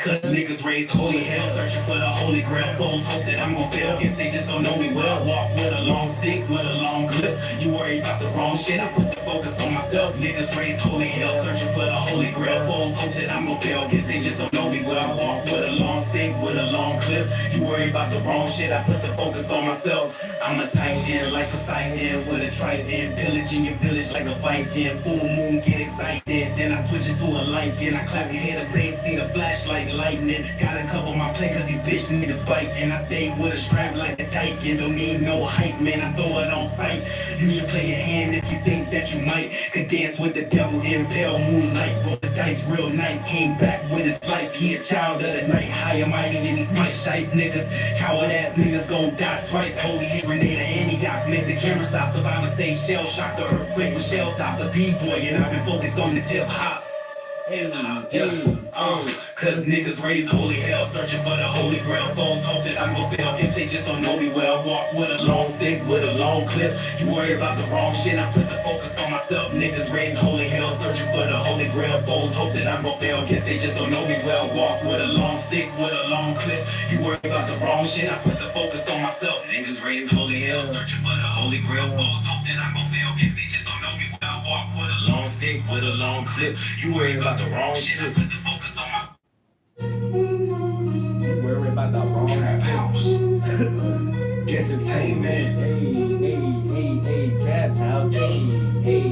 Cause niggas raise holy hell, searching for the holy grail. Foes hope that I'm gon' fail, guess they just don't know me well. Walk with a long stick, with a long clip. You worry about the wrong shit, I put the focus on myself. Niggas raise holy hell, searching for the holy grail. Foes hope that I'm gon' fail, guess they just don't know me well. I walk with a long stick, with a long clip. You worry about the wrong shit, I put the focus on myself. I'm a titan like Poseidon with a trident. Pillaging your village like a Viking. Full moon, get excited. Then I switch it to a light. Then I clap, you hear the bass, see the flash like lightning. Gotta cover my play cause these bitch niggas biting. I stay with a strap like a Dyken. Don't need no hype, man, I throw it on sight. You should play your hand if you think that you might. Could dance with the devil in pale moonlight. Roll the dice real nice, came back with his life. He a child of the night, higher mighty than these might shice niggas. Coward ass niggas gon' die twice. Holy hand grenade, Antioch, make the camera stop. Survivor stay shell shocked, the earthquake with shell tops. A b-boy and I've been focused on this hip hop. Cause niggas raise holy hell, searching for the holy grail. Foes hope that I'm gon' fail, guess they just don't know me well. Walk with a long stick, with a long clip. You worry about the wrong shit, I put the focus on myself. Niggas raise holy hell, searching for the holy grail. Foes hope that I'm gon' fail, guess they just don't know me well. Walk with a long stick, with a long clip. You worry about the wrong shit, I put the focus on myself. Niggas raise holy hell, searching for the holy grail. Foes hope that I'm gon' fail, guess they just don't know me well. Walk with a long stick, with a long clip. You worry about the wrong shit, I put the focus on myself. Worry about the wrong Trap house. Entertainment. Hey, trap house. Hey,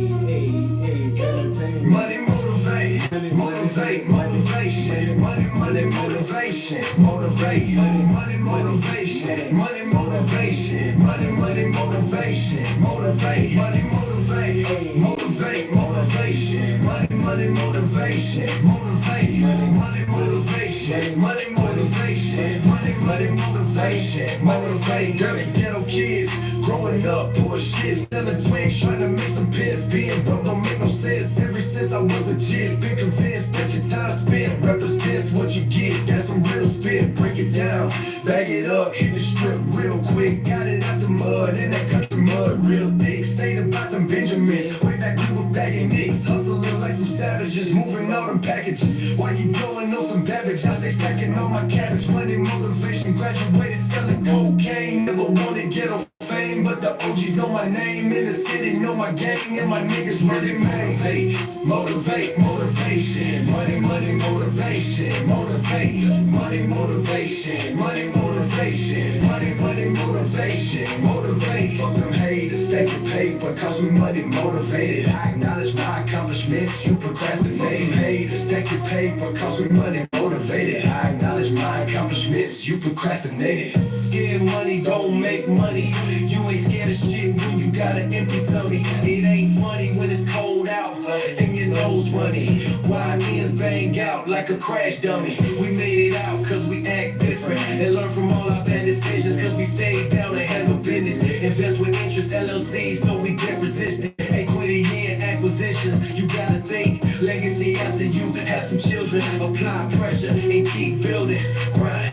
entertainment. Money motivate, motivate, motivation. Money motivation, motivate. Money motivation, money motivation. Money motivation, motivate. Money motivate, motivate, motivation. Money motivation, motivate. Money motivation, money motivation. Money motivation, motivate. Dirty ghetto kids growing up, poor shit, selling twigs, trying to make some pence. Being broke don't make no sense. Ever since I was a kid, been convinced that your time spent represents what you get. Got some real spit, break it down, bag it up, hit the strip real quick. Got it out the mud, in that country mud, real thick. Stayed about them Benjamins, way back we were bagging nicks, hustling like some savages, moving all them packages. Why you blowing on some babbage? I stay stacking on my cabbage. Money motivation, graduated selling cocaine. Never wanted ghetto fame, but the OGs know my name in the city, know my gang, and my niggas really motivate, motivate, motivation. Money motivation, motivate. Money motivation, money motivation. Money motivation, motivate. Fuck them haters, stack your paper, cause we money motivated. I acknowledge my accomplishments, you procrastinate. Haters, stack your paper, cause we money motivated. I acknowledge my accomplishments, you procrastinated. Scared money don't make money. You ain't scared of shit when you got an empty tummy. It ain't funny when it's cold out and your nose runny. YNs bang out like a crash dummy. We made it out cause we act different and learn from all our bad decisions cause we stayed down and handle business. Invest with interest LLC so we get resistant. Equity and acquisitions, you gotta think. Legacy after you have some children. Apply pressure and keep building. Grind.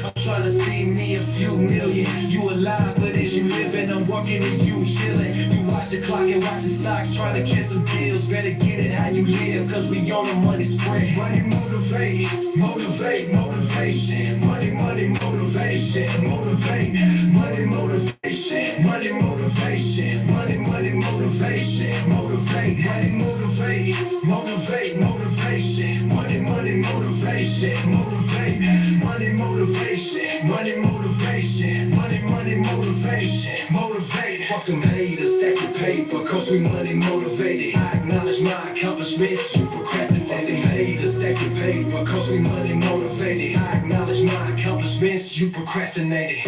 I'm trying to see me a few million. You alive, but is you living? I'm working and you chilling. You watch the clock and watch the stocks, trying to catch some deals. Better get it how you live, cause we on a money spread. Money motivate, motivate, motivation. Money motivation, motivate. Money motivation, money motivation. Money motivation, motivate. Money motivate, motivate, motivation. Money motivation, motivate. Money motivation, money motivation. Money motivation, motivate. Fuck them haters, stack your paper, cause we money motivated. I acknowledge my accomplishments, you procrastinated. Haters, stack your paper, cause we money motivated. I acknowledge my accomplishments, you procrastinated.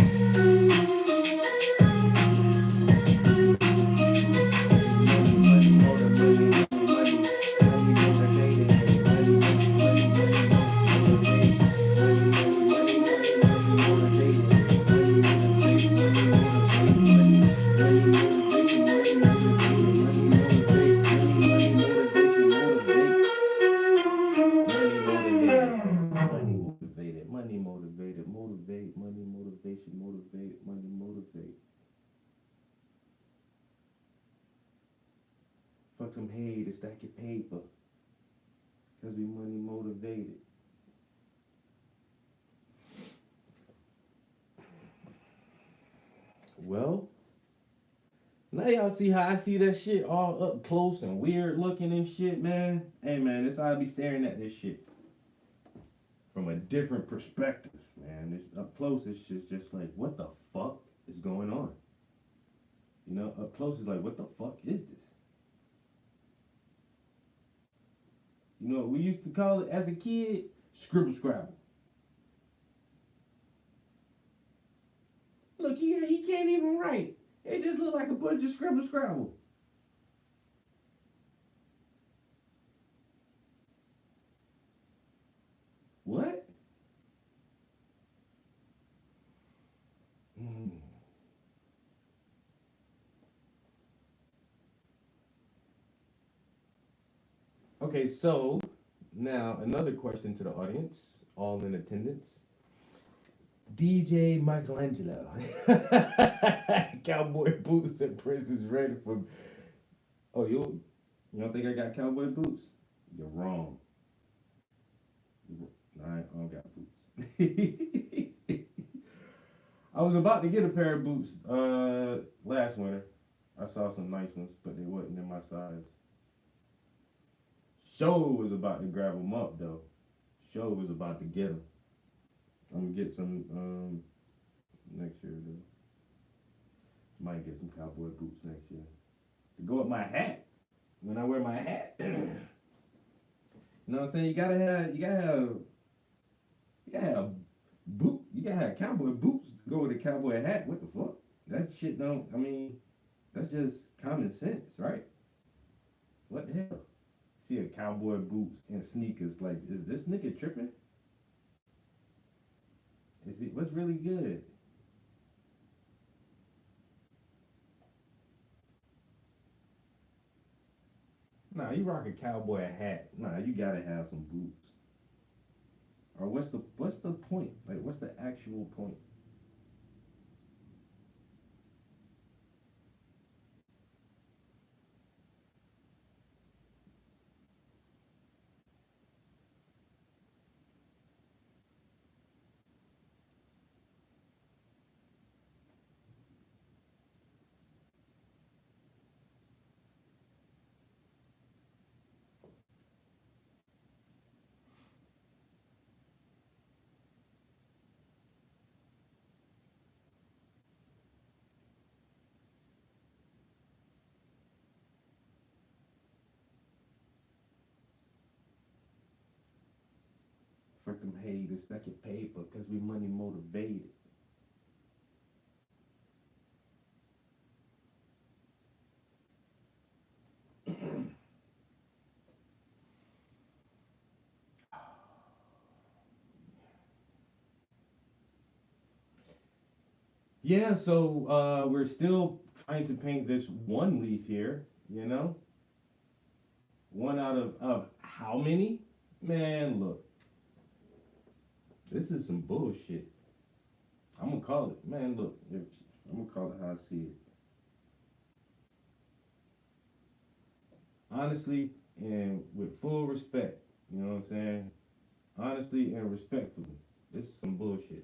Fuck them haters, stack your paper. Cause we money motivated. Well, now y'all see how I see that shit all up close and weird looking and shit, man. Hey, man, this how I be staring at this shit from a different perspective, man. This up close, it's just like, what the fuck is going on? You know, up close is like, what the fuck is this? You know what we used to call it as a kid? Scribble scrabble. Look, he can't even write. It just look like a bunch of scribble scrabble. What? Hmm. Okay, so now another question to the audience, all in attendance. DJ Michelangelo. Cowboy boots and Prince is ready for. Oh, you don't think I got cowboy boots? You're wrong. I don't got boots. I was about to get a pair of boots last winter. I saw some nice ones, but they wasn't in my size. Show was about to grab them up though. Show was about to get them. I'm gonna get some next year though. Might get some cowboy boots next year to go with my hat when I wear my hat. You know what I'm saying? You gotta have boot. You gotta have cowboy boots to go with a cowboy hat. What the fuck? That shit don't. I mean, that's just common sense, right? What the hell? See a cowboy boots and sneakers. Like, is this nigga tripping? Is it? What's really good? Nah, you rock a cowboy hat. Nah, you gotta have some boots. Or what's the point? Like, what's the actual point? Freaking haters, second paper, because we money motivated. Yeah, so we're still trying to paint this one leaf here, you know? One out of how many? Man, look. This is some bullshit. I'm gonna call it. Man, look. I'm gonna call it how I see it. Honestly and with full respect. You know what I'm saying? Honestly and respectfully. This is some bullshit.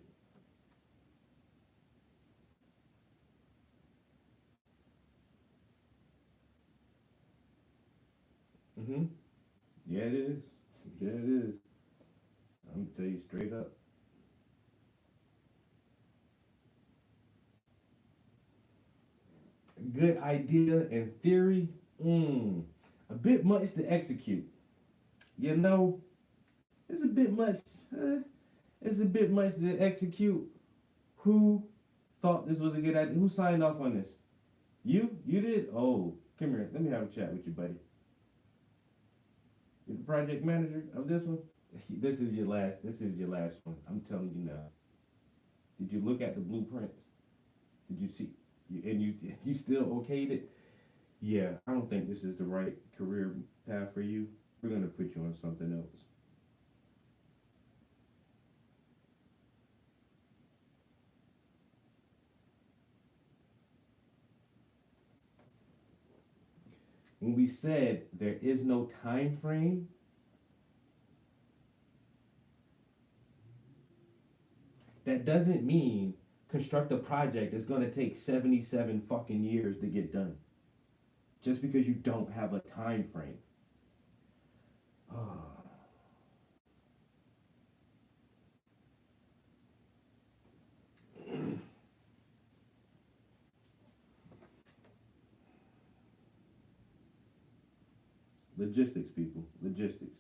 Mm-hmm. Yeah, it is. Yeah, it is. I'm gonna tell you straight up. Good idea in theory, a bit much to execute. You know, it's a bit much. It's a bit much to execute. Who thought this was a good idea? Who signed off on this? You? You did? Oh, come here. Let me have a chat with you, buddy. You're the project manager of this one. This is your last. This is your last one. I'm telling you now. Did you look at the blueprints? Did you see? You still okayed it? Yeah, I don't think this is the right career path for you. We're gonna put you on something else. When we said there is no time frame, that doesn't mean construct a project that's gonna take 77 fucking years to get done. Just because you don't have a time frame. Logistics, people. Logistics.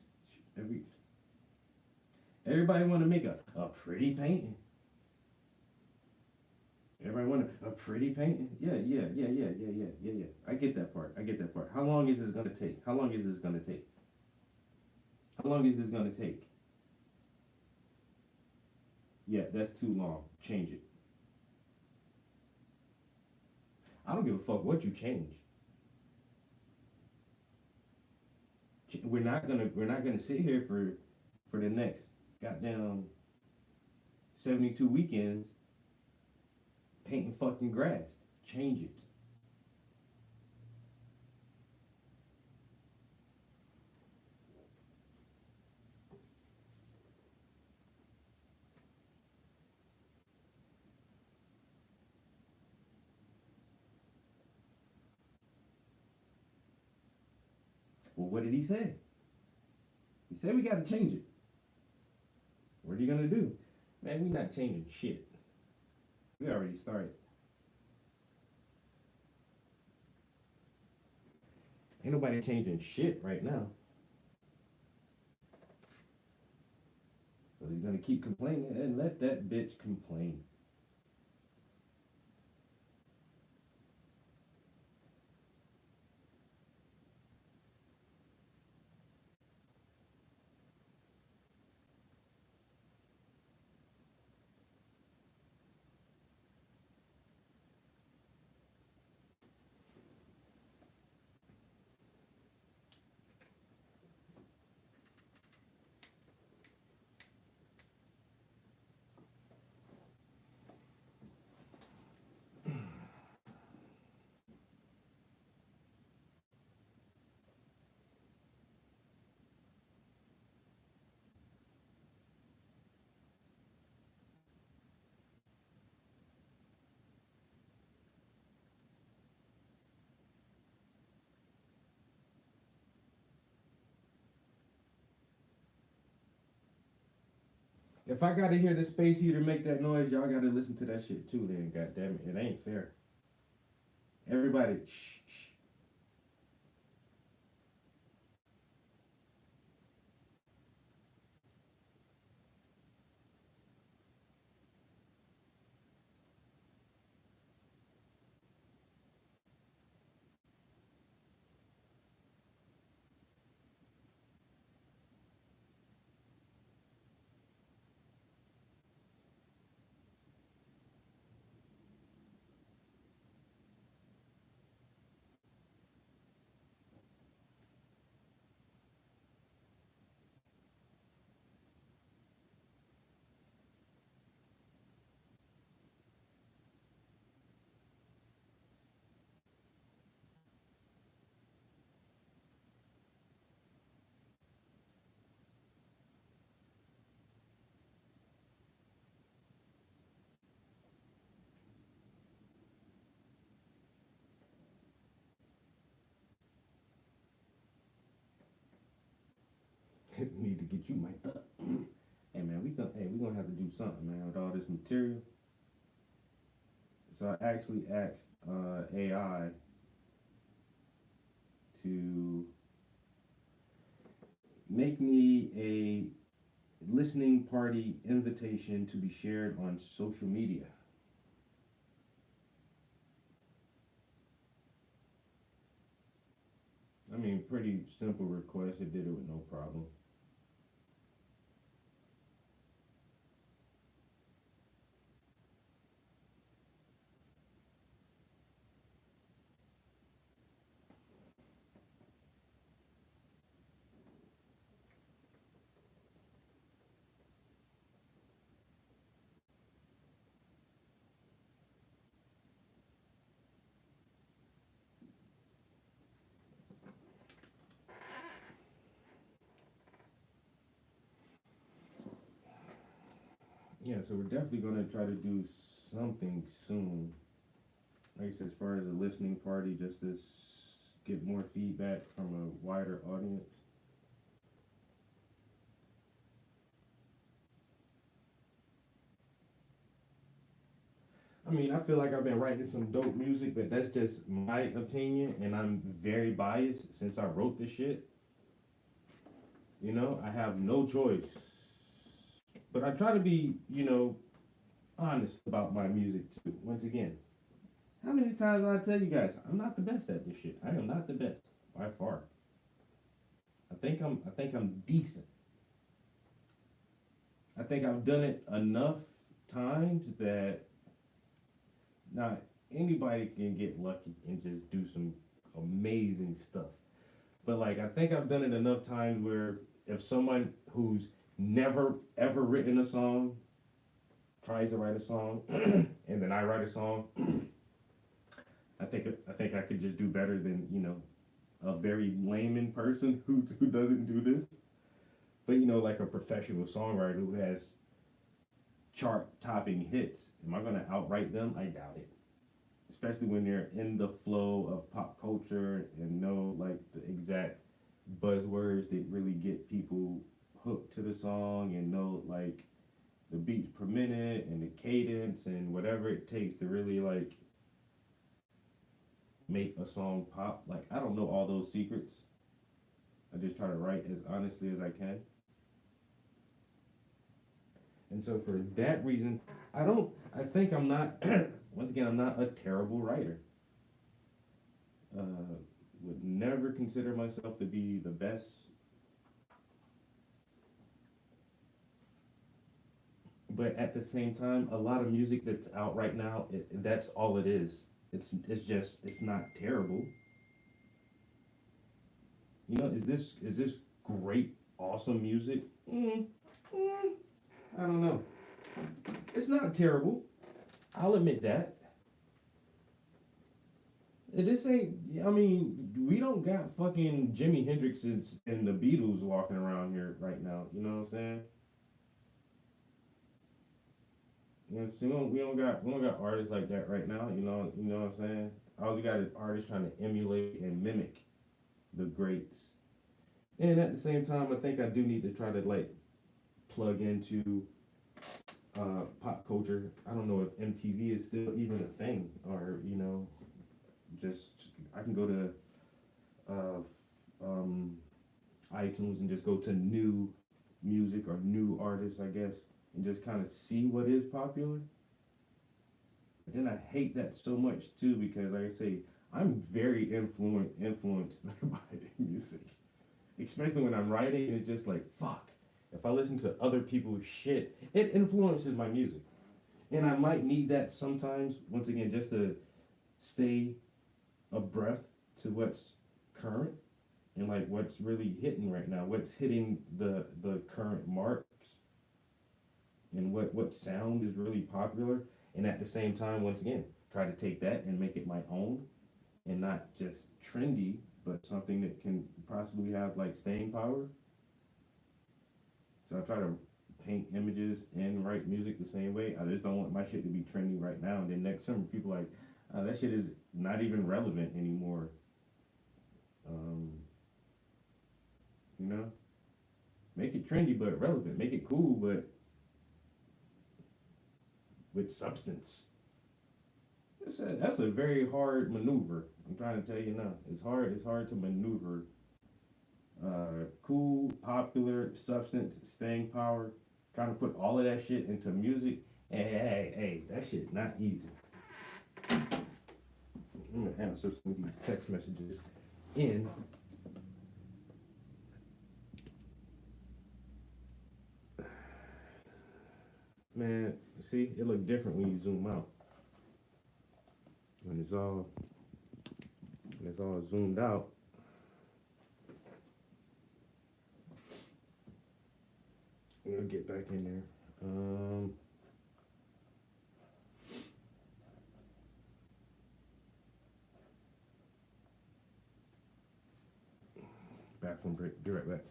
Everybody want to make a pretty painting. Everybody want a pretty painting. Yeah. I get that part. How long is this gonna take? How long is this gonna take? Yeah, that's too long. Change it. I don't give a fuck what you change. We're not gonna sit here for the next goddamn 72 weekends painting fucking grass. Change it. Well, what did he say? He said we gotta change it. What are you gonna do? Man, we not changing shit. We already started. Ain't nobody changing shit right now. But he's gonna keep complaining and let that bitch complain. If I gotta hear the space heater make that noise, y'all gotta listen to that shit too. Then, goddamn it, it ain't fair. Everybody, shh. Need to get you mic'd up. Hey man, we gonna have to do something, man, with all this material. So I actually asked AI to make me a listening party invitation to be shared on social media. I mean, pretty simple request. It did it with no problem. Yeah, so we're definitely gonna try to do something soon. Like I said, as far as a listening party, just to get more feedback from a wider audience. I mean, I feel like I've been writing some dope music, but that's just my opinion, and I'm very biased since I wrote this shit. You know, I have no choice. But I try to be, honest about my music too. Once again, how many times do I tell you guys I'm not the best at this shit? I am not the best by far. I think I'm decent. I think I've done it enough times that not anybody can get lucky and just do some amazing stuff. But like I think I've done it enough times where if someone who's never ever written a song tries to write a song and then I write a song, I think I could just do better than, a very layman person who doesn't do this. But like a professional songwriter who has chart topping hits, am I gonna outwrite them? I doubt it. Especially when they're in the flow of pop culture and know like the exact buzzwords that really get people hooked to the song and know like the beats per minute and the cadence and whatever it takes to really like make a song pop. Like I don't know all those secrets. I just try to write as honestly as I can. And so for that reason, I think I'm not, once again, I'm not a terrible writer. Would never consider myself to be the best. But at the same time, a lot of music that's out right now, that's all it is. It's not terrible. Is this great, awesome music? I don't know. It's not terrible. I'll admit that. This ain't, I mean, we don't got fucking Jimi Hendrix and the Beatles walking around here right now. You know what I'm saying? We don't got artists like that right now. You know what I'm saying? All we got is artists trying to emulate and mimic the greats. And at the same time, I think I do need to try to like plug into pop culture. I don't know if MTV is still even a thing, or just I can go to iTunes and just go to new music or new artists, I guess, and just kind of see what is popular. But then I hate that so much too because, like I say, I'm very influenced by music, especially when I'm writing. It's just like fuck. If I listen to other people's shit, it influences my music. And I might need that sometimes, once again, just to stay abreast to what's current and like what's really hitting right now, what's hitting the current marks and what sound is really popular. And at the same time, once again, try to take that and make it my own and not just trendy, but something that can possibly have like staying power. So I try to paint images and write music the same way. I just don't want my shit to be trendy right now. And then next summer, people like, that shit is not even relevant anymore. Make it trendy but relevant. Make it cool but with substance. That's a very hard maneuver. I'm trying to tell you now. It's hard to maneuver. Cool, popular, substance, staying power, trying to put all of that shit into music. Hey, that shit not easy. I'm gonna answer some of these text messages in. Man, see, it look different when you zoom out. When it's all zoomed out. We'll get back in there. Bathroom break. Be right back.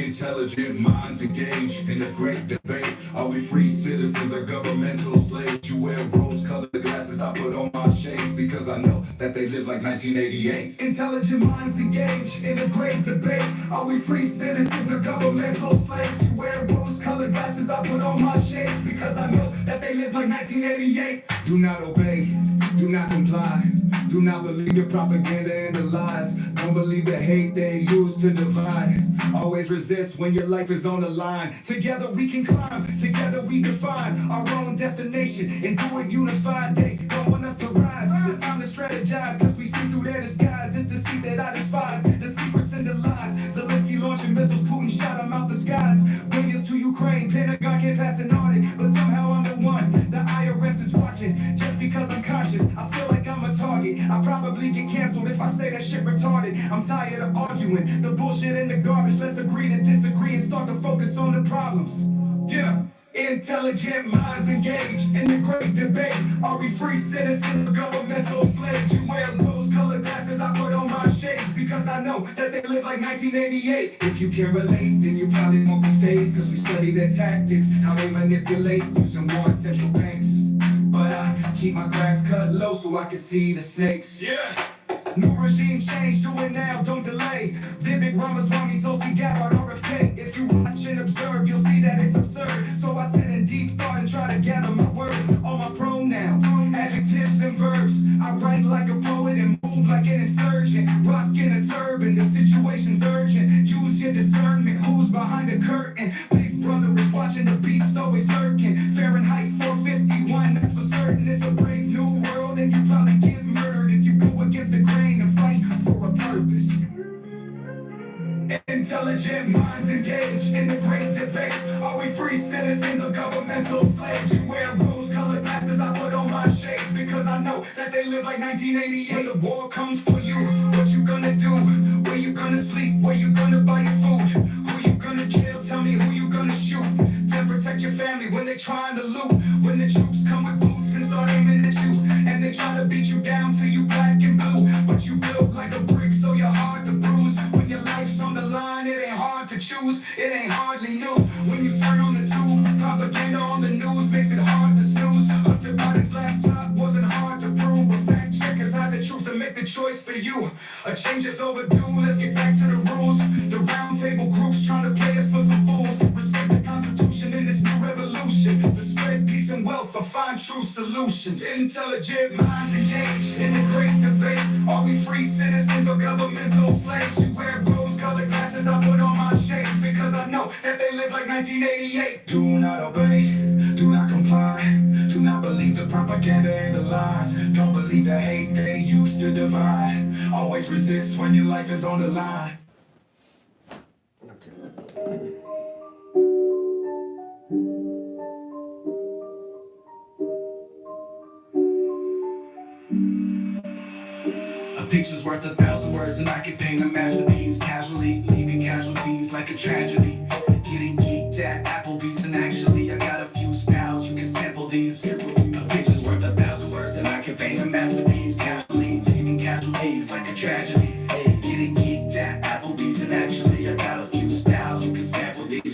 Intelligent minds engaged in a great debate. Are we free citizens or governmental slaves? You wear rose-colored glasses, I put on my shades because I know that they live like 1988. Intelligent minds engaged in a great debate. Are we free citizens or governmental slaves? You wear rose-colored glasses, I put on my shades because I know that they live like 1988. Do not obey, do not comply, do not believe the propaganda and the lies. Don't believe the hate they use to divide. Always resist when your life is on the line. Together we can climb, together we define our own destination and do it unified. They don't want us to rise. It's time to strategize, cause we see through their disguise. It's the seat that I despise, the secrets and the lies. Zelensky launching missiles, Putin shot them out the skies. Billions to Ukraine, Pentagon can't pass an audit, but somehow I'm the one. The IRS is watching, just because I'm conscious. I feel like I'm a target. I probably get canceled if I say that shit retarded. I'm tired of arguing the bullshit and the garbage. Let's agree to disagree and start to focus on the problems. Yeah. Intelligent minds engaged in the great debate. Are we free citizens or governmental slaves? You wear rose-colored glasses, I put on my shades because I know that they live like 1988. If you can relate, then you probably won't be phased, cause we study their tactics, how they manipulate using war and central banks. But I keep my grass cut low so I can see the snakes. Yeah. New regime change, do it now, don't delay. Vivek Ramaswamy, Tulsi Gabbard, RFK. If you watch and observe, you'll see that it's absurd. So I sit in deep thought and try to gather my words. All my pronouns, adjectives and verbs. I write like a poet and move like an insurgent. Rockin' a turban, the situation's urgent. Use your discernment, who's behind the curtain? Big brother is watching, the beast always lurking. Fahrenheit 451, that's for certain. It's a brave new world and you probably get murdered if you go against the grain and fight for a purpose. Intelligent minds engaged in the great debate. Are we free citizens or governmental slaves? You wear rose-colored glasses, I put on my shades because I know that they live like 1988. When the war comes for you, what you gonna do? Where you gonna sleep? Where you gonna buy your food? Who you gonna kill? Tell me who you gonna shoot. To protect your family when they trying to loot. When the troops come with boots and start aiming at you, and they try to beat you down till you black and blue. But you built like a brick, so you're hard to bruise. When your life's on the line, it ain't hard to choose. It ain't hardly new. When you turn on the tube, propaganda on the news makes it hard to snooze. Hunter Biden's laptop wasn't hard to prove, but fact checkers had the truth to make the choice for you. A change is overdue. Let's get back to the rules. The round table groups trying to play us for some fools. Respect the Constitution in this new revolution. To spread peace and wealth or find true solutions. Intelligent minds engaged in the great debate. Are we free citizens or governmental slaves? You wear rose-colored glasses, I put on my shades because I know that they live like 1988. Do not obey, do not comply, do not believe the propaganda and the lies. Don't believe the hate they use to divide. Always resist when your life is on the line. A picture's worth 1,000 words, and I can paint a masterpiece. Casually leaving casualties like a tragedy. Getting geeked at Applebee's, and actually I got a few styles you can sample these. A picture's worth 1,000 words, and I can paint a masterpiece. Casually leaving casualties like a tragedy. Getting geeked at Applebee's, and actually I got a few styles you can sample these.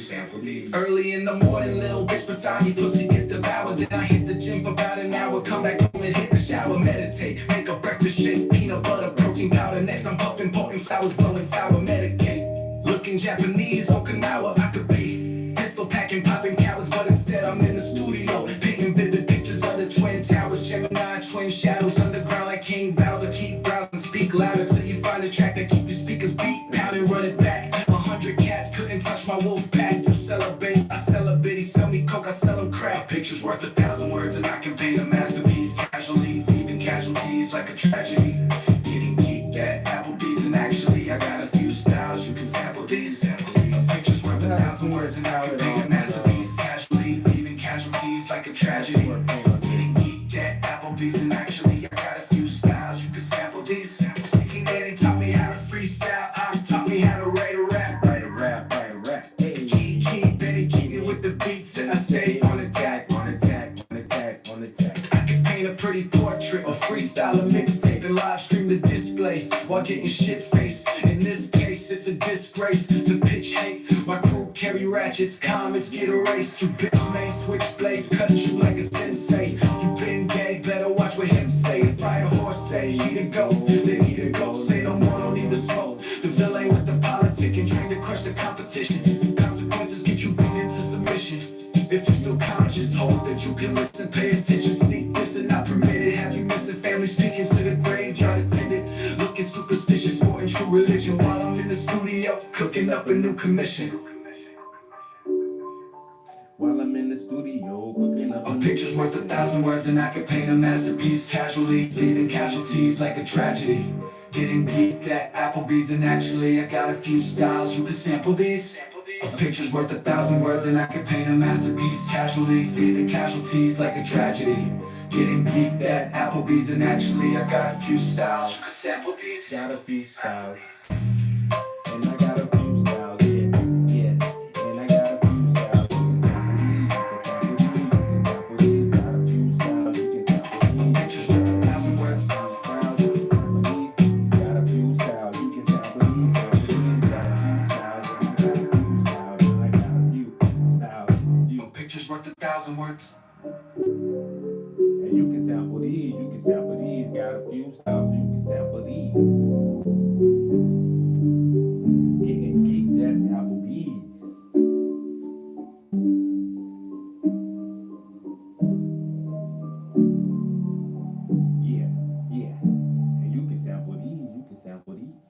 Early in the morning, little bitch beside me, pussy gets devoured. Then I hit the gym for about an hour, come back home and hit the shower, meditate, make a breakfast shake, peanut butter, protein powder. Next I'm puffing potent flowers, blowing sour, medicate. Looking Japanese, Okinawa, I could be pistol packing, popping cowards, but instead I'm in the studio, painting vivid pictures of the Twin Towers, Gemini, twin shadows, underground like King Bowser. Keep browsing, speak louder till you find a track that keep your speakers beat, pound and run it back. 100 cats couldn't touch my wolf pack. You celebrate, I celebrate. He sell me coke, I sell him crack. Picture's worth 1,000 words, and I can paint a masterpiece. Casually leaving casualties like a tragedy. Getting geeked at Applebee's, and actually I got a few styles you can sample these. A picture's worth 1,000 words, and I can paint a masterpiece. Casually leaving casualties like a tragedy. Getting geeked at Applebee's, and actually I got a few styles you can sample these. Teen Daddy taught me how to freestyle. I taught me how to write a rap. Benny keep me with the beats, and I stay on attack. I can paint a pretty portrait or freestyle a mixtape and live stream the display while getting shit faced. In this case, it's a disgrace to pitch hate. My carry ratchets, comets get erased. You bitch made switchblades, cut you like a sensei. You been gay, better watch what him say. Fry a horse, say he the goat, then he the goat. Say no more, don't need the smoke. The villain with the politic and trained to crush the competition. Consequences get you beat into submission. If you're still conscious, hope that you can listen, pay attention. Sneak this and not permitted. Have you missing family speaking to the graveyard attendant? Looking superstitious, sporting true religion. While I'm in the studio, cooking up a new commission. While I'm in the studio cooking up A picture's worth 1,000 words and I could paint a masterpiece casually, leaving casualties like a tragedy. Getting geeked at Applebee's and actually I got a few styles, you can sample these. A picture's worth 1,000 words and I could paint a masterpiece casually, leaving casualties like a tragedy. Getting geeked at Applebee's and actually I got a few styles, you can sample these. got a few styles. And I got a few styles, yeah. And I got a few styles. You can sample these, you can sample these, you can sample these. Got a few styles, you can sample these. Picture's worth 1,000 words. Got a few styles, you can sample these, got a few styles, and I got a few styles, A picture's worth 1,000 words. and you can sample these, got a few styles, you can sample these. Getting geeked at Applebee's. Yeah, yeah. And you can sample these, you can sample these.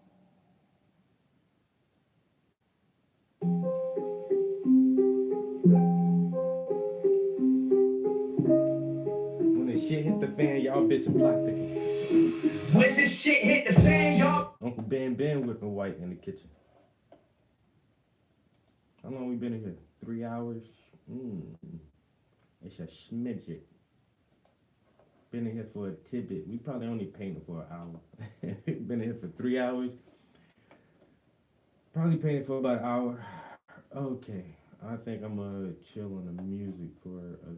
When the shit hit the fan, y'all bitch plot thicker. When this shit hit the fan, y'all. Uncle Ben whipping white in the kitchen. How long we been in here? 3 hours? It's a smidget. Been in here for a tidbit. We probably only painted for an hour. Been in here for 3 hours. Probably painted for about an hour. Okay, I think I'm gonna chill on the music for a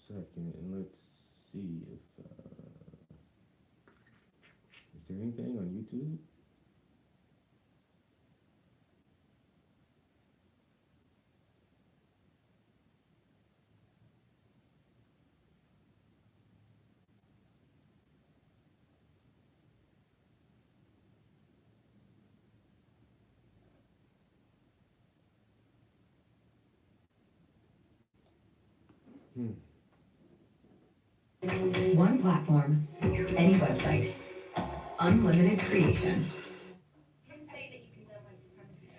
second and let's see if is there anything on YouTube? One platform, any website, unlimited creation.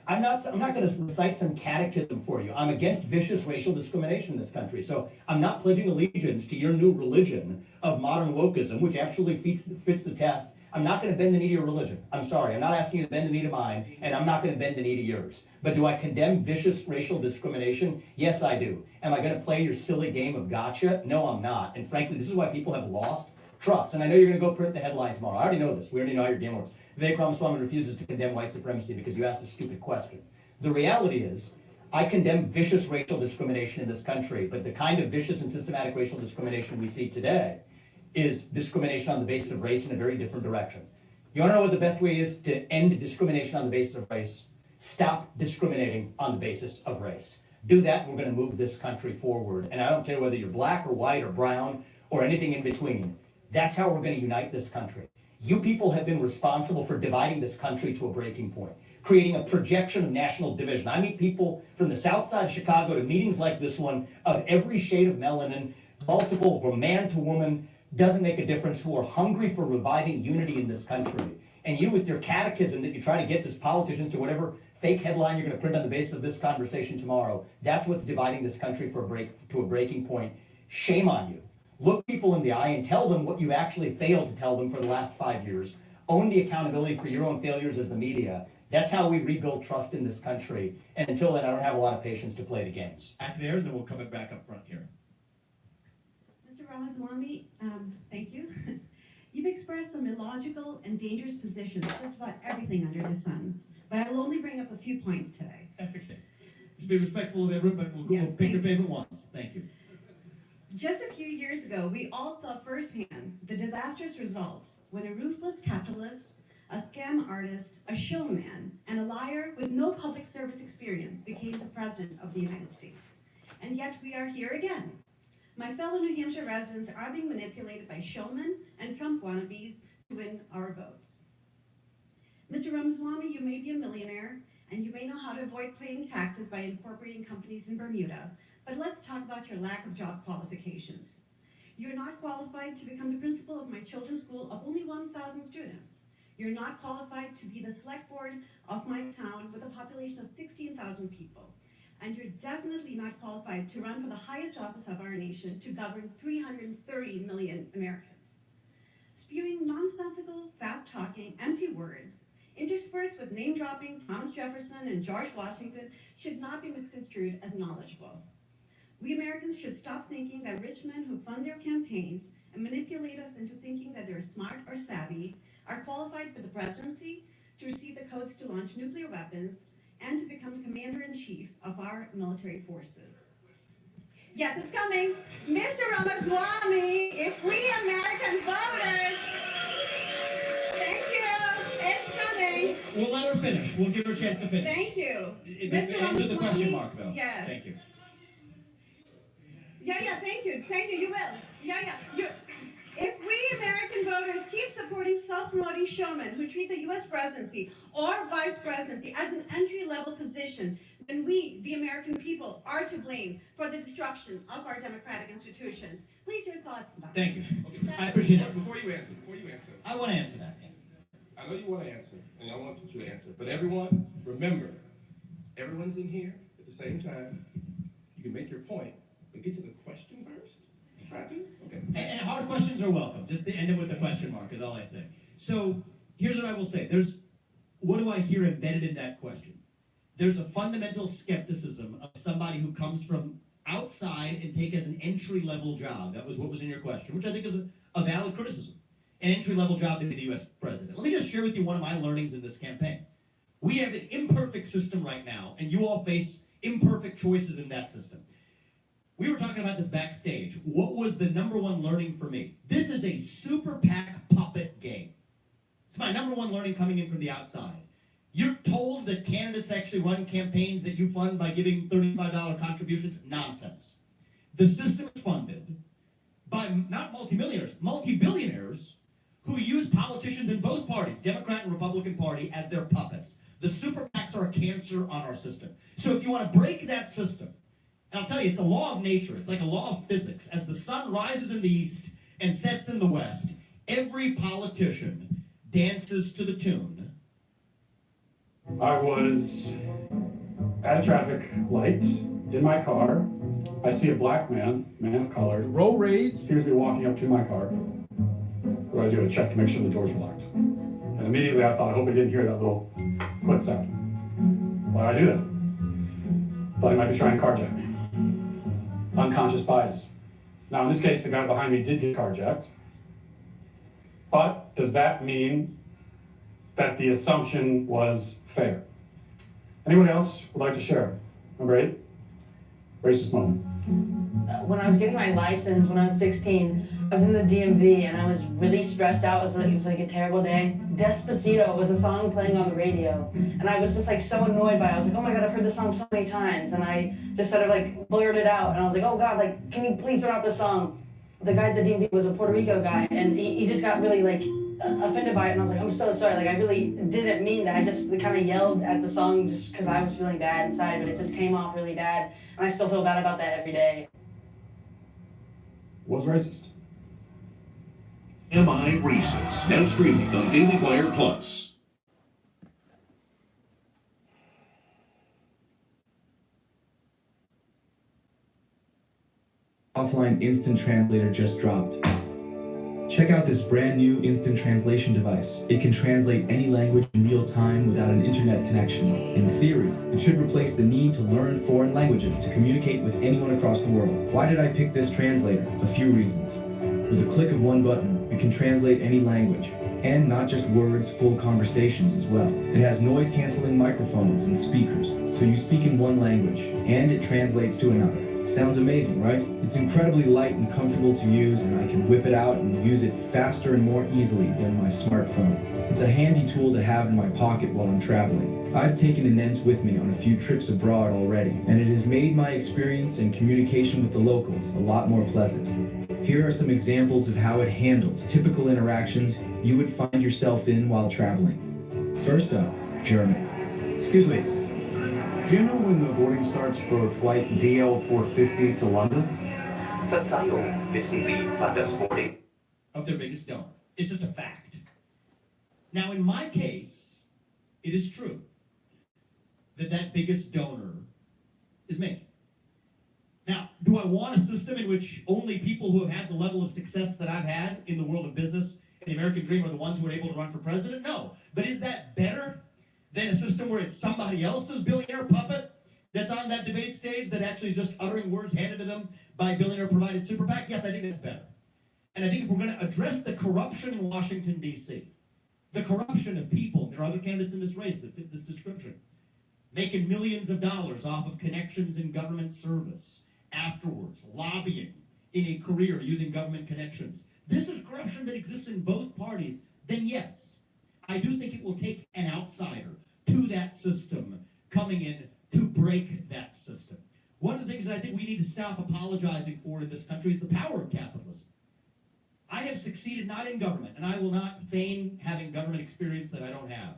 I'm not going to recite some catechism for you. I'm against vicious racial discrimination in this country. So I'm not pledging allegiance to your new religion of modern wokeism, which actually fits the test. I'm not going to bend the knee to your religion. I'm sorry. I'm not asking you to bend the knee to mine, and I'm not going to bend the knee to yours. But do I condemn vicious racial discrimination? Yes, I do. Am I going to play your silly game of gotcha? No, I'm not. And frankly, this is why people have lost trust. And I know you're going to go print the headline tomorrow. I already know this. We already know how your game works. Vivek Ramaswamy refuses to condemn white supremacy because you asked a stupid question. The reality is, I condemn vicious racial discrimination in this country, but the kind of vicious and systematic racial discrimination we see today is discrimination on the basis of race in a very different direction. You want to know what the best way is to end discrimination on the basis of race? Stop discriminating on the basis of race. Do that, and we're going to move this country forward. And I don't care whether you're black or white or brown or anything in between. That's how we're going to unite this country. You people have been responsible for dividing this country to a breaking point, creating a projection of national division. I meet people from the south side of Chicago to meetings like this one of every shade of melanin, multiple, from man to woman, doesn't make a difference, who are hungry for reviving unity in this country. And you, with your catechism that you try to get as politicians to whatever fake headline you're going to print on the basis of this conversation tomorrow, that's what's dividing this country to a breaking point. Shame on you. Look people in the eye and tell them what you've actually failed to tell them for the last 5 years. Own the accountability for your own failures as the media. That's how we rebuild trust in this country. And until then, I don't have a lot of patience to play the games. Back there, and then we'll come back up front here. Mr. Ramaswamy, thank you. You've expressed some illogical and dangerous positions just about everything under the sun. But I will only bring up a few points today. Okay. Just be respectful of everyone, but we'll pick your favorite ones. Thank you. Just a few years ago, we all saw firsthand the disastrous results when a ruthless capitalist a scam artist, a showman, and a liar with no public service experience became the President of the United States. And yet we are here again. My fellow New Hampshire residents are being manipulated by showmen and Trump wannabes to win our votes. Mr. Ramaswamy, you may be a millionaire, and you may know how to avoid paying taxes by incorporating companies in Bermuda, but let's talk about your lack of job qualifications. You're not qualified to become the principal of my children's school of only 1,000 students. You're not qualified to be the select board of my town with a population of 16,000 people. And you're definitely not qualified to run for the highest office of our nation to govern 330 million Americans. Spewing nonsensical, fast-talking, empty words, interspersed with name-dropping Thomas Jefferson and George Washington, should not be misconstrued as knowledgeable. We Americans should stop thinking that rich men who fund their campaigns and manipulate us into thinking that they're smart or savvy are qualified for the presidency, to receive the codes to launch nuclear weapons, and to become commander-in-chief of our military forces. Yes, it's coming. Mr. Ramaswamy, if we American voters, thank you, it's coming. We'll let her finish. We'll give her a chance to finish. Thank you. Mr. Answer the question mark, though. Yes. Thank you. Yeah, thank you, you will. If we American voters keep supporting self-promoting showmen who treat the U.S. presidency or vice presidency as an entry-level position, then we, the American people, are to blame for the destruction of our democratic institutions. Please, your thoughts about Thank you. Okay. I appreciate it. Before you answer, I want to answer that. I know you want to answer, and I want you to answer, but everyone, remember, everyone's in here at the same time. You can make your point, but get to the question first. Try to. Okay. And hard questions are welcome. Just to end it with a question mark is all I say. So here's what I will say. What do I hear embedded in that question? There's a fundamental skepticism of somebody who comes from outside and take as an entry-level job. That was what was in your question, which I think is a valid criticism. An entry-level job to be the U.S. president. Let me just share with you one of my learnings in this campaign. We have an imperfect system right now, and you all face imperfect choices in that system. We were talking about this backstage. What was the number one learning for me? This is a super PAC puppet game. It's my number one learning coming in from the outside. You're told that candidates actually run campaigns that you fund by giving $35 contributions. Nonsense. The system is funded by not multimillionaires, multi-billionaires who use politicians in both parties, Democrat and Republican Party, as their puppets. The super PACs are a cancer on our system. So if you want to break that system, and I'll tell you, it's a law of nature. It's like a law of physics. As the sun rises in the east and sets in the west, every politician dances to the tune. I was at a traffic light in my car. I see a black man of color. Road rage. Here's me walking up to my car. What do? I check to make sure the doors were locked. And immediately I thought, I hope I didn't hear that little click sound. Why did I do that? Thought he might be trying to carjack me. Unconscious bias. Now, in this case, the guy behind me did get carjacked. But does that mean that the assumption was fair? Anyone else would like to share? Number 8, racist moment. When I was getting my license, when I was 16, I was in the DMV and I was really stressed out. It was like a terrible day. Despacito was a song playing on the radio. And I was just like so annoyed by it. I was like, oh my God, I've heard this song so many times. And I just sort of like blurted it out. And I was like, oh God, like, can you please turn off this song? The guy at the DMV was a Puerto Rico guy. And he just got really like offended by it. And I was like, I'm so sorry. Like, I really didn't mean that. I just kind of yelled at the song just because I was feeling bad inside. But it just came off really bad. And I still feel bad about that every day. Was racist. Am I Racist? Now streaming on Daily Wire Plus. Offline Instant Translator just dropped. Check out this brand new instant translation device. It can translate any language in real time without an internet connection. In theory, it should replace the need to learn foreign languages to communicate with anyone across the world. Why did I pick this translator? A few reasons. With a click of one button, it can translate any language, and not just words, full conversations as well. It has noise-canceling microphones and speakers, so you speak in one language, and it translates to another. Sounds amazing, right? It's incredibly light and comfortable to use, and I can whip it out and use it faster and more easily than my smartphone. It's a handy tool to have in my pocket while I'm traveling. I've taken Inents with me on a few trips abroad already, and it has made my experience and communication with the locals a lot more pleasant. Here are some examples of how it handles typical interactions you would find yourself in while traveling. First up, German. Excuse me. Do you know when the boarding starts for flight DL450 to London? Verzeihung, wissen Sie, wann das Boarding of their biggest donor. It's just a fact. Now, in my case, it is true that biggest donor is me. Now, do I want a system in which only people who have had the level of success that I've had in the world of business and the American dream are the ones who are able to run for president? No. But is that better than a system where it's somebody else's billionaire puppet that's on that debate stage that actually is just uttering words handed to them by a billionaire-provided super PAC? Yes, I think that's better. And I think if we're going to address the corruption in Washington, D.C., the corruption of people, there are other candidates in this race that fit this description, making millions of dollars off of connections in government service, afterwards, lobbying in a career using government connections. This is corruption that exists in both parties. Then yes, I do think it will take an outsider to that system coming in to break that system. One of the things that I think we need to stop apologizing for in this country is the power of capitalism. I have succeeded not in government, and I will not feign having government experience that I don't have.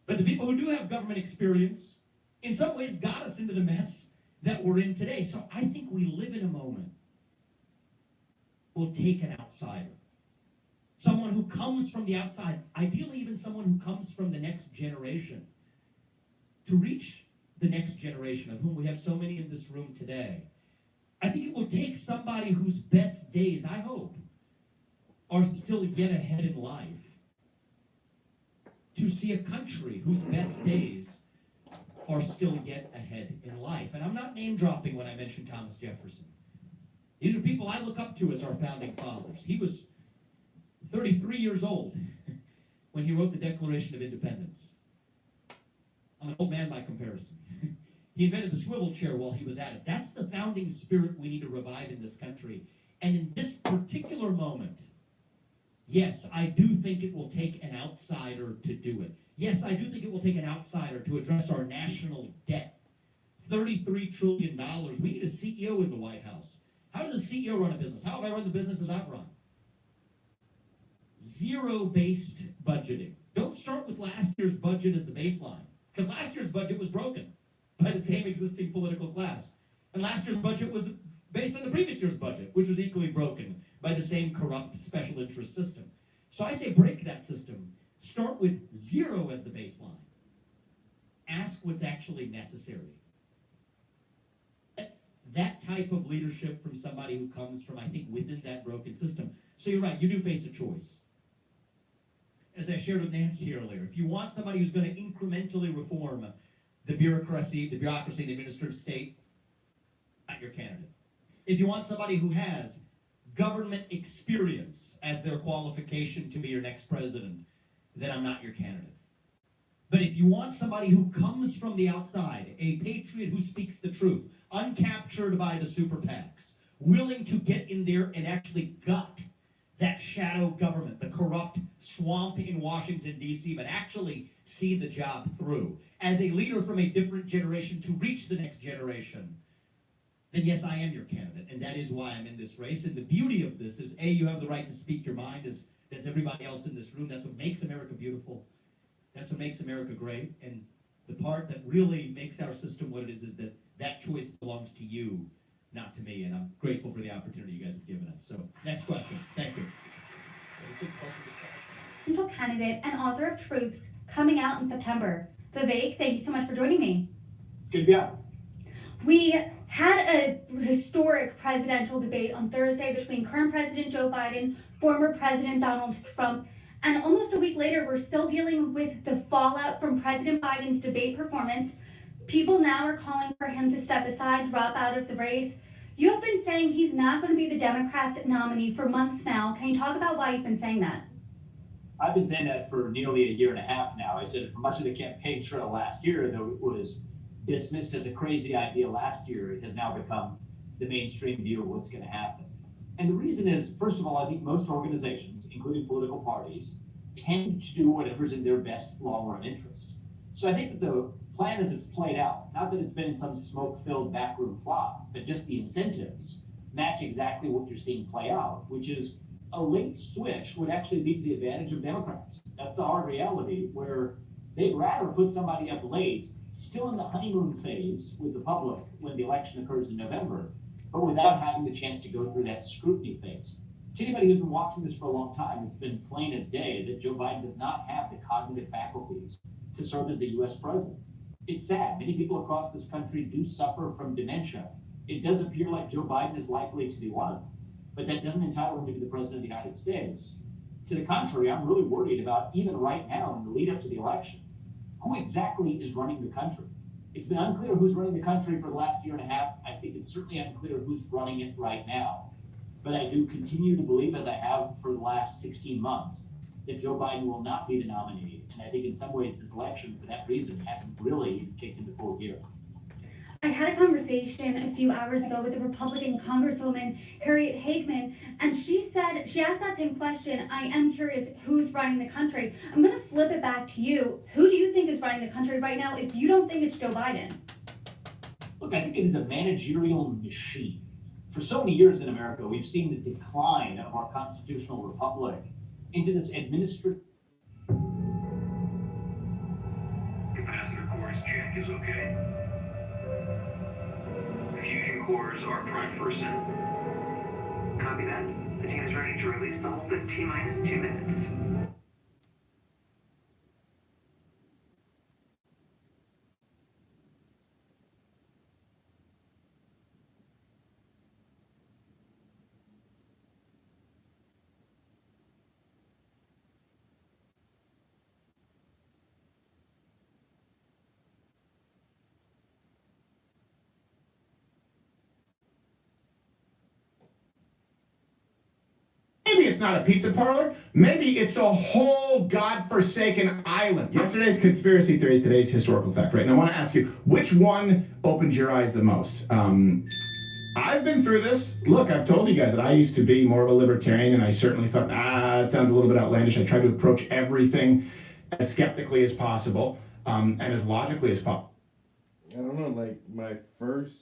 But the people who do have government experience, in some ways, got us into the mess that we're in today. So I think we live in a moment. We'll take an outsider. Someone who comes from the outside, ideally even someone who comes from the next generation, to reach the next generation, of whom we have so many in this room today. I think it will take somebody whose best days, I hope, are still yet ahead in life, to see a country whose best days are still yet ahead in life. And I'm not name dropping when I mention Thomas Jefferson. These are people I look up to as our founding fathers. He was 33 years old when he wrote the Declaration of Independence. I'm an old man by comparison. He invented the swivel chair while he was at it. That's the founding spirit we need to revive in this country. And in this particular moment, yes, I do think it will take an outsider to do it. Yes, I do think it will take an outsider to address our national debt. $33 trillion. We need a CEO in the White House. How does a CEO run a business? How have I run the businesses I've run? Zero-based budgeting. Don't start with last year's budget as the baseline, because last year's budget was broken by the same existing political class. And last year's budget was based on the previous year's budget, which was equally broken by the same corrupt special interest system. So I say break that system. Start with zero as the baseline. Ask what's actually necessary. That type of leadership from somebody who comes from, I think, within that broken system. So you're right, you do face a choice. As I shared with Nancy earlier, if you want somebody who's going to incrementally reform the bureaucracy, the administrative state, not your candidate. If you want somebody who has government experience as their qualification to be your next president, then I'm not your candidate. But if you want somebody who comes from the outside, a patriot who speaks the truth, uncaptured by the super PACs, willing to get in there and actually gut that shadow government, the corrupt swamp in Washington, D.C., but actually see the job through, as a leader from a different generation to reach the next generation, then yes, I am your candidate, and that is why I'm in this race. And the beauty of this is, A, you have the right to speak your mind, as everybody else in this room. That's what makes America beautiful. That's what makes America great. And the part that really makes our system what it is that that choice belongs to you, not to me. And I'm grateful for the opportunity you guys have given us. So, next question. Thank you. Potential candidate and author of Truths, coming out in September. Vivek, thank you so much for joining me. It's good to be out. We had a historic presidential debate on Thursday between current President Joe Biden, former President Donald Trump, and almost a week later, we're still dealing with the fallout from President Biden's debate performance. People now are calling for him to step aside, drop out of the race. You have been saying he's not going to be the Democrats' nominee for months now. Can you talk about why you've been saying that? I've been saying that for nearly a year and a half now. I said it for much of the campaign trail last year, though it was dismissed as a crazy idea last year. It has now become the mainstream view of what's going to happen. And the reason is, first of all, I think most organizations, including political parties, tend to do whatever's in their best long-run interest. So I think that the plan as it's played out, not that it's been in some smoke-filled backroom plot, but just the incentives match exactly what you're seeing play out, which is a late switch would actually be to the advantage of Democrats. That's the hard reality, where they'd rather put somebody up late, still in the honeymoon phase with the public when the election occurs in November, but without having the chance to go through that scrutiny phase. To anybody who's been watching this for a long time, it's been plain as day that Joe Biden does not have the cognitive faculties to serve as the US president. It's sad. Many people across this country do suffer from dementia. It does appear like Joe Biden is likely to be one of them, but that doesn't entitle him to be the president of the United States. To the contrary, I'm really worried about, even right now in the lead up to the election, who exactly is running the country. It's been unclear who's running the country for the last year and a half. I think it's certainly unclear who's running it right now. But I do continue to believe, as I have for the last 16 months, that Joe Biden will not be the nominee. And I think in some ways this election, for that reason, hasn't really kicked into full gear. I had a conversation a few hours ago with a Republican Congresswoman, Harriet Hageman, and she asked that same question. I am curious who's running the country. I'm going to flip it back to you. Who do you think is running the country right now if you don't think it's Joe Biden? Look, I think it is a managerial machine. For so many years in America, we've seen the decline of our constitutional republic into this administrative. Capacitor cores check is okay. Fusion cores are primed for ascent. Copy that. The team is ready to release the hold in T-minus 2 minutes. Maybe it's not a pizza parlor. Maybe it's a whole godforsaken island. Yesterday's conspiracy theories, today's historical fact, right? And I want to ask you, which one opened your eyes the most? I've been through this. Look, I've told you guys that I used to be more of a libertarian, and I certainly thought, it sounds a little bit outlandish. I tried to approach everything as skeptically as possible, and as logically as possible. I don't know, like my first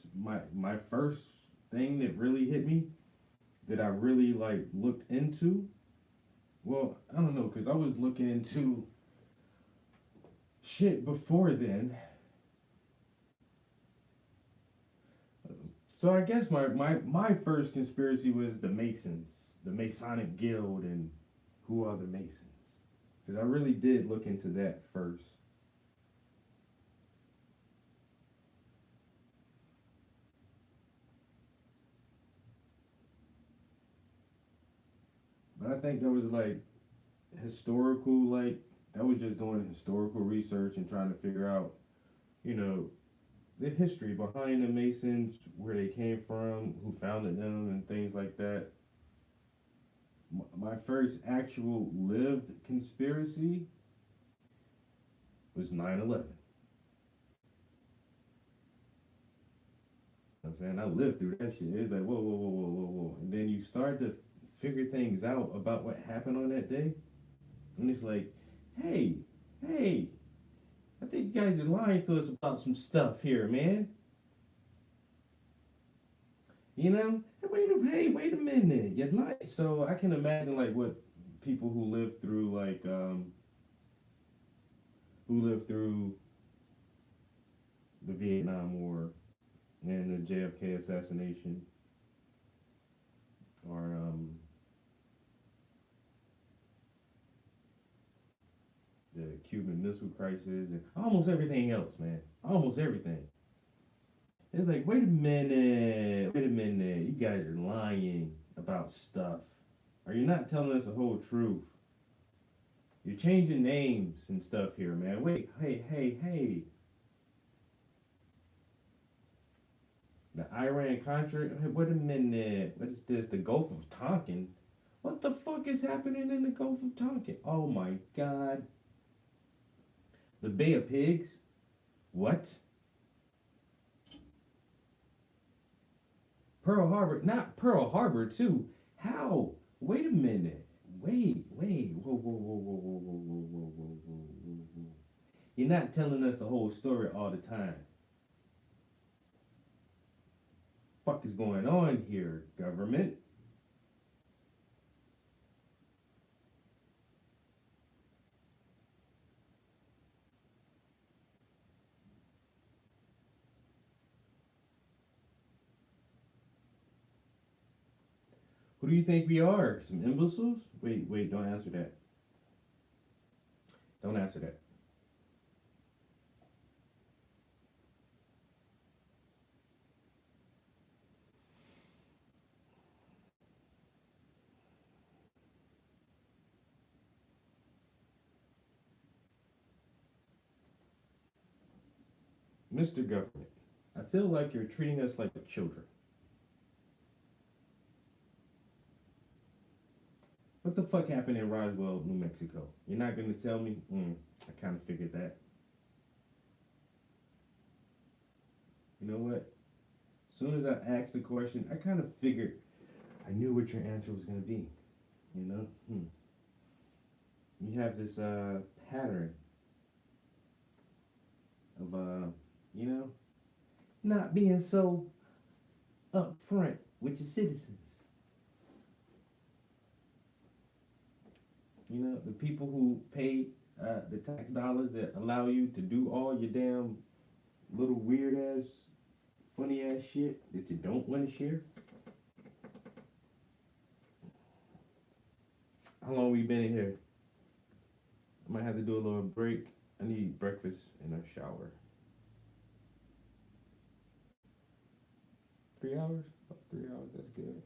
thing that really hit me, that I really like looked into, well, I don't know, because I was looking into shit before then. So I guess my first conspiracy was the Masons, the Masonic Guild, and who are the Masons? Because I really did look into that first. But I think that was like historical, like that was just doing historical research and trying to figure out, you know, the history behind the Masons, where they came from, who founded them, and things like that. My first actual lived conspiracy was 9/11. I'm saying I lived through that shit. It's like whoa, and then you start to figure things out about what happened on that day, and it's like, hey, I think you guys are lying to us about some stuff here, man. You know, wait a minute, you're lying. So I can imagine like what people who lived through like the Vietnam War and the JFK assassination, or the Cuban Missile Crisis, and almost everything else, man. Almost everything. It's like, wait a minute, you guys are lying about stuff. Are you not telling us the whole truth? You're changing names and stuff here, man. Wait, hey. The Iran-Contra, wait a minute. What is this, the Gulf of Tonkin? What the fuck is happening in the Gulf of Tonkin? Oh my God. The Bay of Pigs? What? Pearl Harbor, not Pearl Harbor too. How? Wait a minute. Wait. Whoa, whoa, whoa, whoa, whoa, whoa, whoa, whoa, whoa, whoa, whoa, whoa. You're not telling us the whole story all the time. Fuck is going on here, government? Who do you think we are? Some imbeciles? Wait, don't answer that. Don't answer that. Mr. Government, I feel like you're treating us like children. What the fuck happened in Roswell, New Mexico? You're not gonna tell me? I kind of figured that. You know what? As soon as I asked the question, I kind of figured I knew what your answer was gonna be. You know? You have this pattern of you know, not being so upfront with your citizens. You know, the people who pay the tax dollars that allow you to do all your damn little weird ass, funny ass shit that you don't want to share. How long we been in here? I might have to do a little break. I need breakfast and a shower. 3 hours? About 3 hours, that's good.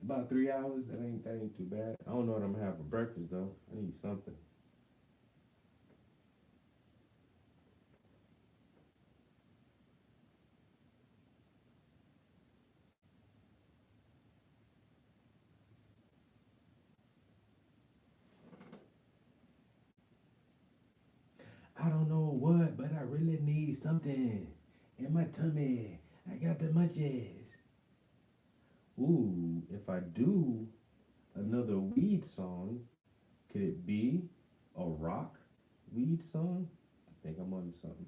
About 3 hours, that ain't too bad. I don't know what I'm gonna have for breakfast though. I need something. I don't know what, but I really need something in my tummy. I got the munchies. Ooh, if I do another weed song, could it be a rock weed song? I think I'm onto something.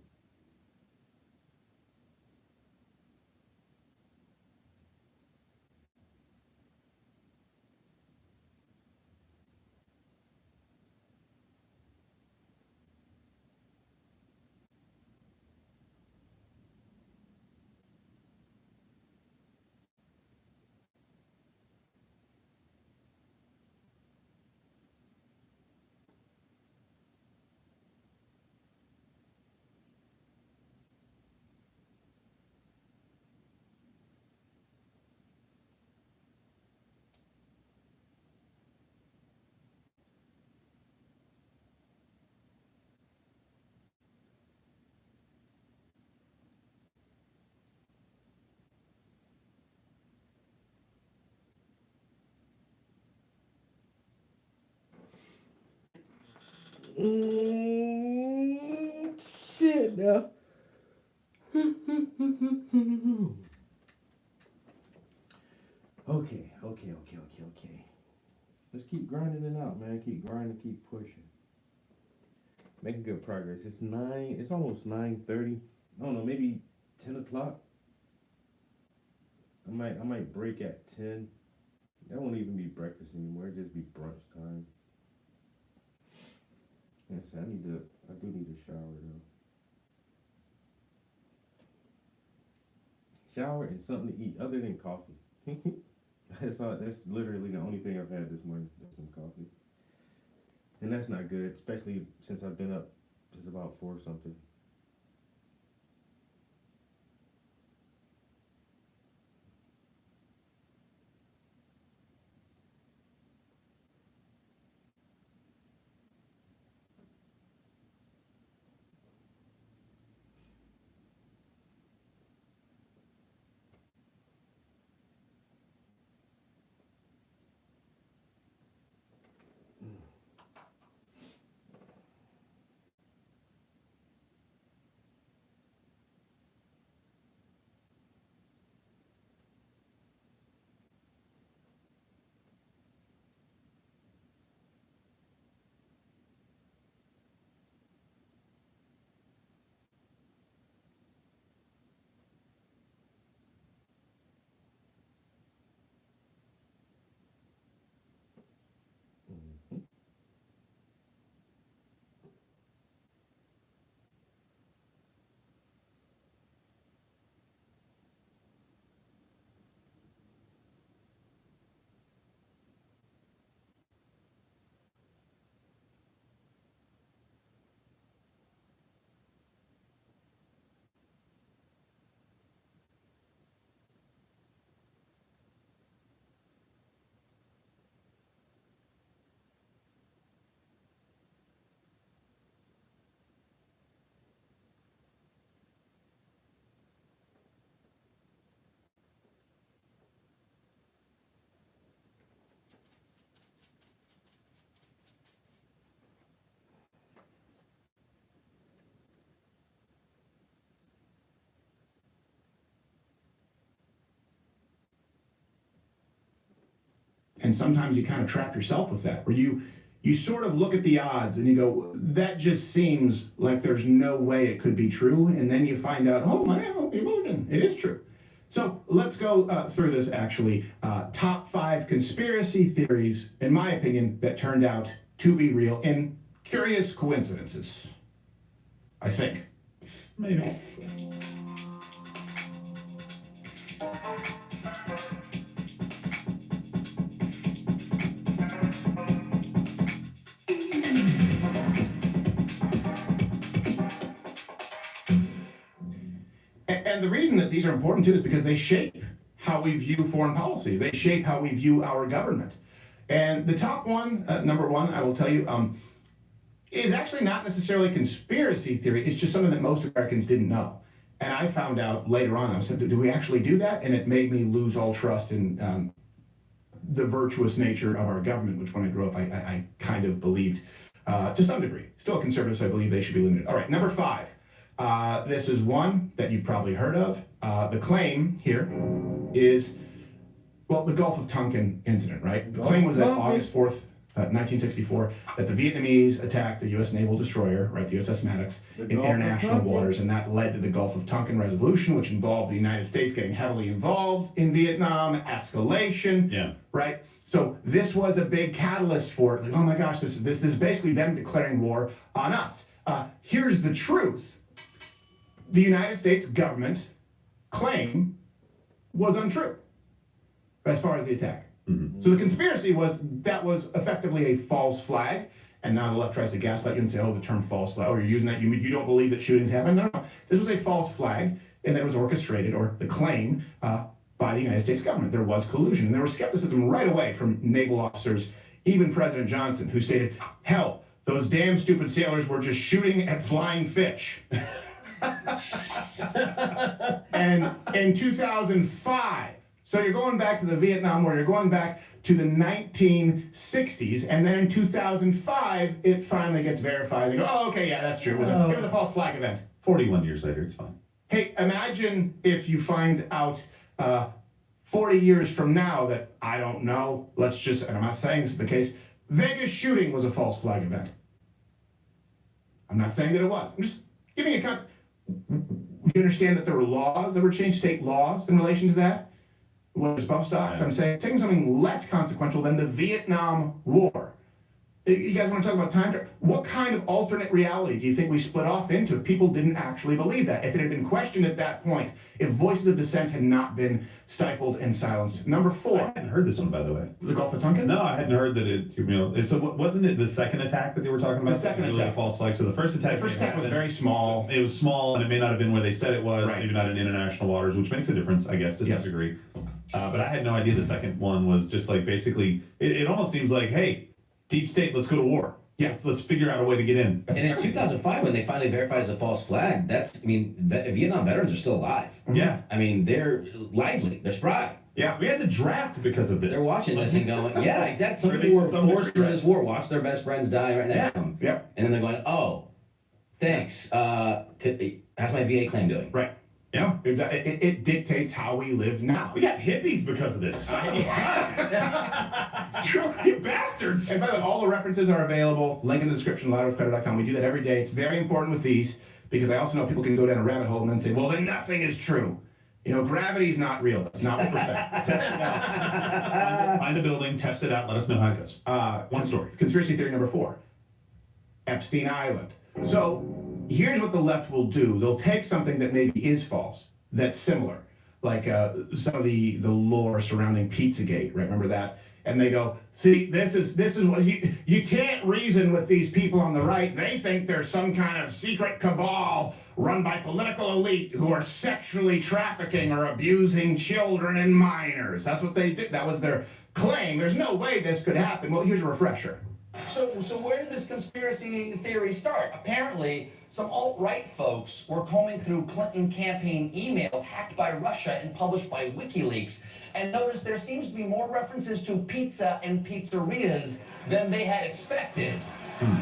Shit now. Okay. Let's keep grinding it out, man. Keep grinding, keep pushing. Making good progress. It's almost 9:30. I don't know, maybe 10 o'clock. I might break at 10. That won't even be breakfast anymore. It'll just be brunch time. Yes, I do need a shower though. Shower and something to eat other than coffee. That's literally the only thing I've had this morning. Is some coffee. And that's not good, especially since I've been up since about 4 something. and sometimes you kind of trap yourself with that, where you sort of look at the odds and you go, that just seems like there's no way it could be true, and then you find out, oh my, it is true. So let's go through this actually. Top 5 conspiracy theories, in my opinion, that turned out to be real in curious coincidences, I think. Maybe. And the reason that these are important too is because they shape how we view foreign policy. They shape how we view our government. And the top one, number one, I will tell you, is actually not necessarily conspiracy theory. It's just something that most Americans didn't know. And I found out later on, I said, do we actually do that? And it made me lose all trust in the virtuous nature of our government, which when I grew up, I kind of believed to some degree. Still a conservative, so I believe they should be limited. All right, number 5. This is one that you've probably heard of. The claim here is, well, the Gulf of Tonkin incident, right? The claim was that August 4th, 1964, that the Vietnamese attacked a U.S. naval destroyer, right, the USS Maddox, in international waters, and that led to the Gulf of Tonkin resolution, which involved the United States getting heavily involved in Vietnam, escalation, right? So this was a big catalyst for it. Like, oh my gosh, this is basically them declaring war on us. Here's the truth. The United States government claim was untrue as far as the attack. So the conspiracy was that was effectively a false flag, and now the left tries to gaslight you and say, oh, the term false flag, oh, you're using that, you don't believe that shootings happen. No, this was a false flag, and that was orchestrated, or the claim, by the United States government. There was collusion, and there was skepticism right away from naval officers, even President Johnson, who stated, hell, those damn stupid sailors were just shooting at flying fish. And in 2005, so you're going back to the Vietnam War, you're going back to the 1960s, and then in 2005, it finally gets verified. They go, oh, okay, yeah, that's true. It was a false flag event. 41 years later, it's fine. Hey, imagine if you find out 40 years from now that, I don't know, let's just, and I'm not saying this is the case, Vegas shooting was a false flag event. I'm not saying that it was. I'm just giving a context. You understand that there were laws that were changed, state laws in relation to that? What was bump stocks? I'm saying taking something less consequential than the Vietnam War. You guys want to talk about time travel? What kind of alternate reality do you think we split off into if people didn't actually believe that? If it had been questioned at that point, if voices of dissent had not been stifled and silenced. Number 4. I hadn't heard this one, by the way. The Gulf of Tonkin? No, I hadn't heard that it, so wasn't it the second attack that they were talking about? The second attack. False flag. So the first attack. The first attack was very small. It was small, and it may not have been where they said it was, maybe not in international waters, which makes a difference, I guess, to some degree. But I had no idea the second one was just like basically, it almost seems like, hey, deep state, let's go to war. Yeah, let's figure out a way to get in. And in 2005, when they finally verified as a false flag, Vietnam veterans are still alive. Yeah. I mean, they're lively, they're spry. Yeah, we had to draft because of this. They're watching this and going, yeah, exactly. Some people were forced through this war, watch their best friends die right next to them. Yeah. And then they're going, oh, thanks. How's my VA claim doing? Right. Yeah, it dictates how we live now. We got hippies because of this. It's true, you bastards. And by the way, all the references are available. Link in the description, louderwithcreditor.com. We do that every day. It's very important with these because I also know people can go down a rabbit hole and then say, well, then nothing is true. You know, gravity's not real. That's not what we're saying. Test it out. Find a building, test it out, let us know how it goes. One story. Conspiracy theory number 4. Epstein Island. So here's what the left will do. They'll take something that maybe is false, that's similar, like some of the lore surrounding Pizzagate, right? Remember that? And they go, see, this is what you can't reason with these people on the right. They think there's some kind of secret cabal run by political elite who are sexually trafficking or abusing children and minors. That's what they did. That was their claim. There's no way this could happen. Well, here's a refresher. So where did this conspiracy theory start? Apparently, some alt-right folks were combing through Clinton campaign emails hacked by Russia and published by WikiLeaks, and noticed there seems to be more references to pizza and pizzerias than they had expected,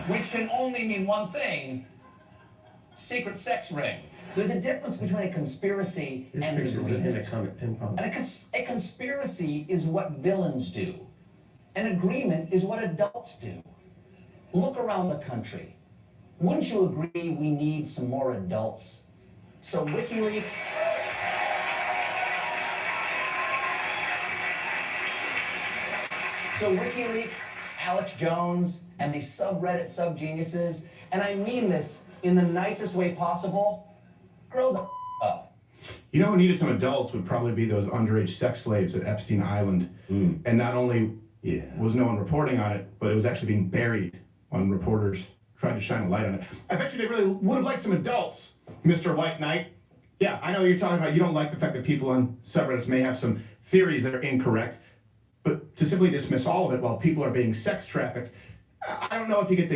which can only mean one thing: secret sex ring. There's a difference between a conspiracy and an agreement. And a conspiracy is what villains do. An agreement is what adults do. Look around the country. Wouldn't you agree we need some more adults? So WikiLeaks... So WikiLeaks, Alex Jones, and these subreddit sub-geniuses, and I mean this in the nicest way possible, grow the up. You know who needed some adults would probably be those underage sex slaves at Epstein Island. And not only was no one reporting on it, but it was actually being buried when reporters tried to shine a light on it. I bet you they really would have liked some adults, Mr. White Knight. Yeah, I know you're talking about you don't like the fact that people on subreddits may have some theories that are incorrect, but to simply dismiss all of it while people are being sex trafficked, I don't know if you get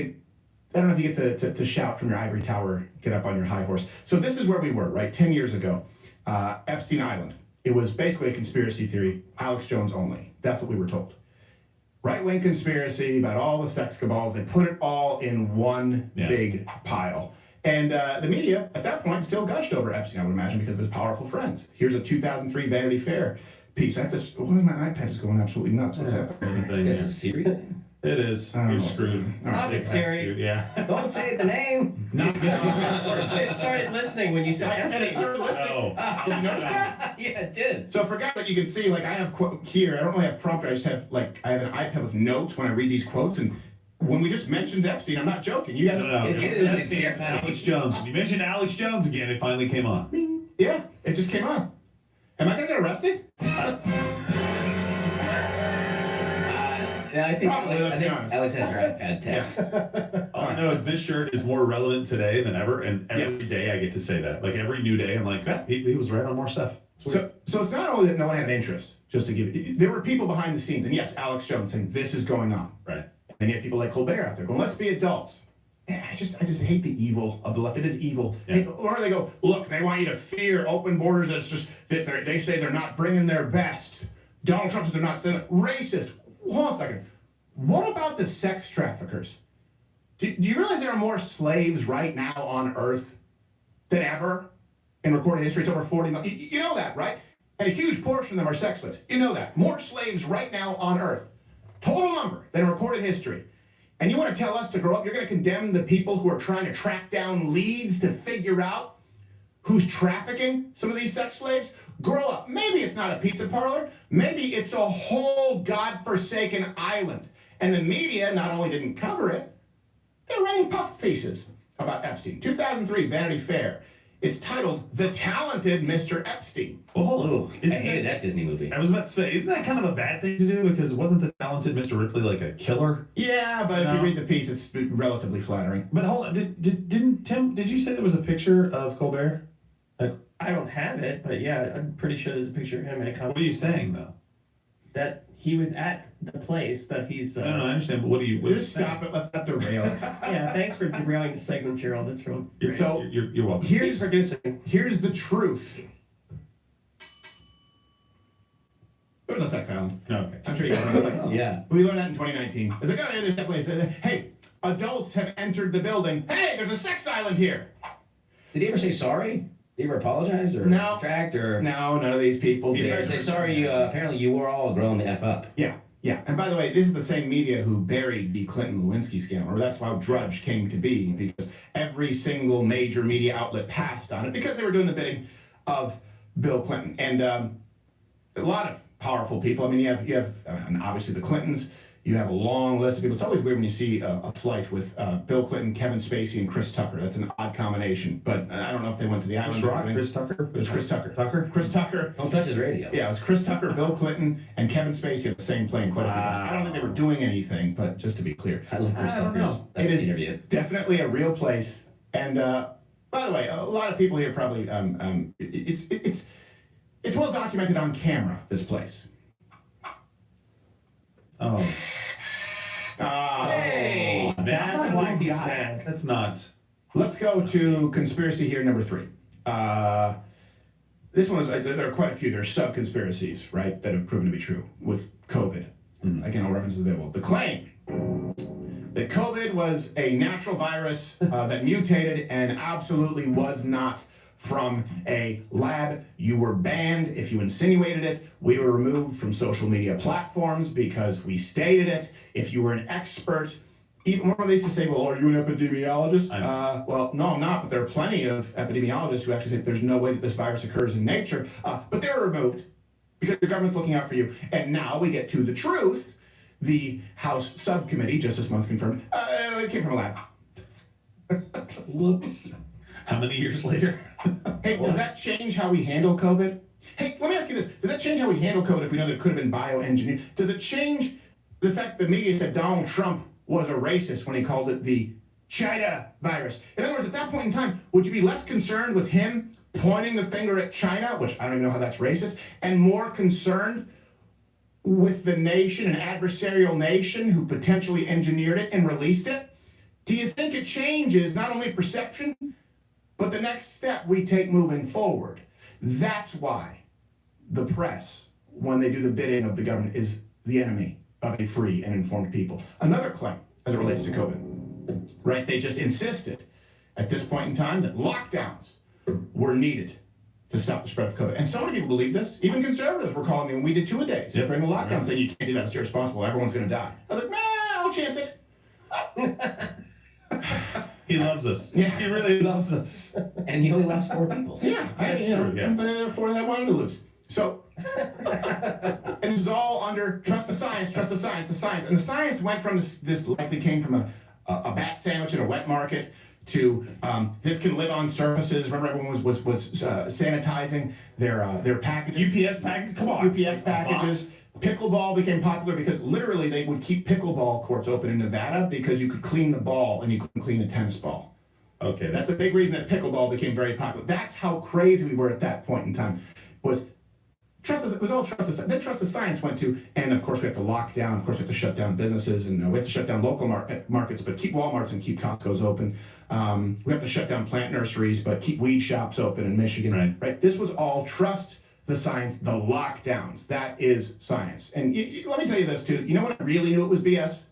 to shout from your ivory tower, get up on your high horse. So this is where we were, right? 10 years ago, Epstein Island. It was basically a conspiracy theory, Alex Jones only. That's what we were told. Right-wing conspiracy about all the sex cabals. They put it all in one big pile. And the media, at that point, still gushed over Epstein, I would imagine, because of his powerful friends. Here's a 2003 Vanity Fair piece. I have to, my iPad is going absolutely nuts. What's that? Is it Siri? It is. You're screwed. Stop it, Siri. Yeah. Don't say the name. No. It started listening when you said And it started listening. Did you notice that? Yeah, it did. So I forgot that you can see, like I have here, I don't really have prompter, I just have I have an iPad with notes when I read these quotes, and when we just mentioned Epstein, I'm not joking. You guys Alex Jones. When you mentioned Alex Jones again, it finally came on. Yeah, it just came on. Am I gonna get arrested? Yeah, I think Probably, let's be honest. Alex has your iPad text. All I know is this shirt is more relevant today than ever, and every day I get to say that. Like every new day, I'm like, he was right on more stuff. So it's not only that no one had an interest, just to give there were people behind the scenes, and yes, Alex Jones saying this is going on. Right. And you have people like Colbert out there going, let's be adults. Yeah, I just hate the evil of the left. It is evil. Yeah. Or they go, look, they want you to fear open borders. It's just that they say they're not bringing their best. Donald Trump says they're not racist. Hold on a second. What about the sex traffickers? Do you realize there are more slaves right now on Earth than ever in recorded history? It's over 40 million. You know that, right? And a huge portion of them are sex slaves. You know that. More slaves right now on Earth. Total number than in recorded history. And you want to tell us to grow up? You're going to condemn the people who are trying to track down leads to figure out who's trafficking some of these sex slaves? Grow up. Maybe it's not a pizza parlor. Maybe it's a whole godforsaken island. And the media not only didn't cover it, they're writing puff pieces about Epstein. 2003 Vanity Fair. It's titled The Talented Mr. Epstein. Well, hold on. I hated that Disney movie. I was about to say, isn't that kind of a bad thing to do? Because wasn't the talented Mr. Ripley like a killer? Yeah, but if you read the piece, it's relatively flattering. But hold on, didn't Tim? Did you say there was a picture of Colbert? I don't have it, but yeah, I'm pretty sure there's a picture of him in a comic. What are you saying though? That he was at the place, but he's. No, I understand. But what are you? Just stop it. Let's not derail it. Yeah, thanks for derailing the segment, Gerald. That's real. You're welcome. Here's producing. Here's the truth. There was a sex island. Okay. I'm sure you guys remember. Yeah. We learned that in 2019. It's like, oh, yeah, there's definitely hey, adults have entered the building. Hey, there's a sex island here. Did he ever say sorry? Did he ever apologize or No. retract or? No, none of these people Did he ever did. say sorry? Apparently you were all grown the F up. Yeah. Yeah, and by the way, this is the same media who buried the Clinton-Lewinsky scandal, or that's how Drudge came to be, because every single major media outlet passed on it because they were doing the bidding of Bill Clinton. And a lot of powerful people. I mean, you have and obviously the Clintons. You have a long list of people. It's always weird when you see a flight with Bill Clinton, Kevin Spacey, and Chris Tucker. That's an odd combination, but I don't know if they went to the island. Chris Tucker? It was Chris Tucker. Tucker? Chris Tucker. Don't touch his radio. Yeah, it was Chris Tucker, Bill Clinton, and Kevin Spacey at the same plane quite a few times. I don't think they were doing anything, but just to be clear. I love Chris Tucker's It is interview. definitely a real place. And by the way, a lot of people here probably, it's well documented on camera, this place. Oh. Hey, that's why he's mad. That's not. Let's go to conspiracy here number 3. This one is, there are quite a few. There are sub-conspiracies, right, that have proven to be true with COVID. Again, all references available. The claim that COVID was a natural virus that mutated and absolutely was not from a lab. You were banned if you insinuated it. We were removed from social media platforms because we stated it. If you were an expert, even when they used to say, well, are you an epidemiologist? Well, no, I'm not, but there are plenty of epidemiologists who actually say there's no way that this virus occurs in nature, but they're removed because the government's looking out for you. And now we get to the truth. The House subcommittee just this month confirmed it came from a lab. Whoops. How many years later? Hey, does that change how we handle COVID? Hey, let me ask you this. Does that change how we handle COVID if we know that it could have been bioengineered? Does it change the fact that the media said Donald Trump was a racist when he called it the China virus? In other words, at that point in time, would you be less concerned with him pointing the finger at China, which I don't even know how that's racist, and more concerned with the nation, an adversarial nation who potentially engineered it and released it? Do you think it changes not only perception, but the next step we take moving forward? That's why the press, when they do the bidding of the government, is the enemy of a free and informed people. Another claim as it relates to COVID, right? They just insisted at this point in time that lockdowns were needed to stop the spread of COVID. And so many people believe this. Even conservatives were calling me when we did 2-a-days during the lockdown, saying you can't do that, it's irresponsible, everyone's gonna die. I was like, I'll chance it. He loves us. Yeah. He really loves us. And he only lost 4 people. Yeah, the 4 that I wanted to lose. So, and this is all under trust the science, the science. And the science went from this likely came from a bat sandwich at a wet market to this can live on surfaces. Remember, everyone was sanitizing their packages. UPS packages? Come on. UPS packages. Pickleball became popular because literally they would keep pickleball courts open in Nevada because you could clean the ball and you couldn't clean a tennis ball. Okay. That's a big reason that pickleball became very popular. That's how crazy we were at that point in time. It was all trust the science. Then trust the science went to, and of course we have to lock down, of course we have to shut down businesses, and we have to shut down local markets, but keep Walmarts and keep Costco's open. We have to shut down plant nurseries, but keep weed shops open in Michigan. Right? This was all trust the science, the lockdowns. That is science. And let me tell you this too. You know when I really knew it was BS?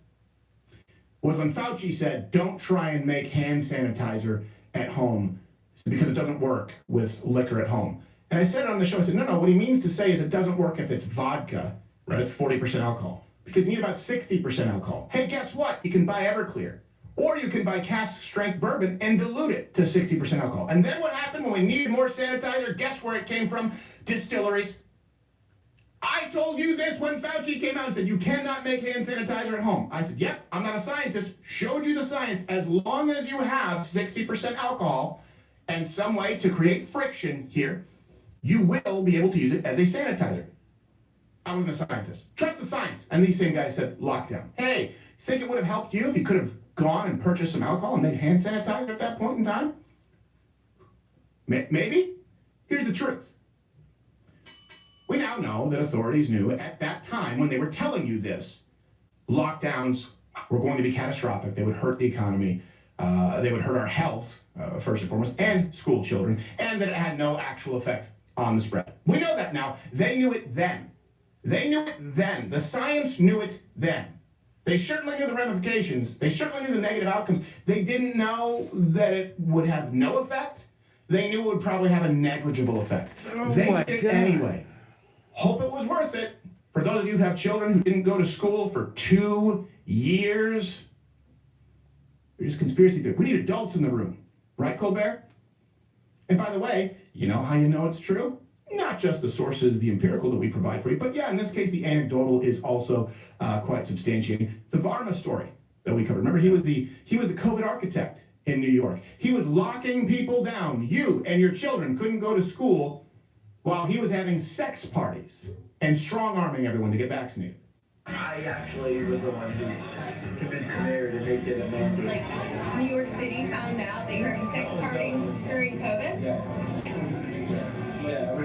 Was when Fauci said, don't try and make hand sanitizer at home because it doesn't work with liquor at home. And I said it on the show, I said, no, what he means to say is it doesn't work if it's vodka, right? It's 40% alcohol. Because you need about 60% alcohol. Hey, guess what? You can buy Everclear. Or you can buy cask strength bourbon and dilute it to 60% alcohol. And then what happened when we needed more sanitizer? Guess where it came from? Distilleries. I told you this when Fauci came out and said, you cannot make hand sanitizer at home. I said, yep, I'm not a scientist. Showed you the science. As long as you have 60% alcohol and some way to create friction here, you will be able to use it as a sanitizer. I wasn't a scientist. Trust the science. And these same guys said lockdown. Hey, think it would have helped you if you could have gone and purchased some alcohol and made hand sanitizer at that point in time? Maybe? Here's the truth. We now know that authorities knew at that time when they were telling you this, lockdowns were going to be catastrophic. They would hurt the economy. They would hurt our health, first and foremost, and school children, and that it had no actual effect on the spread. We know that now. They knew it then. They knew it then. The science knew it then. They certainly knew the ramifications. They certainly knew the negative outcomes. They didn't know that it would have no effect. They knew it would probably have a negligible effect. They did it anyway. Hope it was worth it. For those of you who have children who didn't go to school for 2 years, they're just conspiracy theories. We need adults in the room. Right, Colbert? And by the way, you know how you know it's true? Not just the sources, the empirical that we provide for you, but yeah, in this case, the anecdotal is also quite substantiating. The Varma story that we covered. Remember, he was the COVID architect in New York. He was locking people down. You and your children couldn't go to school while he was having sex parties and strong-arming everyone to get vaccinated. I actually was the one who convinced the mayor to make it a mandate. Like, New York City found out that you were having sex parties during COVID? Yeah,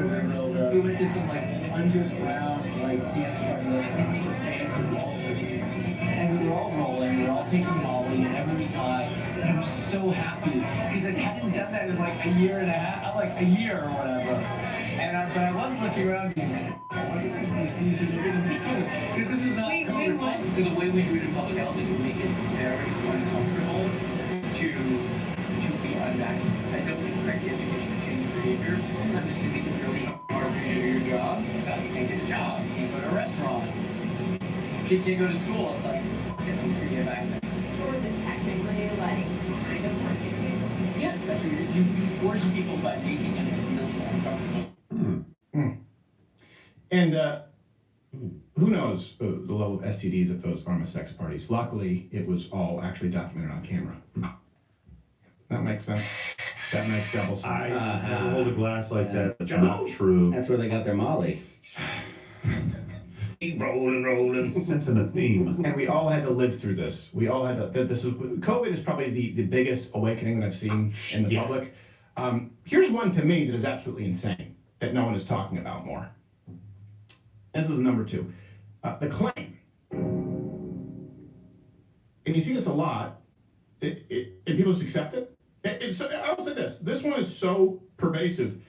we went to some underground dance party banned from Wall Street. And we were all rolling, we were all taking Molly, and everyone was high. And I was so happy because I hadn't done that in a year and a half, a year or whatever. And but I was looking around being like, I wonder if he sees this because this was not COVID. So the way we do it in public health is we make it very uncomfortable to be unvaccinated. I don't expect the education to change. behavior. I'm just thinking it's really hard to do your job. You can't get a job. You can't go to a restaurant. Kid can't go to school. It's like, okay, let's get a vaccine. Or is it technically like kind of forcing you? Yeah, that's what you force people by making them really uncomfortable. And who knows the level of STDs at those pharma sex parties? Luckily, it was all actually documented on camera. That makes sense. That makes double sense. I never hold a glass like that. That's not true. That's where they got their Molly. Keep rolling. Sensing a theme. And we all had to live through this. We all had to. COVID is probably the biggest awakening that I've seen in the public. Here's one to me that is absolutely insane that no one is talking about more. This is number 2. The claim. And you see this a lot, and people just accept it. I will say this. This one is so pervasive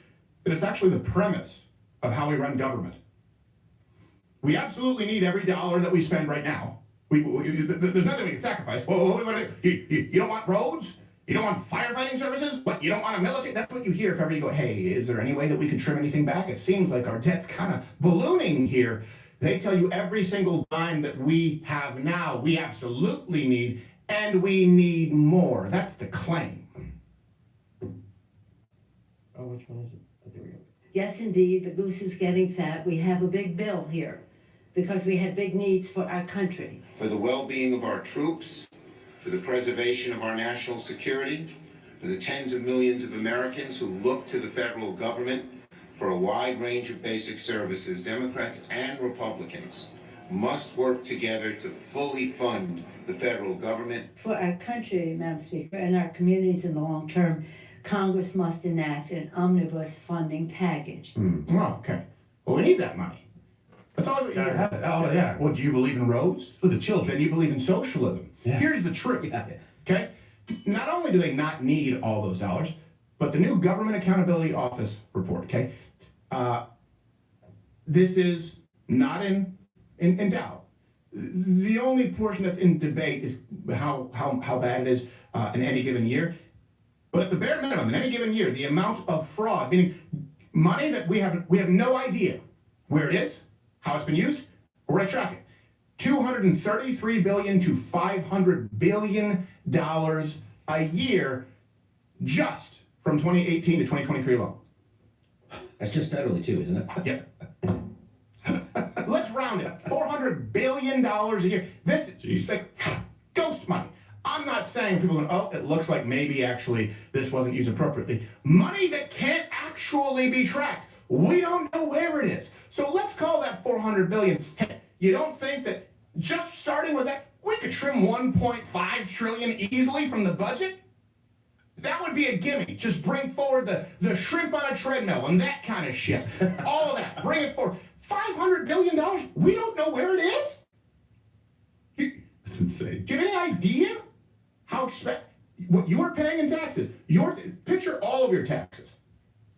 that it's actually the premise of how we run government. We absolutely need every dollar that we spend right now. There's nothing we can sacrifice. You don't want roads? You don't want firefighting services? What, you don't want a military? That's what you hear if ever you go, hey, is there any way that we can trim anything back? It seems like our debt's kind of ballooning here. They tell you every single dime that we have now, we absolutely need, and we need more. That's the claim. Oh, which one is it? Oh, there we go. Yes, indeed, the goose is getting fat. We have a big bill here because we had big needs for our country. For the well-being of our troops, for the preservation of our national security, for the tens of millions of Americans who look to the federal government for a wide range of basic services, Democrats and Republicans must work together to fully fund the federal government. For our country, Madam Speaker, and our communities in the long term, Congress must enact an omnibus funding package. Oh, okay. Well, we need that money. That's all we Gotta have it. Oh, yeah. Well, do you believe in roads? For the children. Then you believe in socialism. Yeah. Here's the truth. Okay? Not only do they not need all those dollars, but the new Government Accountability Office report, okay? This is not in doubt. The only portion that's in debate is how bad it is in any given year. But at the bare minimum, in any given year, the amount of fraud, meaning money that we have no idea where it is, how it's been used, or where to track it. $233 billion to $500 billion a year just from 2018 to 2023 alone. That's just federally too, isn't it? Yep. Let's round it. $400 billion a year. This is like ghost money. I'm not saying people go, oh, it looks like maybe actually this wasn't used appropriately. Money that can't actually be tracked. We don't know where it is. So let's call that $400 billion. Hey, you don't think that just starting with that, we could trim $1.5 trillion easily from the budget? That would be a gimme. Just bring forward the shrimp on a treadmill and that kind of shit. All of that. Bring it forward. $500 billion? We don't know where it is? That's insane. Do you have any idea how what you are paying in taxes? Picture all of your taxes.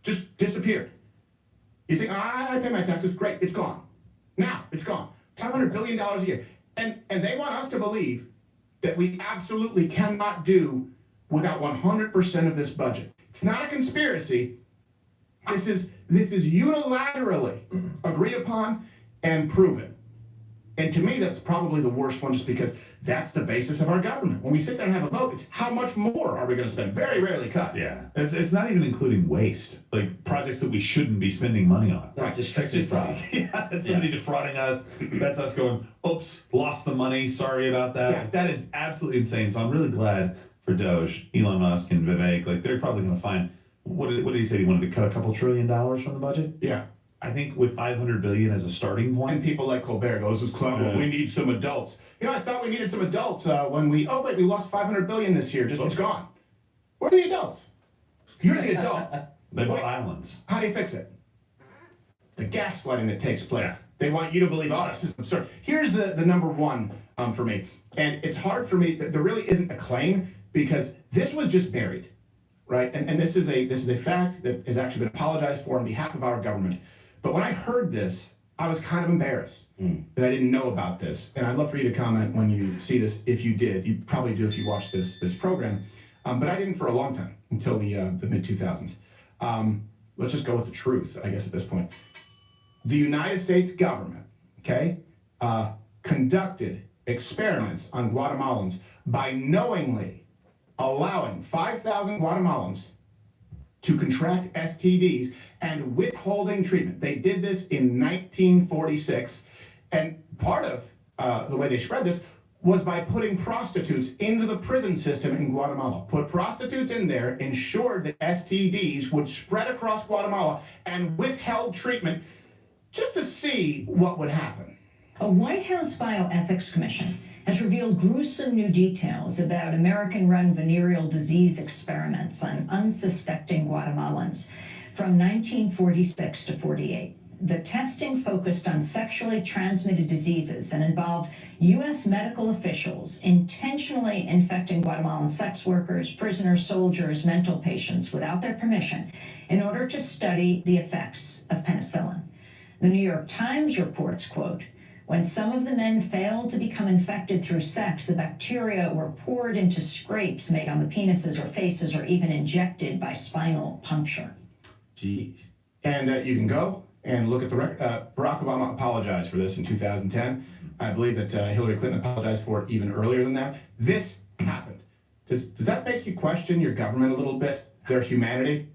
Just disappeared. You think, I pay my taxes, great, it's gone. Now, it's gone. $500 billion a year. And they want us to believe that we absolutely cannot do without 100% of this budget. It's not a conspiracy. This is unilaterally agreed upon and proven. And to me, that's probably the worst one just because that's the basis of our government. When we sit down and have a vote, it's how much more are we going to spend? Very rarely cut. Yeah. It's not even including waste, like projects that we shouldn't be spending money on. Right, just strictly fraud. Yeah, it's somebody defrauding us. That's us going, oops, lost the money. Sorry about that. Yeah. Like, that is absolutely insane. So I'm really glad for Doge, Elon Musk, and Vivek. Like they're probably going to find, what did he say? He wanted to cut a couple $1 trillion from the budget? Yeah. I think with $500 billion as a starting point. And people like Colbert goes, this is well, we need some adults. You know, I thought we needed some adults when we lost $500 billion this year. It's gone. Where are the adults? You're the adult. They bought islands. How do you fix it? The gaslighting that takes place. Yeah. They want you to believe, oh, this is absurd. Here's the number one for me. And it's hard for me, there really isn't a claim because this was just buried, right? And this is a fact that has actually been apologized for on behalf of our government. But when I heard this, I was kind of embarrassed that I didn't know about this. And I'd love for you to comment when you see this, if you did. You probably do if you watch this program. But I didn't for a long time, until the mid-2000s. let's just go with the truth, I guess, at this point. The United States government, okay, conducted experiments on Guatemalans by knowingly allowing 5,000 Guatemalans to contract STDs and withholding treatment. They did this in 1946, and part of the way they spread this was by putting prostitutes into the prison system in Guatemala. Put prostitutes in there, ensured that STDs would spread across Guatemala, and withheld treatment just to see what would happen. A White House Bioethics Commission has revealed gruesome new details about American-run venereal disease experiments on unsuspecting Guatemalans from 1946 to 48. The testing focused on sexually transmitted diseases and involved U.S. medical officials intentionally infecting Guatemalan sex workers, prisoners, soldiers, mental patients without their permission in order to study the effects of penicillin. The New York Times reports, quote, when some of the men failed to become infected through sex, the bacteria were poured into scrapes made on the penises or faces or even injected by spinal puncture. Jeez. And you can go and look at the record. Barack Obama apologized for this in 2010. I believe that Hillary Clinton apologized for it even earlier than that. This happened. Does that make you question your government a little bit, their humanity?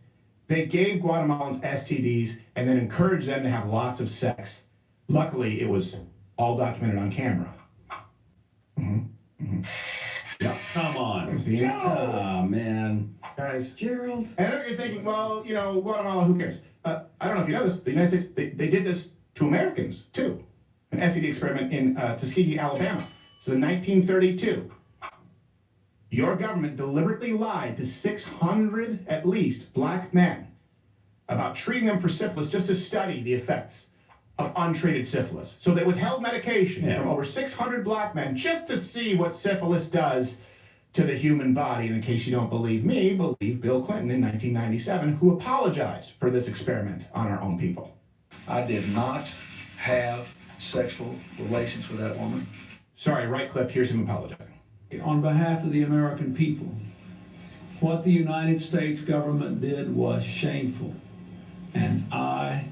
They gave Guatemalans STDs and then encouraged them to have lots of sex. Luckily, it was all documented on camera. Yeah. Come on. Oh, man. Guys. Gerald. And I know you're thinking, well, you know, Guatemala, who cares? I don't know if you know this, the United States, they did this to Americans, too. An STD experiment in Tuskegee, Alabama. So in 1932, your government deliberately lied to 600, at least, black men about treating them for syphilis just to study the effects of untreated syphilis. So they withheld medication from over 600 black men just to see what syphilis does to the human body. And in case you don't believe me, believe Bill Clinton in 1997, who apologized for this experiment on our own people. I did not have sexual relations with that woman. Sorry, right clip, here's him apologizing. On behalf of the American people, what the United States government did was shameful, and I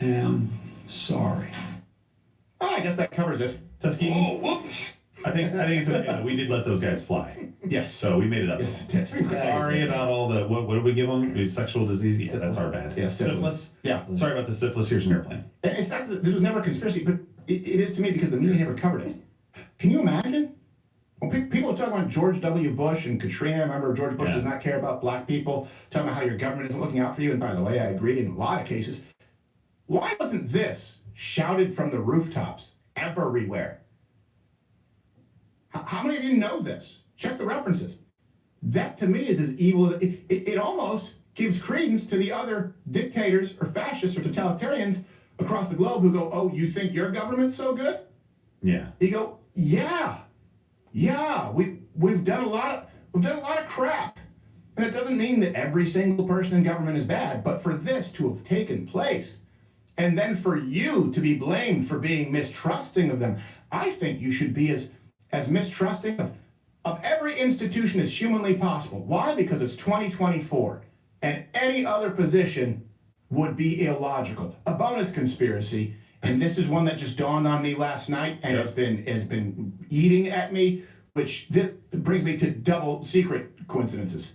am sorry. Oh, I guess that covers it. Tuskegee? Oh, whoops. I think it's okay that we did let those guys fly. Yes. So we made it up. Yes, it did. Sorry about all the, what did we give them? Sexual disease? Yeah, that's our bad. Yeah, syphilis. Yeah. Sorry about the syphilis. Here's an airplane. And it's not that this was never a conspiracy, but it is to me because the media never covered it. Can you imagine? When people talk about George W. Bush and Katrina, remember George Bush does not care about black people, talking about how your government isn't looking out for you. And by the way, I agree in a lot of cases. Why wasn't this shouted from the rooftops everywhere? How many of you know this? Check the references. That to me is as evil. It almost gives credence to the other dictators or fascists or totalitarians across the globe who go, oh, you think your government's so good? Yeah. You go, yeah, we've done a lot of crap. And it doesn't mean that every single person in government is bad, but for this to have taken place, and then for you to be blamed for being mistrusting of them, I think you should be as mistrusting of every institution as humanly possible. Why? Because it's 2024, and any other position would be illogical. A bonus conspiracy, and this is one that just dawned on me last night and has been eating at me, which brings me to double secret coincidences.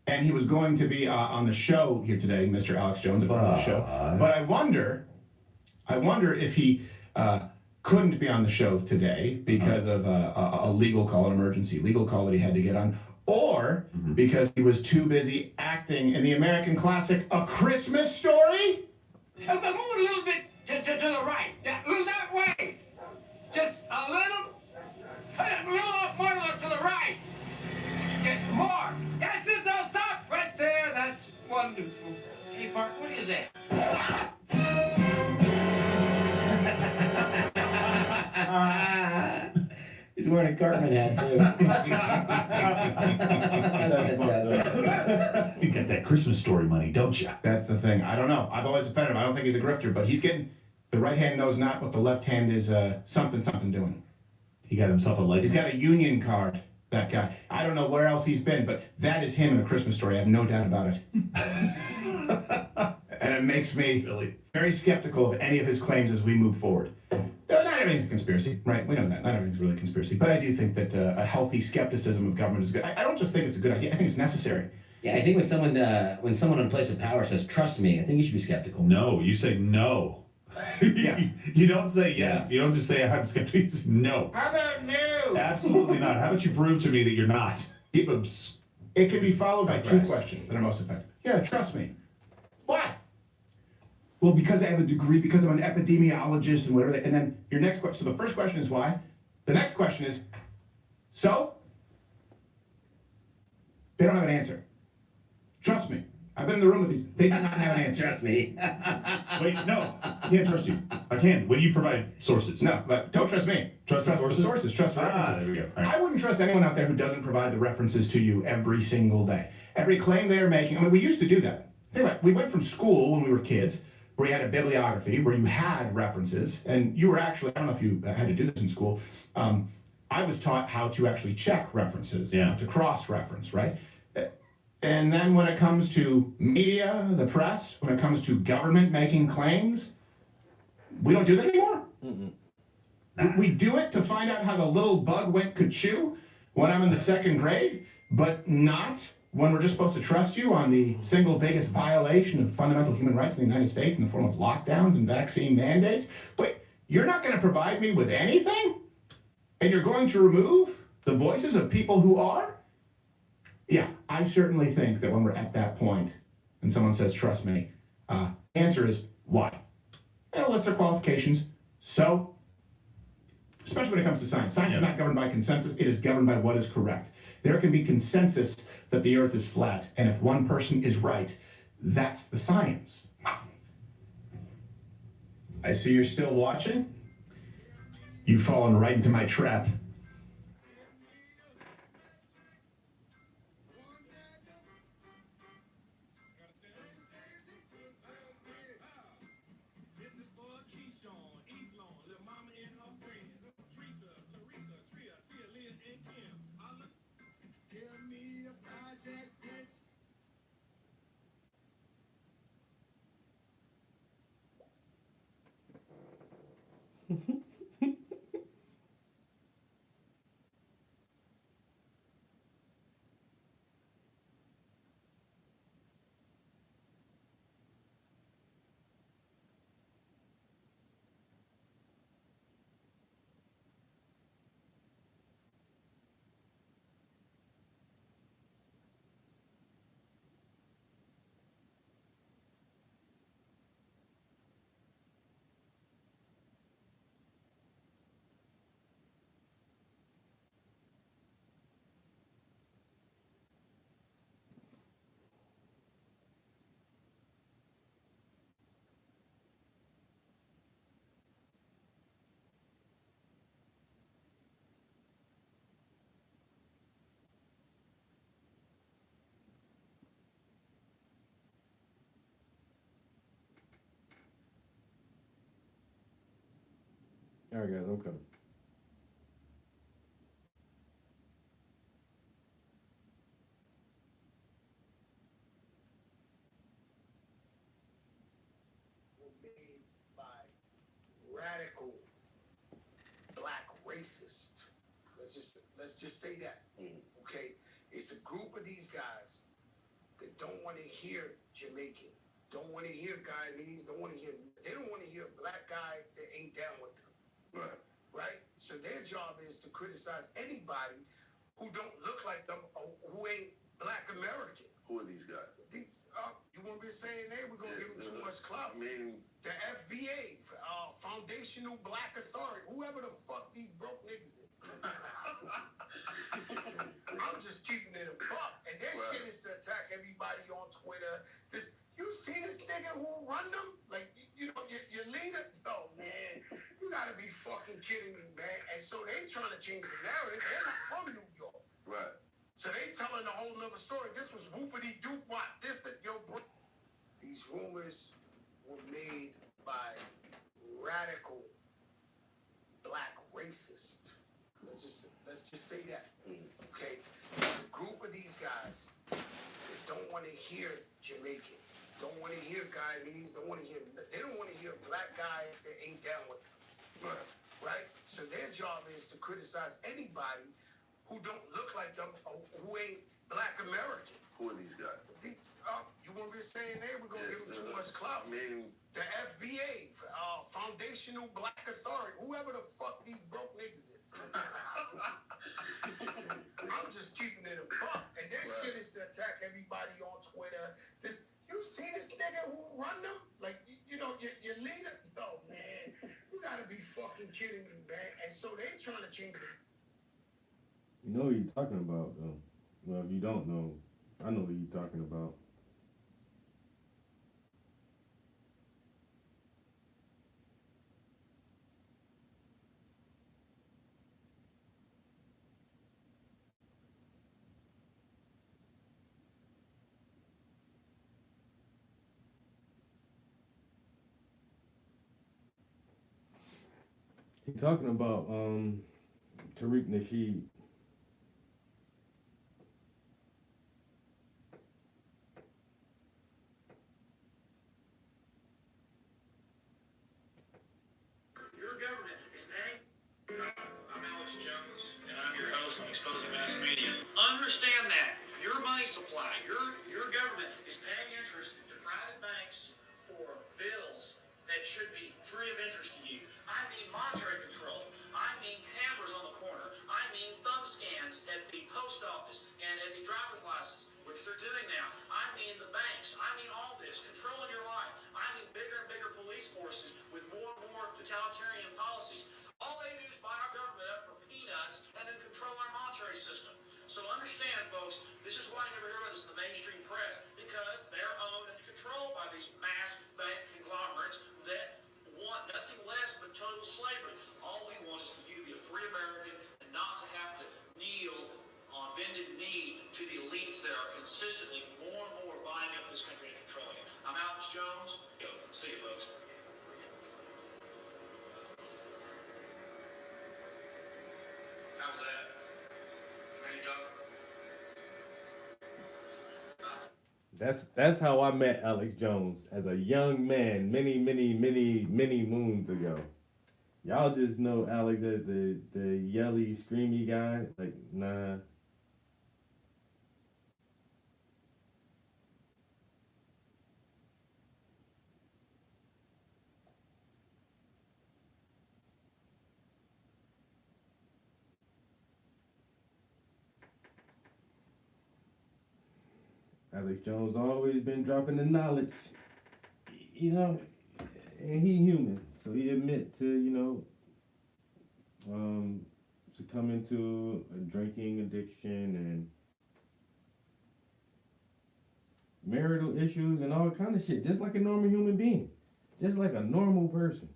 And he was going to be on the show here today, Mr. Alex Jones, a friend of the show. But I wonder if he couldn't be on the show today because of a legal call, an emergency legal call that he had to get on, or because he was too busy acting in the American classic A Christmas Story. Move a little bit to the right. Yeah, move that way. Just a little more to the right. Get more. That's it. Don't stop right there. That's wonderful. Hey, Bart, what is that? He's wearing a Cartman hat, too. That's fantastic. You got that Christmas story money, don't you? That's the thing. I don't know. I've always defended him. I don't think he's a grifter, but he's getting, the right hand knows not what the left hand is something doing. He got himself a leg. He's got a union card, that guy. I don't know where else he's been, but that is him in A Christmas Story. I have no doubt about it. And it makes me very skeptical of any of his claims as we move forward. No, not everything's a conspiracy, right? We know that. Not everything's really a conspiracy. But I do think that a healthy skepticism of government is good. I don't just think it's a good idea. I think it's necessary. Yeah, I think when someone in a place of power says, trust me, I think you should be skeptical. No, you say no. You don't say yes. You don't just say I'm skeptical. You just no. How about no? Absolutely not. How about you prove to me that you're not? It can be followed by two questions that are most effective. Yeah, trust me. Why? Well, because I have a degree, because I'm an epidemiologist and whatever. And then your next question. So the first question is why. The next question is, so? They don't have an answer. Trust me. I've been in the room with these. They do not have an answer. Trust me. Wait, no. I can't trust you. I can. When you provide sources. No, but don't trust me. Trust the sources? The sources. Trust the references. There we go. All right. I wouldn't trust anyone out there who doesn't provide the references to you every single day. Every claim they are making. I mean, we used to do that. Think about it. We went from school when we were kids, where you had a bibliography, where you had references, and you were actually, I don't know if you had to do this in school, I was taught how to actually check references, to cross-reference, right? And then when it comes to media, the press, when it comes to government making claims, we don't do that anymore. We do it to find out how the little bug went ka-choo when I'm in the second grade, but not when we're just supposed to trust you on the single biggest violation of fundamental human rights in the United States in the form of lockdowns and vaccine mandates. Wait, you're not going to provide me with anything? And you're going to remove the voices of people who are? Yeah, I certainly think that when we're at that point and someone says, trust me, answer is why? They'll list their qualifications. So, especially when it comes to science. Science is not governed by consensus. It is governed by what is correct. There can be consensus that the earth is flat, and if one person is right, that's the science. I see you're still watching. You've fallen right into my trap. All right, guys, I'm coming. Radical black racist. Let's just say that. Okay? It's a group of these guys that don't want to hear Jamaican, don't want to hear Guyanese, they don't want to hear a black guy that ain't down with them. Right? So their job is to criticize anybody who don't look like them or who ain't black American. Who are these guys? You want me to say their name? We're going to give them too much clout. The FBA, Foundational Black Authority, whoever the fuck these broke niggas is. I'm just keeping it a buck. And their shit is to attack everybody on Twitter. You see this nigga who run them? Like, your leader? Oh, man. You gotta be fucking kidding me, man. And so they trying to change the narrative. They're not from New York. Right. So they telling a whole nother story. This was whoopity doop what this that yo bro. These rumors were made by radical black racists. Let's just say that. Okay? It's a group of these guys that don't want to hear Jamaican, don't want to hear Guyanese, they don't want to hear a black guy that ain't down with them. Right? So their job is to criticize anybody who don't look like them or who ain't black American. Who are these guys? You want me to say a name? We're going to give them too much clout. The FBA, Foundational Black Authority, whoever the fuck these broke niggas is. I'm just keeping it a buck. And their shit is to attack everybody on Twitter. You see this nigga who run them? Like, your leader? Oh, man. You gotta be fucking kidding me, man. And so they trying to change it. You know what you're talking about, though. Well, if you don't know, I know what you're talking about. He's talking about Tariq Nasheed. Your government is paying. I'm Alex Jones, and I'm your host on Exposing Mass Media. Understand that your money supply, your government is paying interest to private banks for bills that should be free of interest to you. I mean monetary control. I mean cameras on the corner. I mean thumb scans at the post office and at the driver's license, which they're doing now. I mean the banks. I mean all this. Controlling your life. I mean bigger and bigger police forces with more and more totalitarian policies. All they do is buy our government up for peanuts and then control our monetary system. So understand, folks, this is why you never hear about this in the mainstream press, because they're owned and controlled by these mass bank conglomerates that want nothing less but total slavery. All we want is for you to be a free American and not to have to kneel on bended knee to the elites that are consistently more and more buying up this country and controlling it. I'm Alex Jones. Go. See you, folks. How's that? Ready to go? That's how I met Alex Jones as a young man many moons ago. Y'all just know Alex as the yelly, screamy guy. Like, nah. Alex Jones always been dropping the knowledge, and he human, so he admit to, succumbing to a drinking addiction and marital issues and all kind of shit, just like a normal human being, just like a normal person.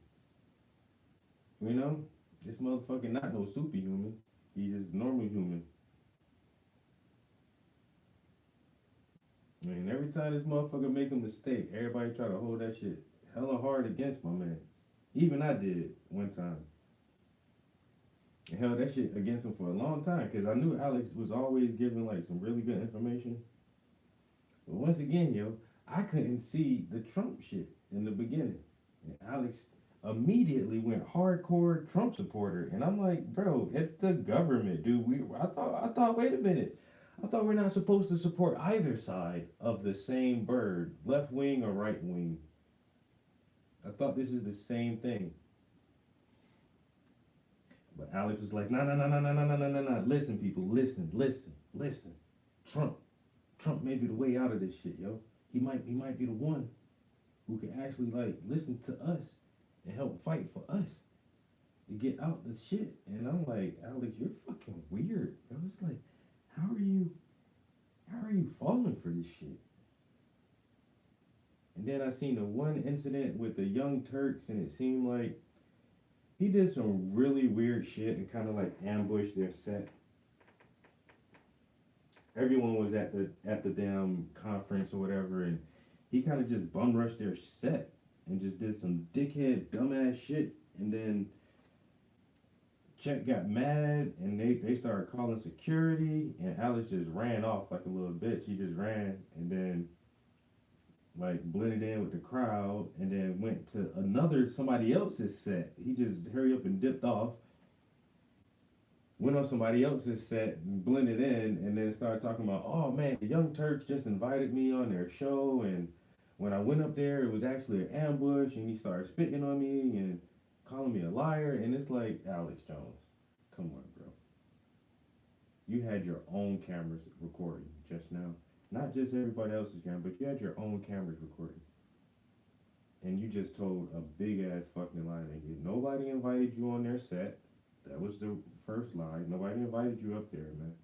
This motherfucker not no superhuman, he's just normal human. Man, every time this motherfucker make a mistake, everybody try to hold that shit hella hard against my man. Even I did it one time. And held that shit against him for a long time, because I knew Alex was always giving like some really good information. But once again, I couldn't see the Trump shit in the beginning. And Alex immediately went hardcore Trump supporter. And I'm like, bro, it's the government, dude. I thought, wait a minute. I thought we're not supposed to support either side of the same bird, left wing or right wing. I thought this is the same thing. But Alex was like, no. Listen, people, listen. Trump may be the way out of this shit, yo. He might be the one who can actually listen to us and help fight for us to get out the shit. And I'm like, Alex, you're fucking weird. I was like, how are you falling for this shit? And then I seen the one incident with the Young Turks, and it seemed like he did some really weird shit and kind of ambushed their set. everyone was at the damn conference or whatever, and he kind of just bum rushed their set and just did some dickhead dumbass shit, and then Chet got mad and they started calling security, and Alex just ran off like a little bitch. He just ran and then like blended in with the crowd and then went to somebody else's set. He just hurried up and dipped off, went on somebody else's set and blended in, and then started talking about, oh man, the Young Turks just invited me on their show, and when I went up there it was actually an ambush, and he started spitting on me and calling me a liar. And it's like, Alex Jones, come on, bro. You had your own cameras recording just now. Not just everybody else's camera, but you had your own cameras recording. And you just told a big ass fucking lie. Nobody invited you on their set. That was the first lie. Nobody invited you up there, man.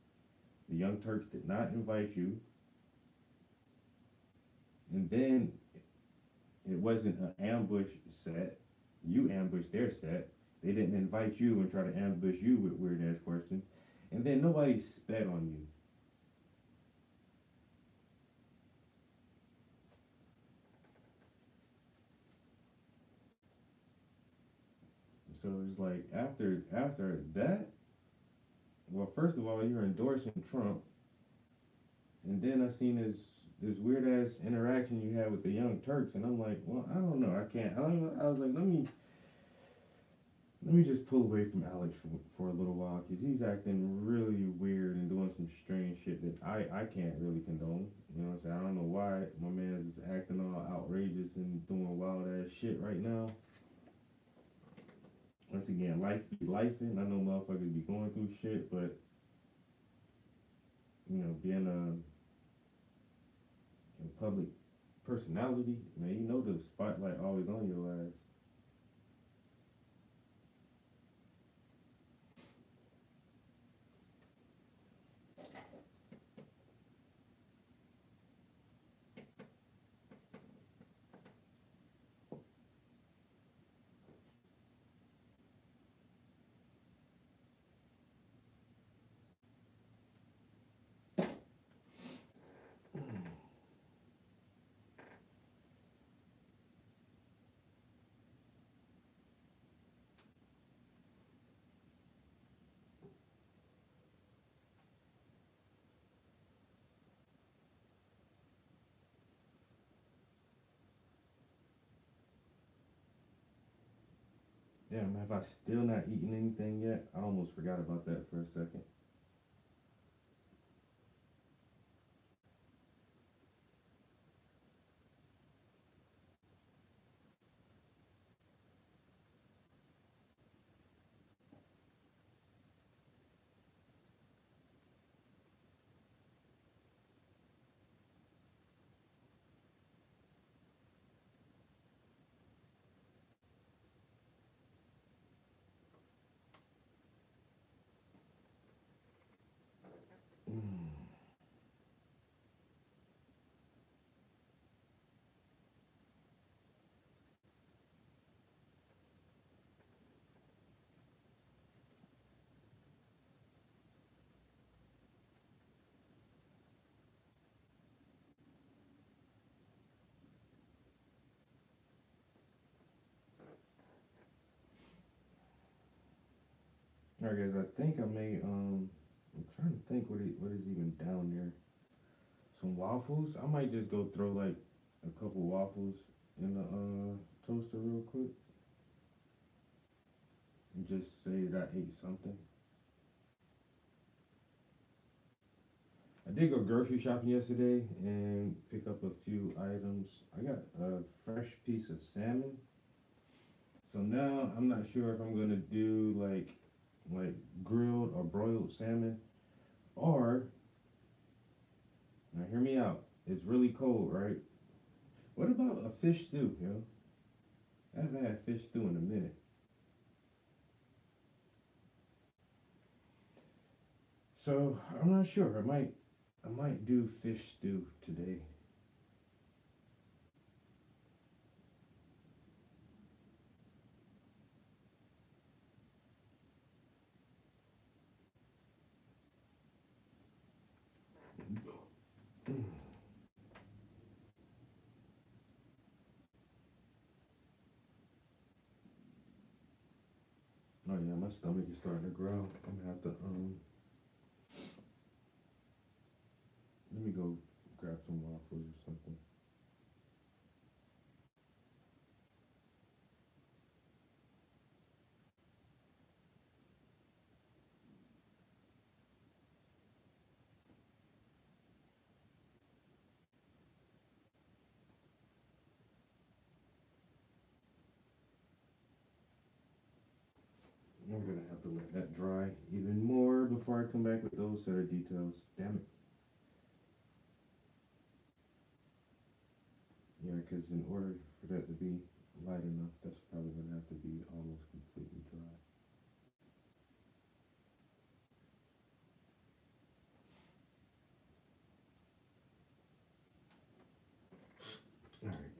The Young Turks did not invite you. And then it wasn't an ambush set. You ambushed their set. They didn't invite you and try to ambush you with weird ass questions. And then nobody spat on you. So it's like after that, well, first of all, you're endorsing Trump, and then I seen this weird ass interaction you had with the Young Turks, and I'm like, well, I don't know, I was like, let me just pull away from Alex for a little while, because he's acting really weird and doing some strange shit that I can't really condone. You know what I'm saying? I don't know why my man is acting all outrageous and doing wild ass shit right now. Once again, life be lifing. I know motherfuckers be going through shit, but you know, being a public personality, man, you know the spotlight always on your ass. Damn, have I still not eaten anything yet? I almost forgot about that for a second. Alright guys, I think I may, I'm trying to think what is even down there. Some waffles? I might just go throw like a couple waffles in the toaster real quick. And just say that I ate something. I did go grocery shopping yesterday and pick up a few items. I got a fresh piece of salmon. So now I'm not sure if I'm gonna do like grilled or broiled salmon, or, now hear me out, it's really cold, right? What about a fish stew, yo? I haven't had fish stew in a minute. So I'm not sure. I might do fish stew today. Oh yeah, my stomach is starting to growl. I'm gonna have to let me go grab some waffles or something. I'm gonna have to let that dry even more before I come back with those set of details. Damn it. Yeah, because in order for that to be light enough, that's probably gonna have to be almost completely dry. All right.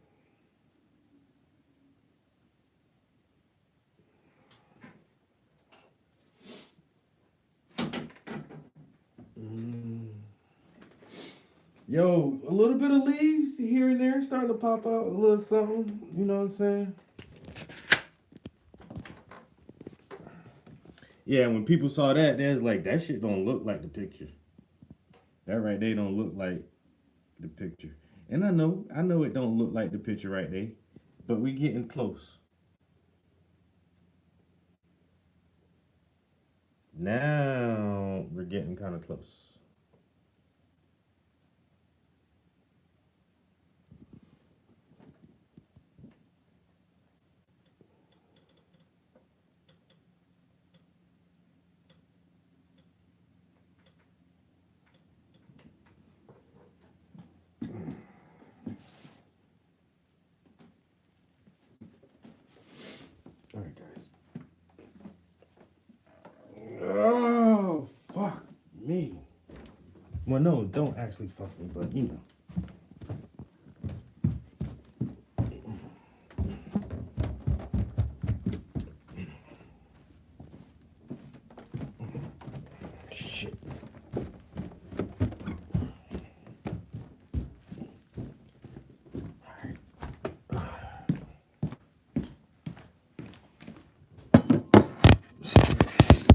Yo, a little bit of leaves here and there starting to pop out, a little something, you know what I'm saying? Yeah, when people saw that, they was like, that shit don't look like the picture. That right there don't look like the picture. And I know it don't look like the picture right there, but we getting close. Now we're getting kind of close. All right, guys. Oh, fuck me. Well, no, don't actually fuck me, but you know. Shit.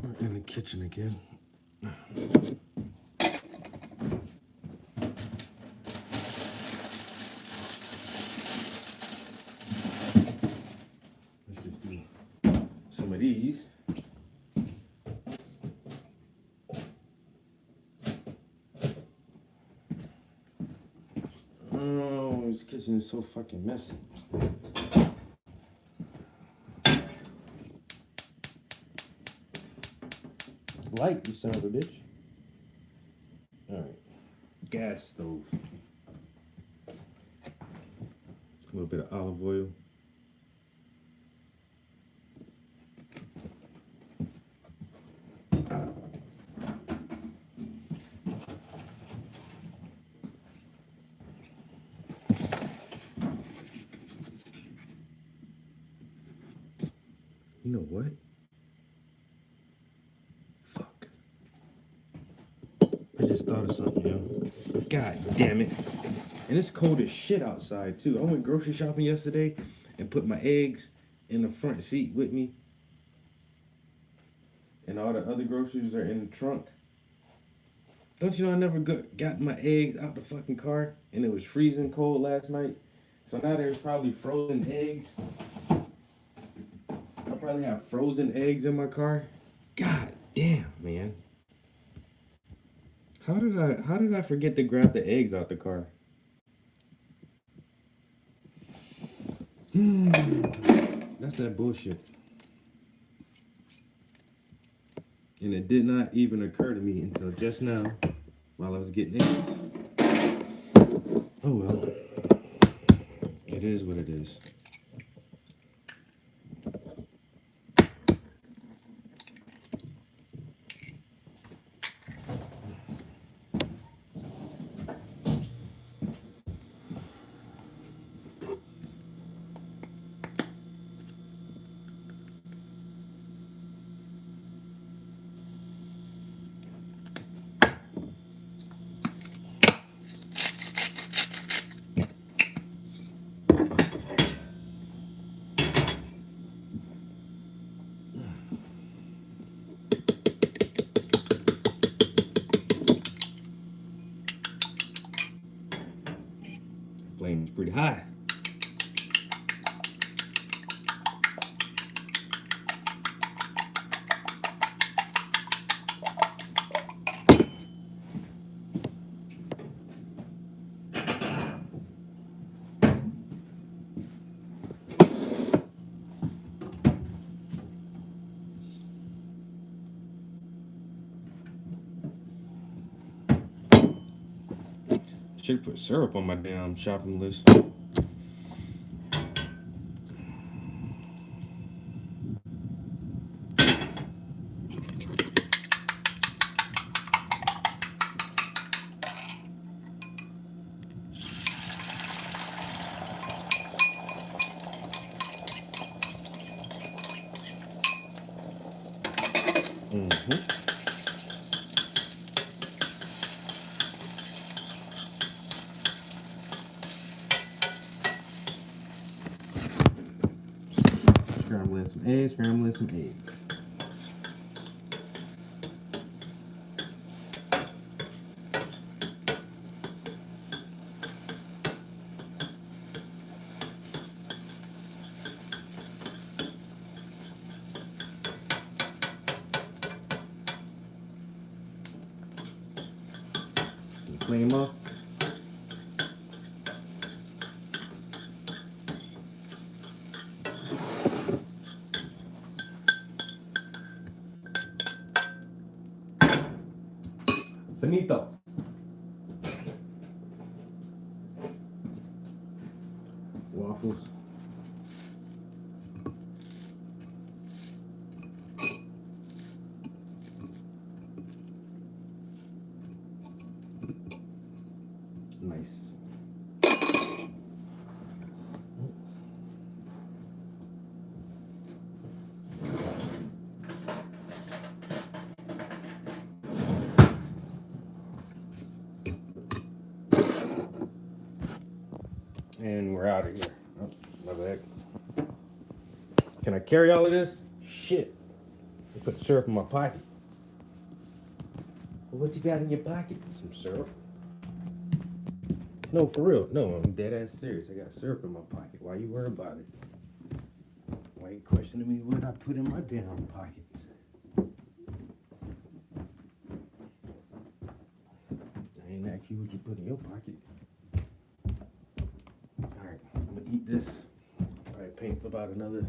We're in the kitchen again. Let's just do some of these. Oh, this kitchen is so fucking messy. Light, you son of a bitch. All right, gas stove. A little bit of olive oil. You know what? Fuck. I just thought of something, yo. God damn it. And it's cold as shit outside, too. I went grocery shopping yesterday and put my eggs in the front seat with me. And all the other groceries are in the trunk. Don't you know I never got my eggs out the fucking car and it was freezing cold last night? So now there's probably frozen eggs. I probably have frozen eggs in my car. God damn, man. How did I forget to grab the eggs out the car? That's that bullshit. And it did not even occur to me until just now while I was getting eggs. Oh well. It is what it is. pretty high. Should put syrup on my damn shopping list. Scrambling some eggs, scrambling some eggs. Flame up. Finito. Waffles. Nice. And we're out of here. Oh, my bad. Can I carry all of this? Shit. I put syrup in my pocket. Well, what you got in your pocket? Some syrup. No, for real. No, I'm dead ass serious. I got syrup in my pocket. Why you worry about it? Why you questioning me what I put in my damn pockets? I ain't ask you what you put in your pocket. Alright, I'm gonna eat this. Alright, paint for about another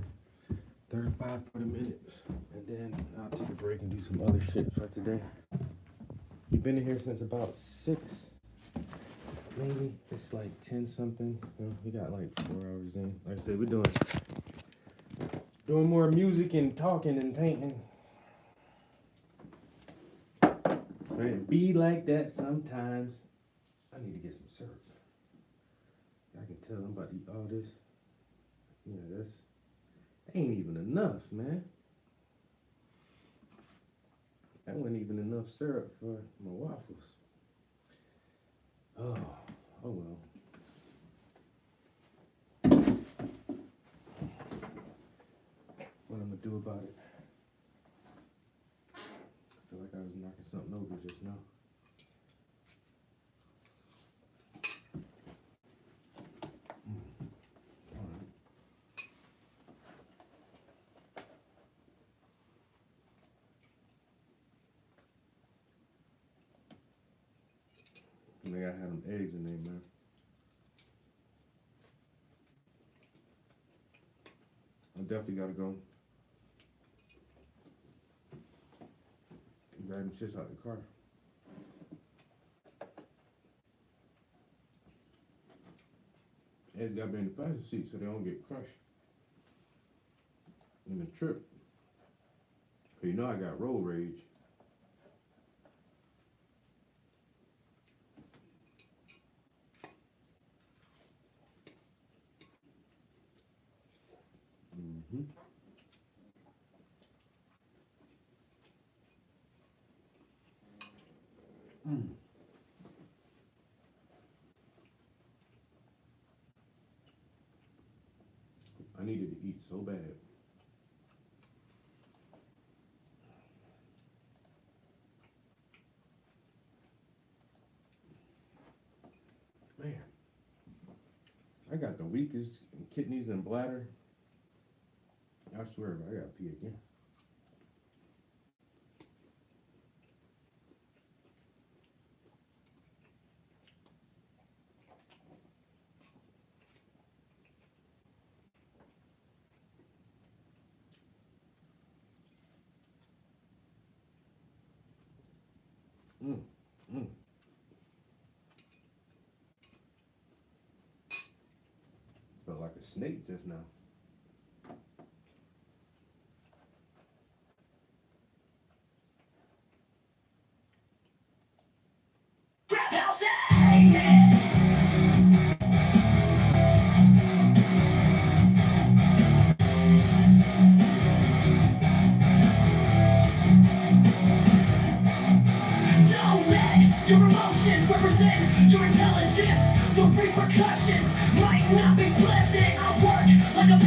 35, 40 minutes. And then I'll take a break and do some other shit for today. You've been in here since about 6. Maybe it's like 10 something. You know, we got like 4 hours in. Like I said, we're doing more music and talking and painting. But it be like that sometimes. I need to get some syrup. I can tell I'm about to eat all this. Yeah, that's ain't even enough, man. That wasn't even enough syrup for my waffles. Oh well. What I'm gonna do about it? I feel like I was knocking something over just now. Alright. And they gotta have them eggs in there, man. I definitely gotta go. Grab them shits out the car. Eggs gotta be in the passenger seat so they don't get crushed in the trip. You know I got road rage. I needed to eat so bad. Man, I got the weakest kidneys and bladder. I swear, I gotta pee again. Felt like a snake just now. Don't let your emotions represent your intelligence. The repercussions might not be pleasant. I work like a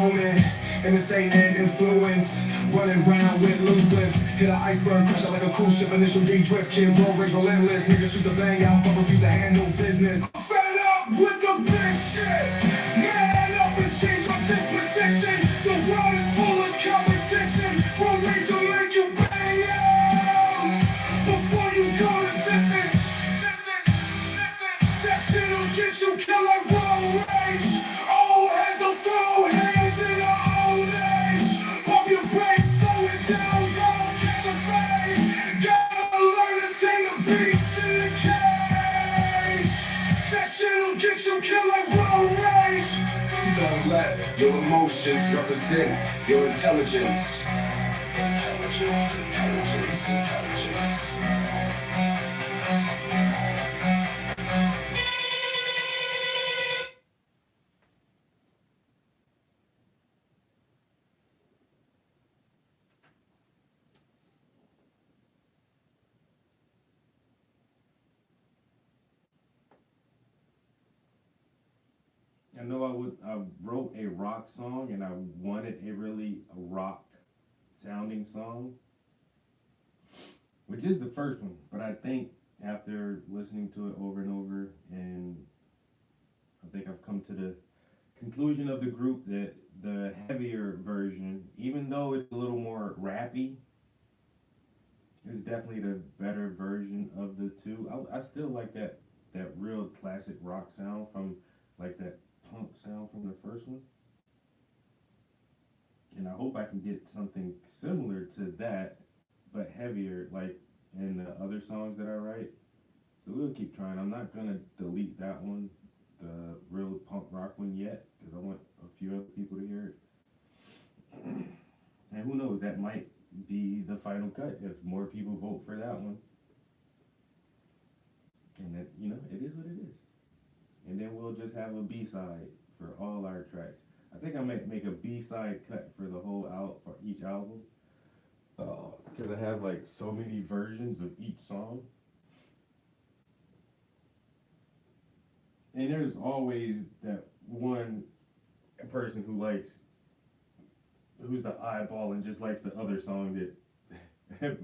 moment. Entertainment influence, running around with loose lips. Hit an iceberg, crash out like a cruise ship. Initial D-drift, kid, road rage relentless. Niggas choose to bang out, but refuse to handle business. Fed up with the big shit. Man up and change my disposition. The world is full of competition. Road rage will make you bang out before you go the distance. That shit'll get you killed like road rage. Old heads will throw hands in the old age. Pump your brakes, slow it down, don't catch a fade. Gotta learn to tame the beast in the cage. That shit'll get you killed like road rage. Don't let your emotions represent your intelligence. Intelligence. I know I wrote a rock song and I wanted a rock sounding song, which is the first one, but I think after listening to it over and over, and I think I've come to the conclusion of the group that the heavier version, even though it's a little more rappy, is definitely the better version of the two. I still like that real classic rock sound from like that punk sound from the first one, and I hope I can get something similar to that but heavier like in the other songs that I write. So we'll keep trying. I'm not gonna delete that one, the real punk rock one, yet, because I want a few other people to hear it. And who knows, that might be the final cut if more people vote for that one. And that, you know, it is what it is. And then we'll just have a B-side for all our tracks. I think I might make a B-side cut for the whole for each album. Because I have like so many versions of each song. And there's always that one person who's the eyeball and just likes the other song that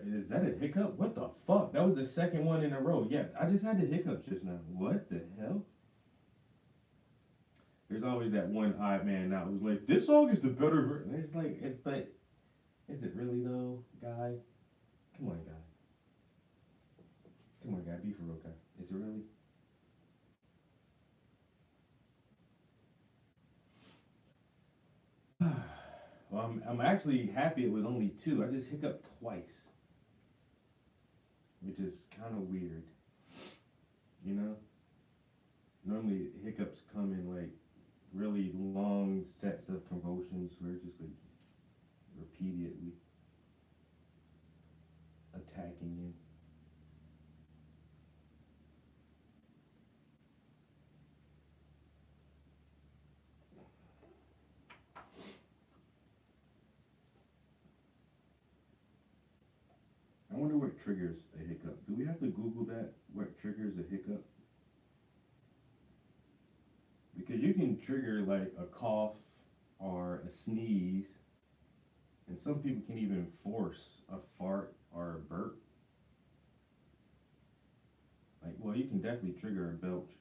is that a hiccup? What the fuck? That was the second one in a row. Yeah, I just had the hiccups just now. What the hell? There's always that one odd man now who's like, this song is the better version. It's like, but is it really though, guy? Come on, guy. Come on, guy. Be for real, guy. Is it really? Well, I'm actually happy it was only two. I just hiccuped twice, which is kind of weird, you know? Normally hiccups come in like really long sets of convulsions where it's just like repeatedly attacking you. I wonder what triggers a hiccup. Do we have to Google that? What triggers a hiccup? Because you can trigger like a cough or a sneeze, and some people can even force a fart or a burp. Like, well, you can definitely trigger a belch.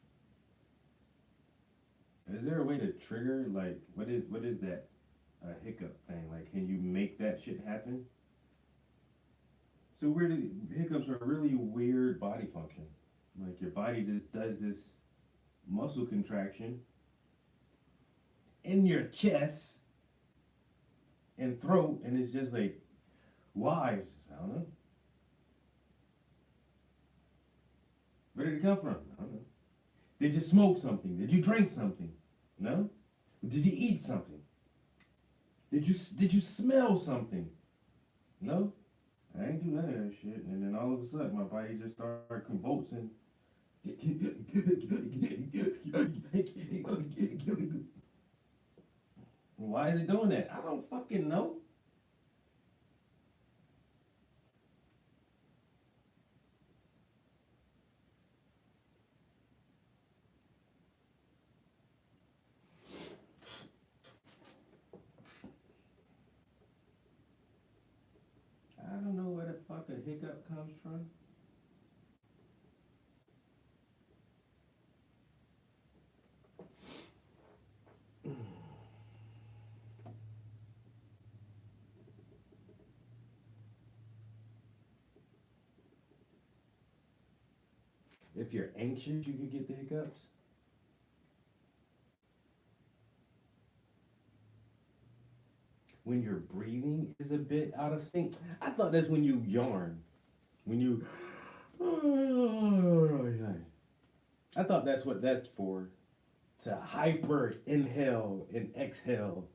Is there a way to trigger, like, what is that, a hiccup thing? Like, can you make that shit happen? So hiccups are a really weird body function. Like your body just does this muscle contraction in your chest and throat, and it's just like, why? I don't know. Where did it come from? I don't know. Did you smoke something? Did you drink something? No? Did you eat something? Did you smell something? No? I ain't do none of that shit, and then all of a sudden my body just started convulsing. Why is it doing that? I don't fucking know. hiccup comes from? If you're anxious, you can get the hiccups. When your breathing is a bit out of sync. I thought that's when you yarn. When you. I thought that's what that's for. To hyper inhale and exhale.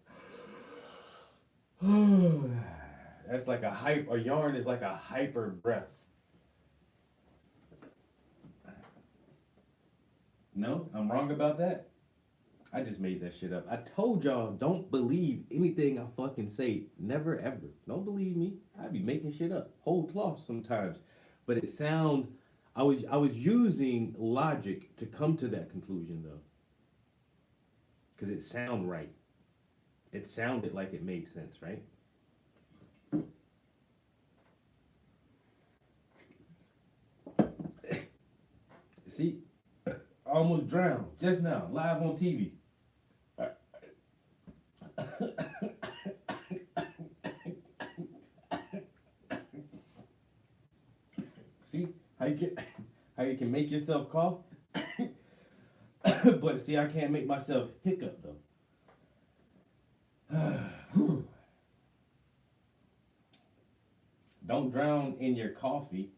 That's like a yarn is like a hyper breath. No, I'm wrong about that. I just made that shit up. I told y'all, don't believe anything I fucking say. Never ever. Don't believe me. I be making shit up. Whole cloth sometimes. But it sound. I was using logic to come to that conclusion though. Cause it sound right. It sounded like it made sense, right? See, I almost drowned just now, live on TV. See how you can make yourself cough, but see I can't make myself hiccup though. Don't drown in your coffee.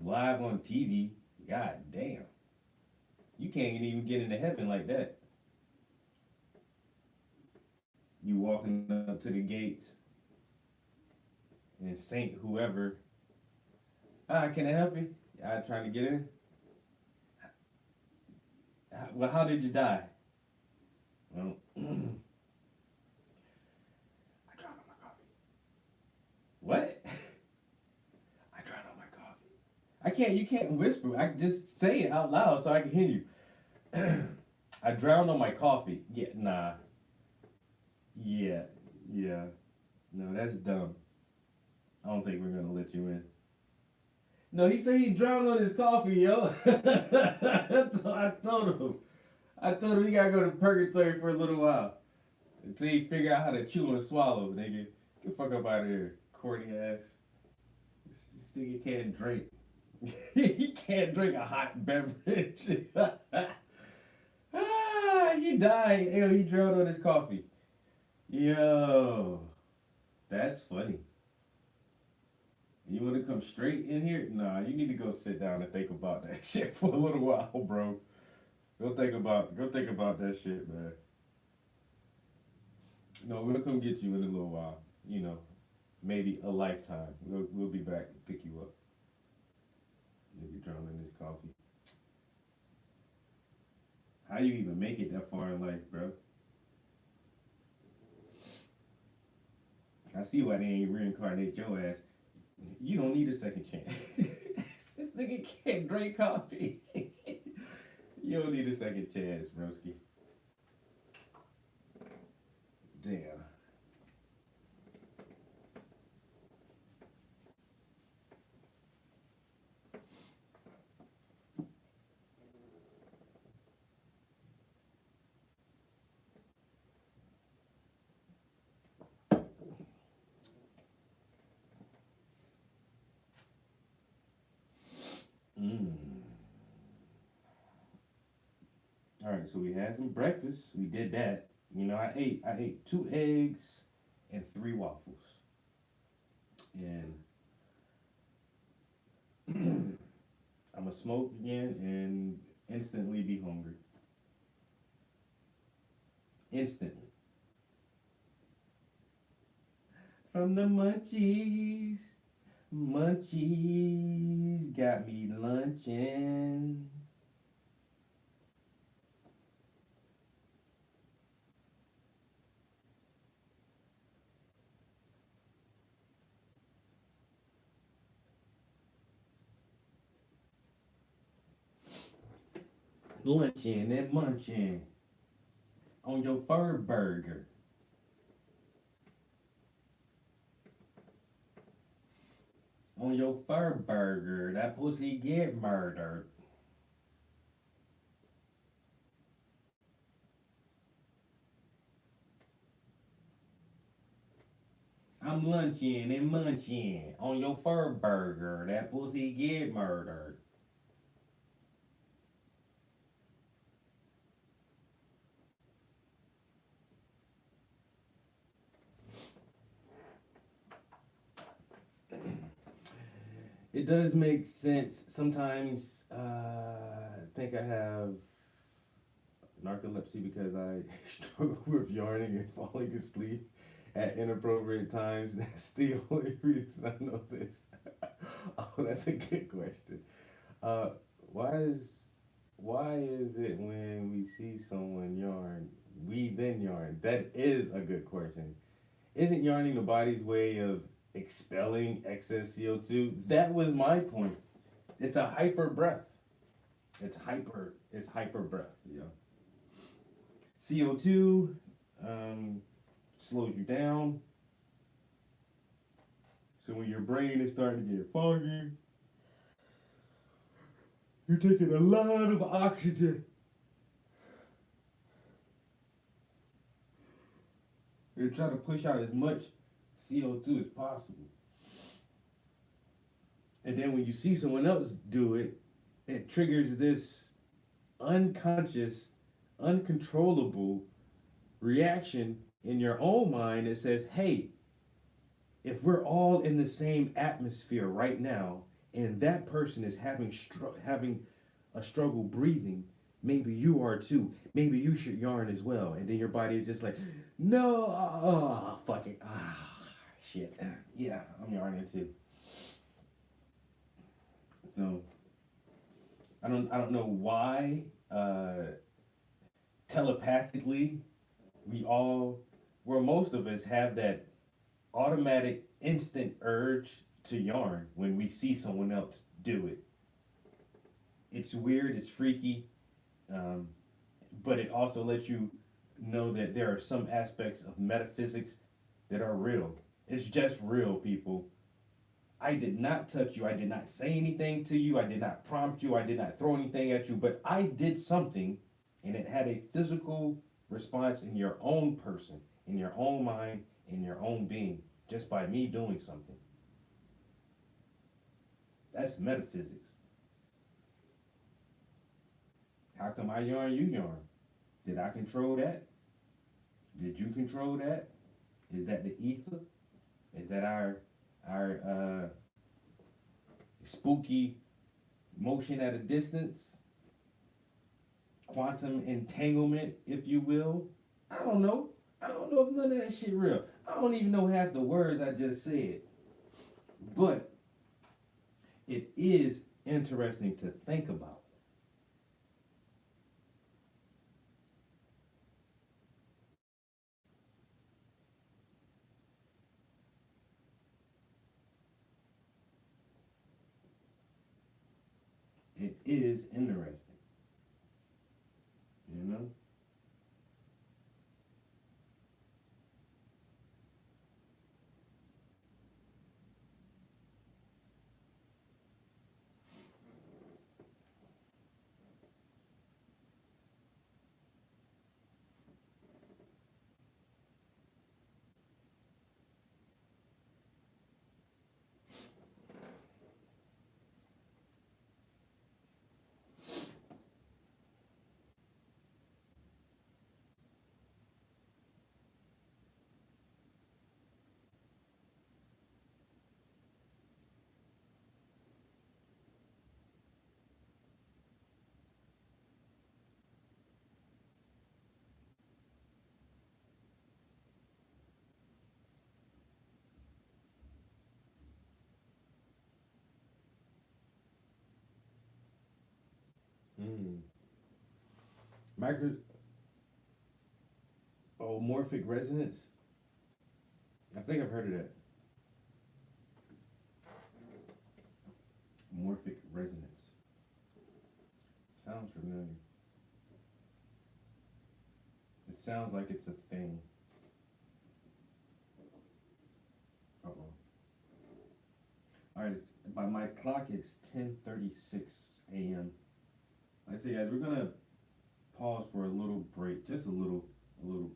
Live on TV. God damn. You can't even get into heaven like that. You walking up to the gates and Saint whoever. Can I help you? Trying to get in? Well, how did you die? Well, I drowned on my coffee. What? I drowned on my coffee. You can't whisper. I can just say it out loud so I can hear you. I drowned on my coffee. Yeah, nah. Yeah. No, that's dumb. I don't think we're gonna let you in. No, he said he drowned on his coffee, yo. I told him he gotta go to purgatory for a little while. Until he figure out how to chew and swallow, nigga. Get the fuck up out of here, corny ass. This nigga can't drink. He can't drink a hot beverage. He died. Yo, he drowned on his coffee. Yo, that's funny. You want to come straight in here? Nah, you need to go sit down and think about that shit for a little while, bro. Go think about that shit, man. No, we're gonna come get you in a little while. You know, maybe a lifetime. We'll be back to pick you up. You'll be drowning in this coffee. How you even make it that far in life, bro? I see why they ain't reincarnate your ass. You don't need a second chance. This nigga can't drink coffee. You don't need a second chance, broski. Damn. All right, so we had some breakfast. We did that. You know, I ate 2 eggs and 3 waffles. And I'm gonna smoke again and instantly be hungry. Instantly. From the munchies. Munchies got me lunching. Lunching and munching on your fur burger. On your fur burger, that pussy get murdered. I'm lunching and munching on your fur burger, that pussy get murdered. It does make sense. Sometimes I think I have narcolepsy because I struggle with yarning and falling asleep at inappropriate times. That's the only reason I know this. Oh, that's a good question. Why is it when we see someone yarn, we then yarn? That is a good question. Isn't yarning the body's way of expelling excess CO2? That was my point. It's a hyper breath. It's hyper breath, yeah. CO2 slows you down. So when your brain is starting to get foggy, you're taking a lot of oxygen. You're trying to push out as much CO2 as possible. And then when you see someone else do it, it triggers this unconscious, uncontrollable reaction in your own mind that says, hey, if we're all in the same atmosphere right now, and that person is having a struggle breathing, maybe you are too. Maybe you should yarn as well. And then your body is just like, no, fuck it. Shit. Yeah, I'm yarning too. So I don't know why telepathically most of us have that automatic instant urge to yarn when we see someone else do it. It's weird, it's freaky, but it also lets you know that there are some aspects of metaphysics that are real. It's just real, people. I did not touch you. I did not say anything to you. I did not prompt you. I did not throw anything at you, but I did something, and it had a physical response in your own person, in your own mind, in your own being, just by me doing something. That's metaphysics. How come I yarn, you yarn? Did I control that? Did you control that? Is that the ether? Is that our spooky motion at a distance? Quantum entanglement, if you will? I don't know. I don't know if none of that shit real. I don't even know half the words I just said. But it is interesting to think about. It is interesting. You know? Morphic resonance? I think I've heard of that. Morphic resonance. Sounds familiar. It sounds like it's a thing. Uh-oh. Alright, by my clock it's 10:36 a.m. Like I say, guys, we're gonna pause for a little break, just a little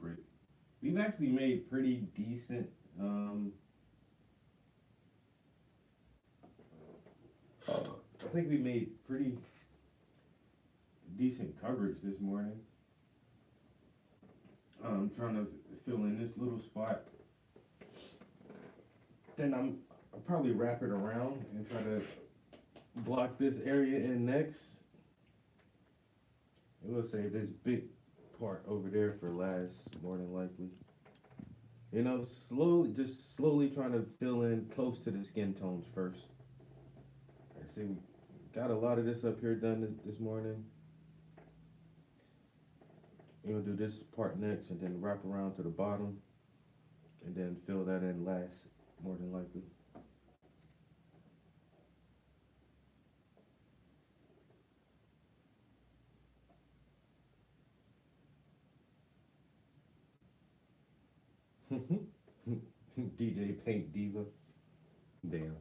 break. We've actually made pretty decent I think we made pretty decent coverage this morning. I'm trying to fill in this little spot. Then I'll probably wrap it around and try to block this area in next. And we'll save this big part over there for last, more than likely. You know, slowly trying to fill in close to the skin tones first. I see we got a lot of this up here done this morning. We'll do this part next and then wrap around to the bottom and then fill that in last, more than likely. DJ Paint Diva. Damn.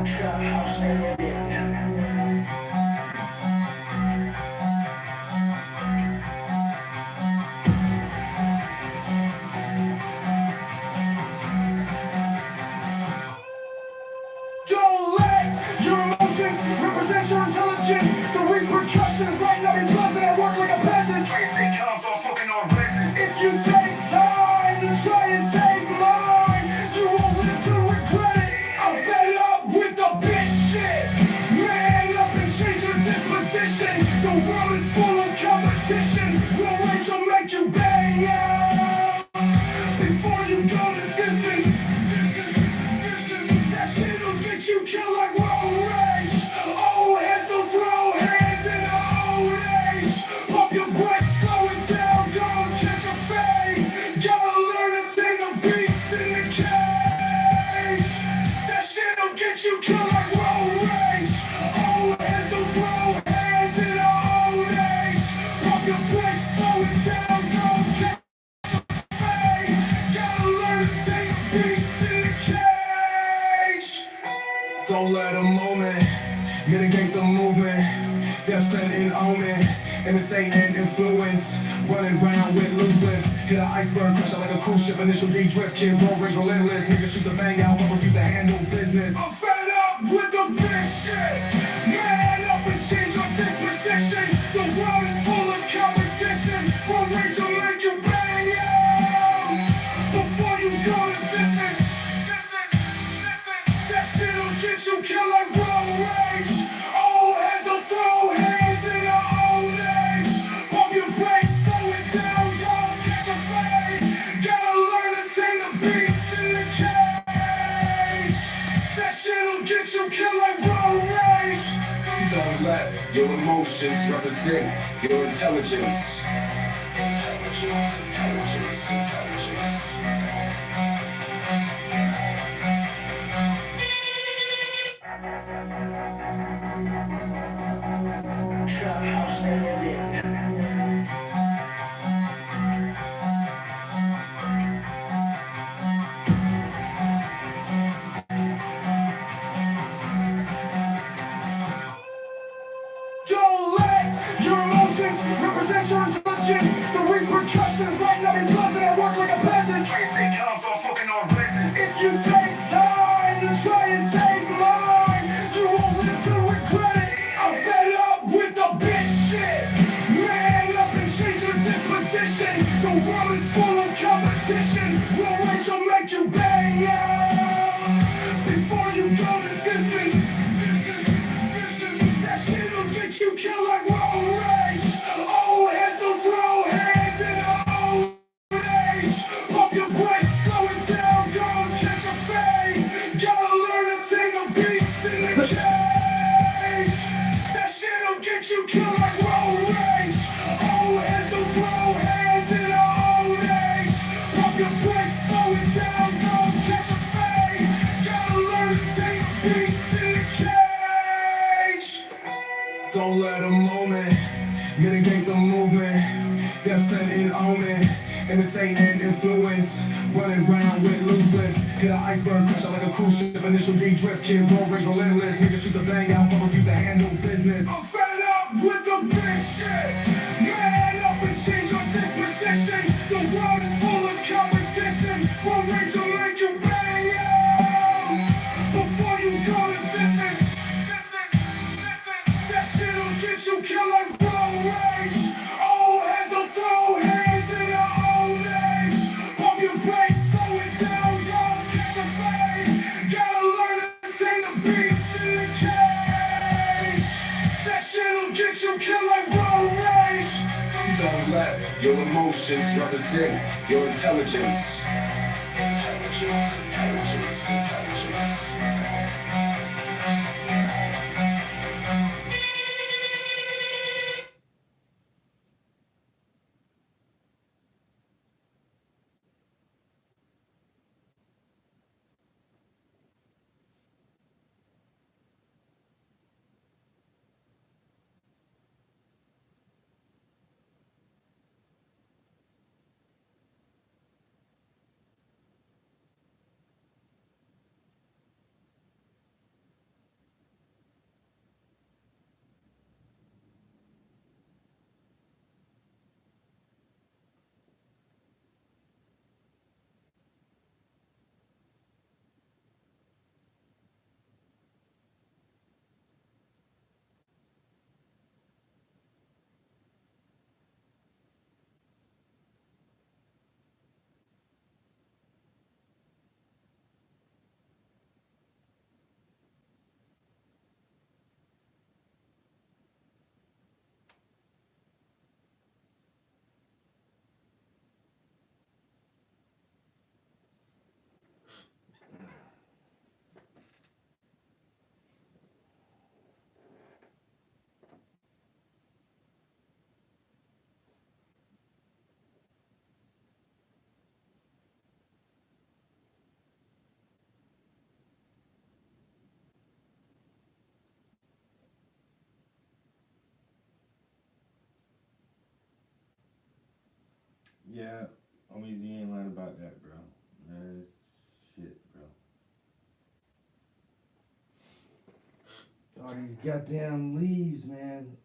Trap house and Don't let your emotions represent your intelligence. The repercussions right now be pleasant. I work like a peasant. Tracy comes on smoking on resin. If you take time to try and take mine, you won't live to regret it. I'm fed up with the bitch shit. Man up and change your disposition. The world is full of competition. Will Rachel make you bang out before you go the distance? That shit'll get you killed like road rage. Old heads will throw hands in the old age. Pump your brakes, slow it down, don't catch a fade. Gotta learn to take a beast in the cage. That shit'll get you killed like road rage. Old heads will throw hands in the old age. Pump your brakes, slow it down, don't catch a fade. Gotta learn to take a beast in the cage. Don't let a moment mitigate the movement. Death sending omen, imitating influence. Running around with loose lips. Hit an iceberg, crush it like a cruise ship. Initial D drift, kid, road rage relentless. Niggas shoot the bang out, but refuse to handle business. I'm fed up with the bitch shit. Man up and change your disposition. The world is full of competition. Road rage will make you bang out before you go the distance. That shit'll get you killed like road rage. Old heads will throw hands in the old age. Pump your brakes, slow it down, don't catch a fade. Gotta learn to tame the beast in the cage. That shit'll get you killed like road rage. Don't let your emotions represent your intelligence. Trap house and Don't let your emotions represent your intelligence. The repercussions right now be pleasant. I work like a peasant. Tracy comes on smoking on resin. If you take time to try and take mine, you won't live to regret it. I'm fed up with the bitch shit. Man up and change your disposition. The world is full of competition. Will Rachel make you bang out before you go the distance? That shit'll get you killed like road rage. Old heads will throw hands in the old age. Pump your brakes, slow it down, don't catch a fade. Gotta learn to take a beast in the cage. That shit'll get you killed like road rage. Old heads will throw hands in the old age. Pump your imitate the movement, death sending omen, imitating influence, running around with loose lips, hit an iceberg, crush it like a cruise ship, initial D-drift, kid, roll rage relentless, niggas shoot the bang out, but refuse to handle business. I'm fed up with the big shit, man up and change your disposition, the world is full of competition, roll rage will make you bang out, before you go the distance, that shit'll get you killed like road rage. Old heads will throw hands in their old age. Pump your brakes, slow it down, don't catch a fade. Gotta learn to tame the beast in the cage. That shit'll get you killed like road rage. Don't let your emotions represent your intelligence. Yeah, homies, you ain't lying about that, bro. That's shit, bro. All these goddamn leaves, man.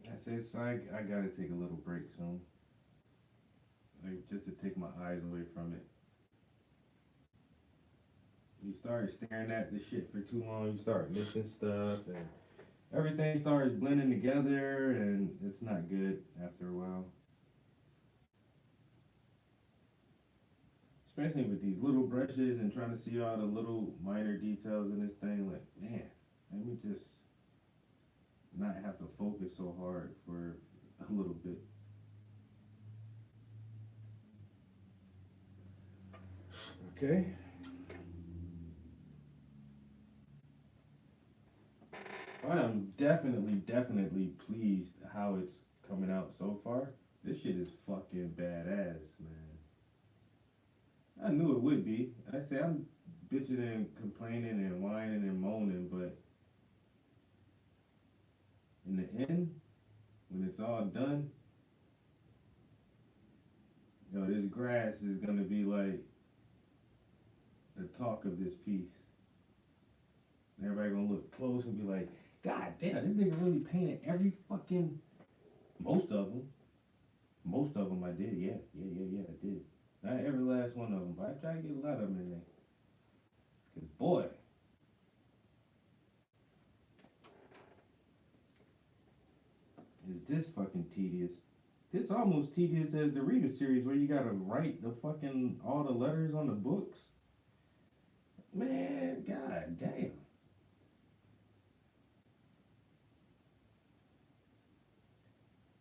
I said, so I gotta take a little break soon. Like, just to take my eyes away from it. You start staring at the shit for too long, you start missing stuff, and everything starts blending together, and it's not good after a while. Especially with these little brushes and trying to see all the little minor details in this thing, like, man, let me just not have to focus so hard for a little bit. Okay. I am definitely pleased how it's coming out so far. This shit is fucking badass, man. I knew it would be. I say I'm bitching and complaining and whining and moaning, but in the end, when it's all done, yo, this grass is gonna be like the talk of this piece. And everybody gonna look close and be like, God damn, this nigga really painted every fucking, most of them I did, yeah, I did. Not every last one of them, but I try to get a lot of them in there. Cause boy, is this fucking tedious. This almost tedious as the Reader series where you gotta write the fucking, all the letters on the books. Man, god damn.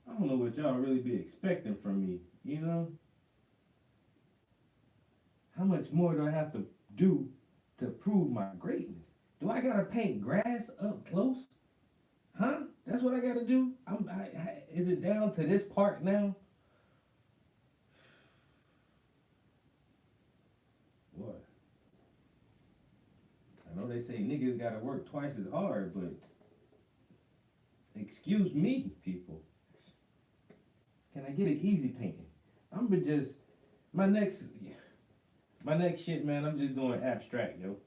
I don't know what y'all really be expecting from me, you know? How much more do I have to do to prove my greatness? Do I gotta paint grass up close? Huh? That's what I gotta do? Is it down to this part now? What? always say niggas gotta work twice as hard, but excuse me, people. Can I get an easy painting? My next shit, man, I'm just doing abstract, yo.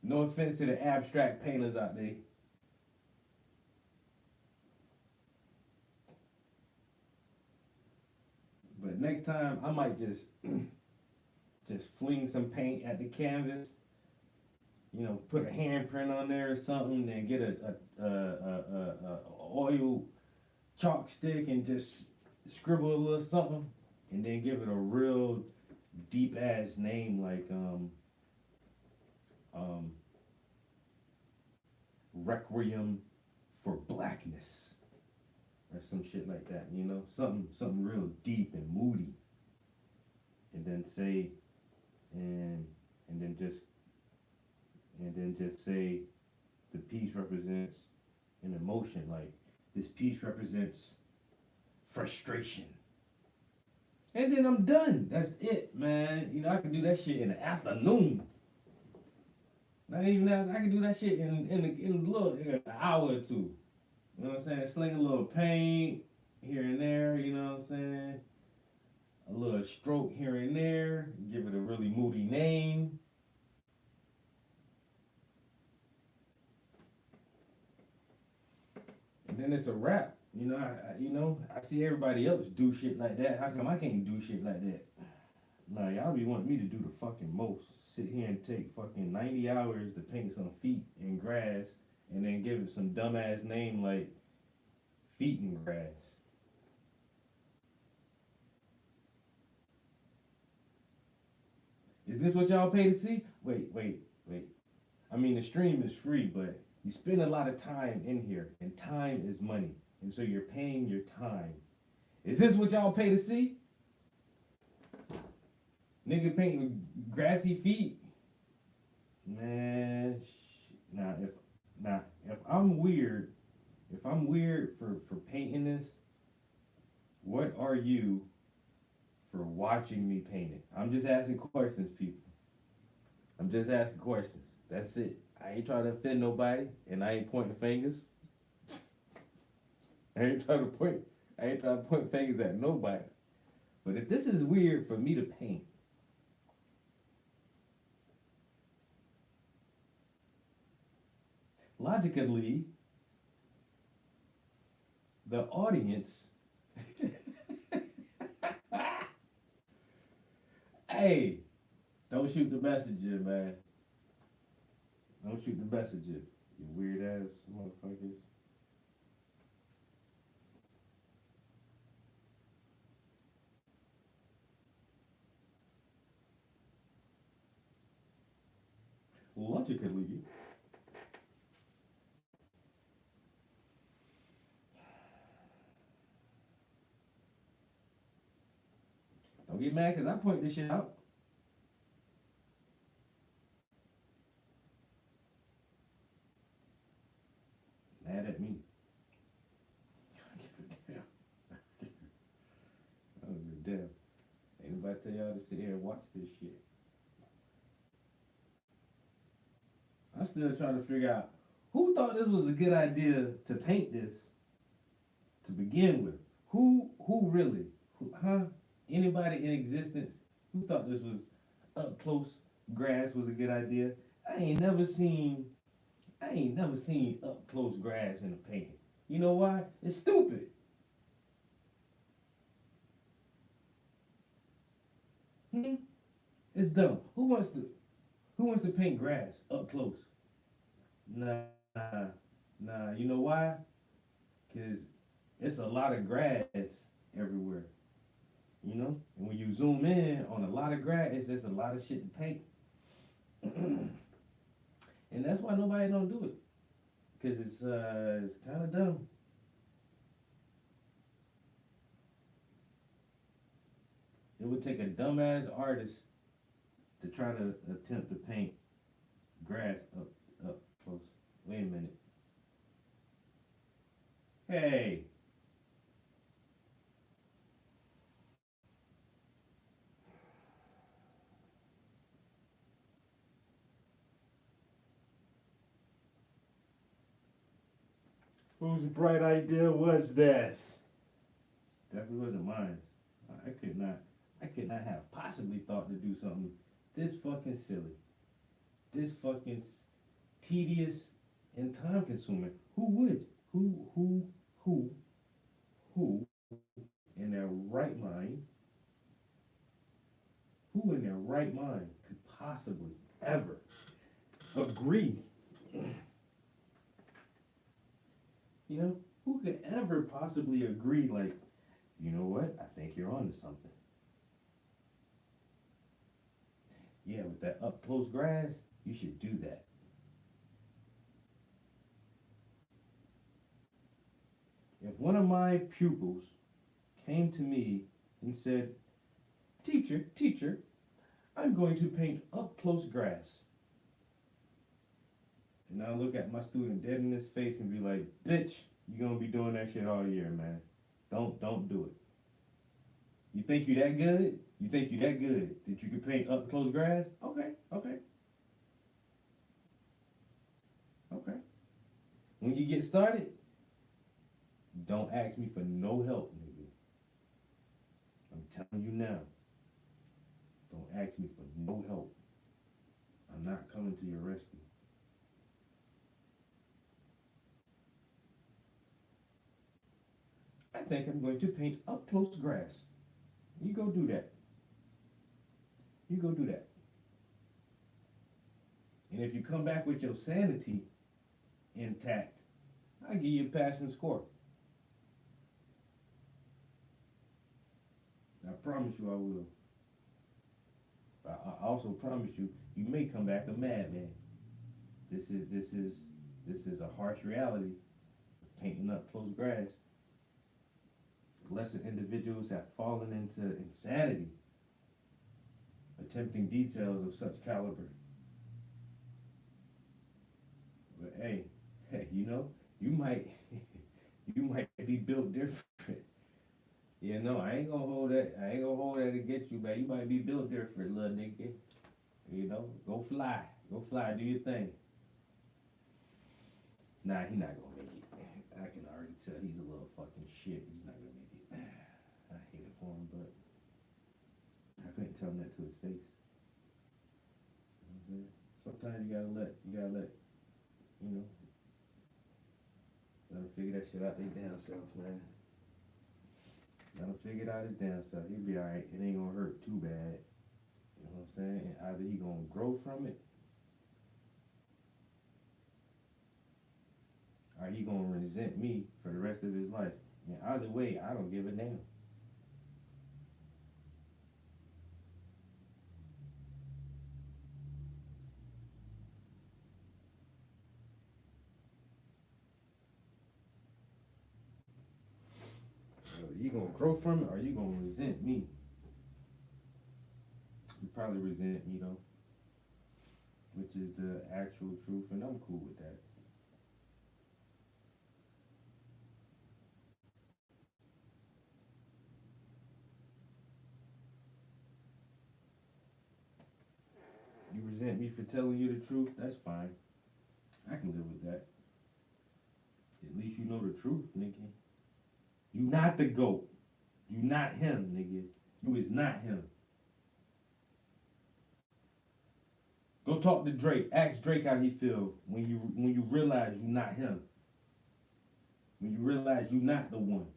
No offense to the abstract painters out there. But next time I might just fling some paint at the canvas, you know, put a handprint on there or something, then get a oil chalk stick and just scribble a little something, and then give it a real deep ass name like Requiem for Blackness or some shit like that, you know, something real deep and moody, and then say and then just say the piece represents an emotion, like this piece represents frustration. And then I'm done. That's it, man. You know, I can do that shit in the afternoon. Not even that. I can do that shit in an hour or two. You know what I'm saying? Sling a little paint here and there. You know what I'm saying? A little stroke here and there. Give it a really moody name. And then it's a wrap. You know, I see everybody else do shit like that. How come I can't do shit like that? Nah, y'all be wanting me to do the fucking most. Sit here and take fucking 90 hours to paint some feet in grass and then give it some dumbass name like feet in grass. Is this what y'all pay to see? Wait. I mean, the stream is free, but you spend a lot of time in here, and time is money. And so you're paying your time. Is this what y'all pay to see? Nigga painting grassy feet? Man, if I'm weird for painting this, what are you for watching me paint it? I'm just asking questions, people. I'm just asking questions. That's it. I ain't trying to offend nobody, and I ain't pointing fingers. I ain't trying to point fingers at nobody. But if this is weird for me to paint, logically, the audience, hey, don't shoot the messenger, man. Don't shoot the messenger, you weird ass motherfuckers. Logically, don't get mad because I point this shit out. Mad at me. I don't give a damn. I don't give a damn. Ain't nobody tell y'all to sit here and watch this shit. I'm still trying to figure out who thought this was a good idea to paint this to begin with. Who really? Anybody in existence who thought this was up close grass was a good idea? I ain't never seen up close grass in a painting. You know why? It's stupid. It's dumb. Who wants to paint grass up close? Nah. You know why? Cause it's a lot of grass everywhere. You know? And when you zoom in on a lot of grass, there's a lot of shit to paint. And that's why nobody don't do it. Cause it's kind of dumb. It would take a dumbass artist to try to attempt to paint grass up close. Wait a minute. Hey. Whose bright idea was this? Definitely wasn't mine. I could not have possibly thought to do something this fucking silly, this fucking tedious and time consuming. Who would? Who in their right mind? Who in their right mind could possibly ever agree? You know, who could ever possibly agree, like, you know what, I think you're onto something. Yeah, with that up close grass, you should do that. If one of my pupils came to me and said, teacher, I'm going to paint up close grass. And I look at my student dead in his face and be like, bitch, you're gonna be doing that shit all year, man. Don't do it. You think you that good? You think you that good that you can paint up close grass? Okay. When you get started, don't ask me for no help, nigga. I'm telling you now. Don't ask me for no help. I'm not coming to your rescue. I think I'm going to paint up close grass. You go do that. And if you come back with your sanity intact, I'll give you a passing score. I promise you I will. But I also promise you, you may come back a madman. This is a harsh reality of painting up close grass. Lesser individuals have fallen into insanity, attempting details of such caliber. But hey, you know, you might be built different. Yeah, no, I ain't gonna hold that against you, man. You might be built different, little nigga. You know, go fly, do your thing. Nah, he not gonna make it. I can already tell he's a little fucking shit. He's not gonna make it. I hate it for him, but I couldn't tell him that to his face. You know what I'm saying? Sometimes you gotta let, you know, let him figure that shit out they damn self, man. Let him figure it out his damn self. He'll be alright. It ain't gonna hurt too bad. You know what I'm saying? And either he gonna grow from it, or he gonna resent me for the rest of his life. And either way, I don't give a damn. You gonna grow from it, or you gonna resent me? You probably resent me though, which is the actual truth, and I'm cool with that. You resent me for telling you the truth? That's fine. I can live with that. At least you know the truth, nigga. You not the GOAT. You not him, nigga. You is not him. Go talk to Drake. Ask Drake how he feel when you realize you not him. When you realize you not the one.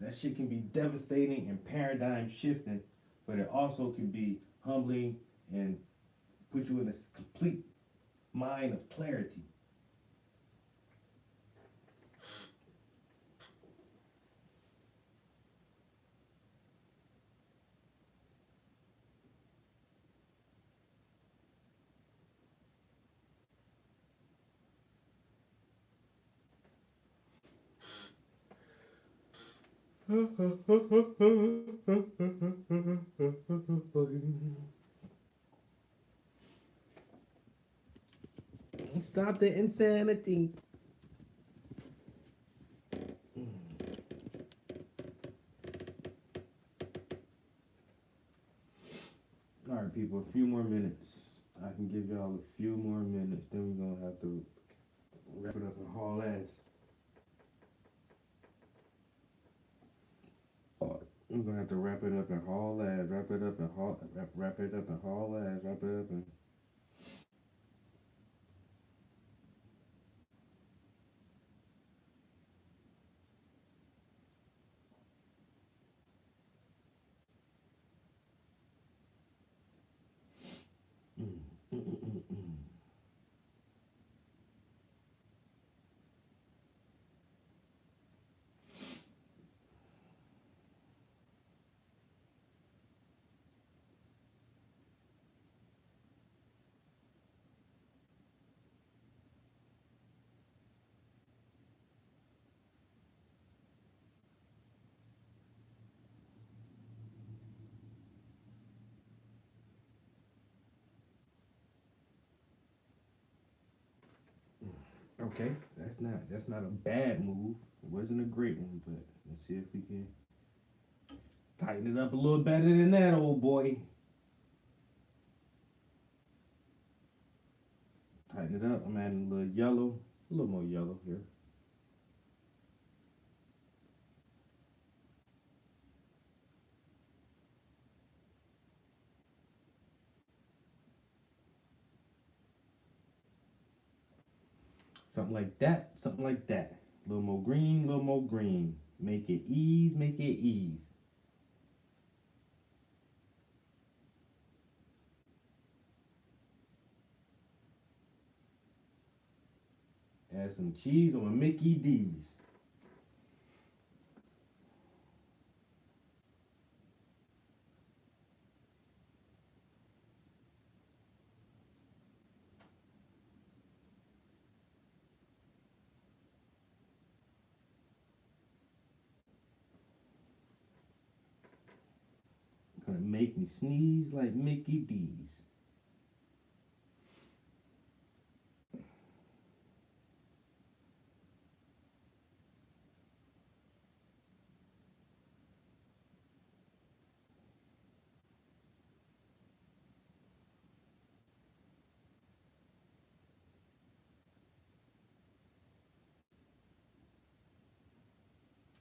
That shit can be devastating and paradigm shifting, but it also can be humbling and put you in a complete mind of clarity. Stop the insanity. All right, people, a few more minutes. I can give y'all a few more minutes, then we're gonna have to Wrap it up and haul ass. We're gonna have to wrap it up and haul ass. Wrap it up and haul. Wrap it up and haul ass. Wrap it up and. Okay, that's not a bad move. It wasn't a great one, but let's see if we can tighten it up a little better than that, old boy. Tighten it up. I'm adding a little yellow, a little more yellow here. Something like that, something like that. A little more green, a little more green. Make it ease, make it ease. Add some cheese on my Mickey D's. Gonna make me sneeze like Mickey D's.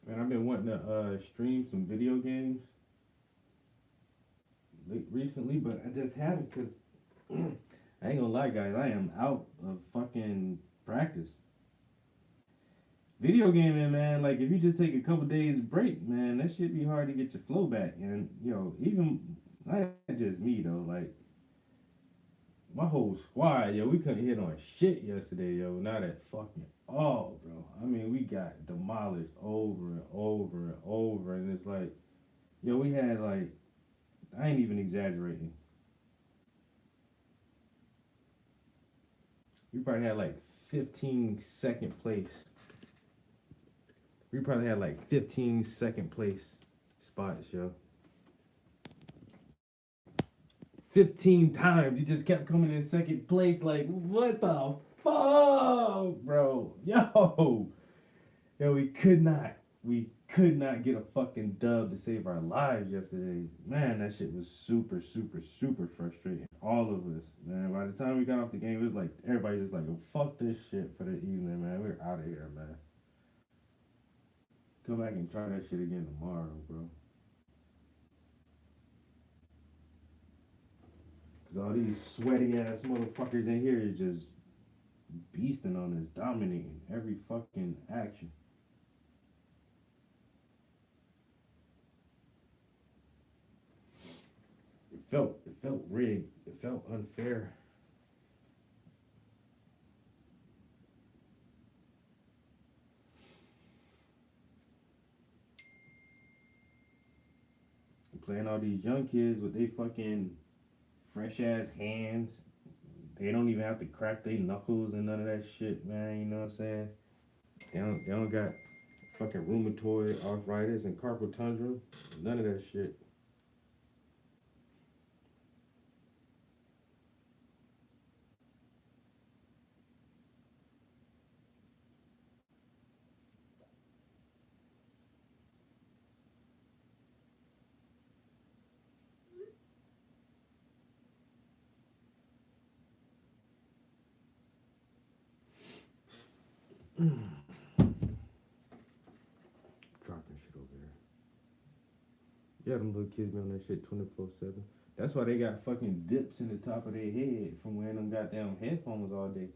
Man, I've been wanting to stream some video games recently, but I just haven't because I ain't gonna lie, guys, I am out of fucking practice. Video gaming, man, like if you just take a couple days break, man, that shit be hard to get your flow back. And even not just me though, like my whole squad, we couldn't hit on shit yesterday, not at fucking all, bro. I mean, we got demolished over and over and over, and it's like, we had like, I ain't even exaggerating. We probably had like 15 second place. We probably had like 15 second place spots, 15 times. You just kept coming in second place. Like, what the fuck, bro? We could not get a fucking dub to save our lives yesterday. Man, that shit was super, super, super frustrating. All of us, man. By the time we got off the game, it was like everybody just like, oh, fuck this shit for the evening, man. We're out of here, man. Come back and try that shit again tomorrow, bro. Cause all these sweaty ass motherfuckers in here is just beasting on us, dominating every fucking action. It felt rigged. It felt unfair. Playing all these young kids with they fucking fresh ass hands. They don't even have to crack their knuckles and none of that shit, man. You know what I'm saying? They don't got fucking rheumatoid arthritis and carpal tunnel. None of that shit. Dropping shit over there. Yeah, them little kids be on that shit 24/7. That's why they got fucking dips in the top of their head from wearing them goddamn headphones all day.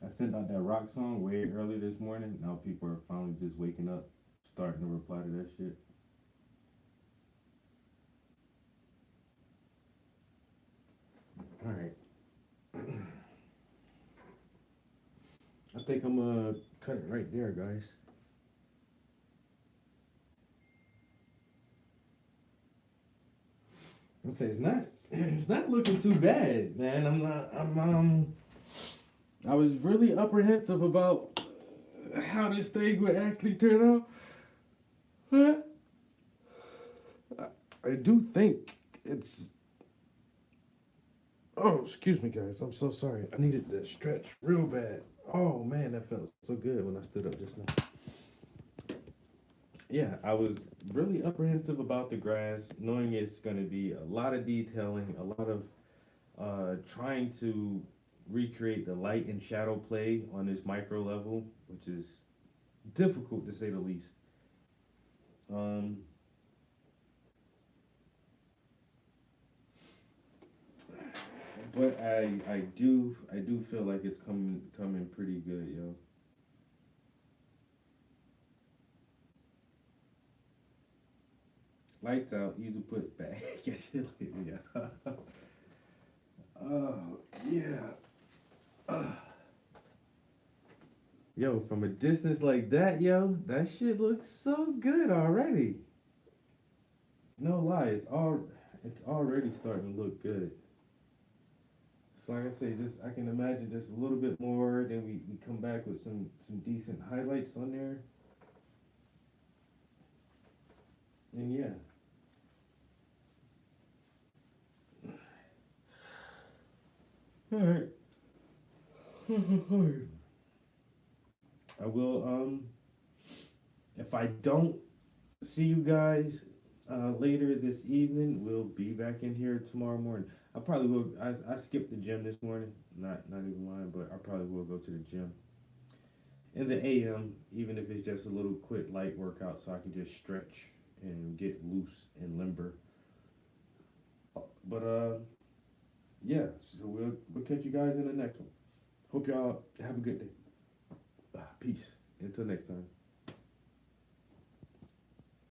I sent out that rock song way early this morning. Now people are finally just waking up, starting to reply to that shit. Alright. I think I'm gonna cut it right there, guys. I'll say it's not looking too bad, man. I was really apprehensive about how this thing would actually turn out. I do think it's. Oh, excuse me, guys. I'm so sorry. I needed to stretch real bad. Oh man, that felt so good when I stood up just now. Yeah, I was really apprehensive about the grass, knowing it's going to be a lot of detailing, a lot of trying to recreate the light and shadow play on this micro level, which is difficult to say the least. But I do feel like it's coming pretty good, yo. Lights out, easy put back. Yeah. Oh yeah. Yo, from a distance like that, yo, that shit looks so good already. No lie, it's already starting to look good. So like I say, I can imagine just a little bit more, then we come back with some decent highlights on there. And yeah. Alright. I will, if I don't see you guys later this evening, we'll be back in here tomorrow morning. I probably will. I skipped the gym this morning. Not even lying, but I probably will go to the gym in the AM, even if it's just a little quick light workout, so I can just stretch and get loose and limber. But yeah. So we'll catch you guys in the next one. Hope y'all have a good day. Peace. Until next time.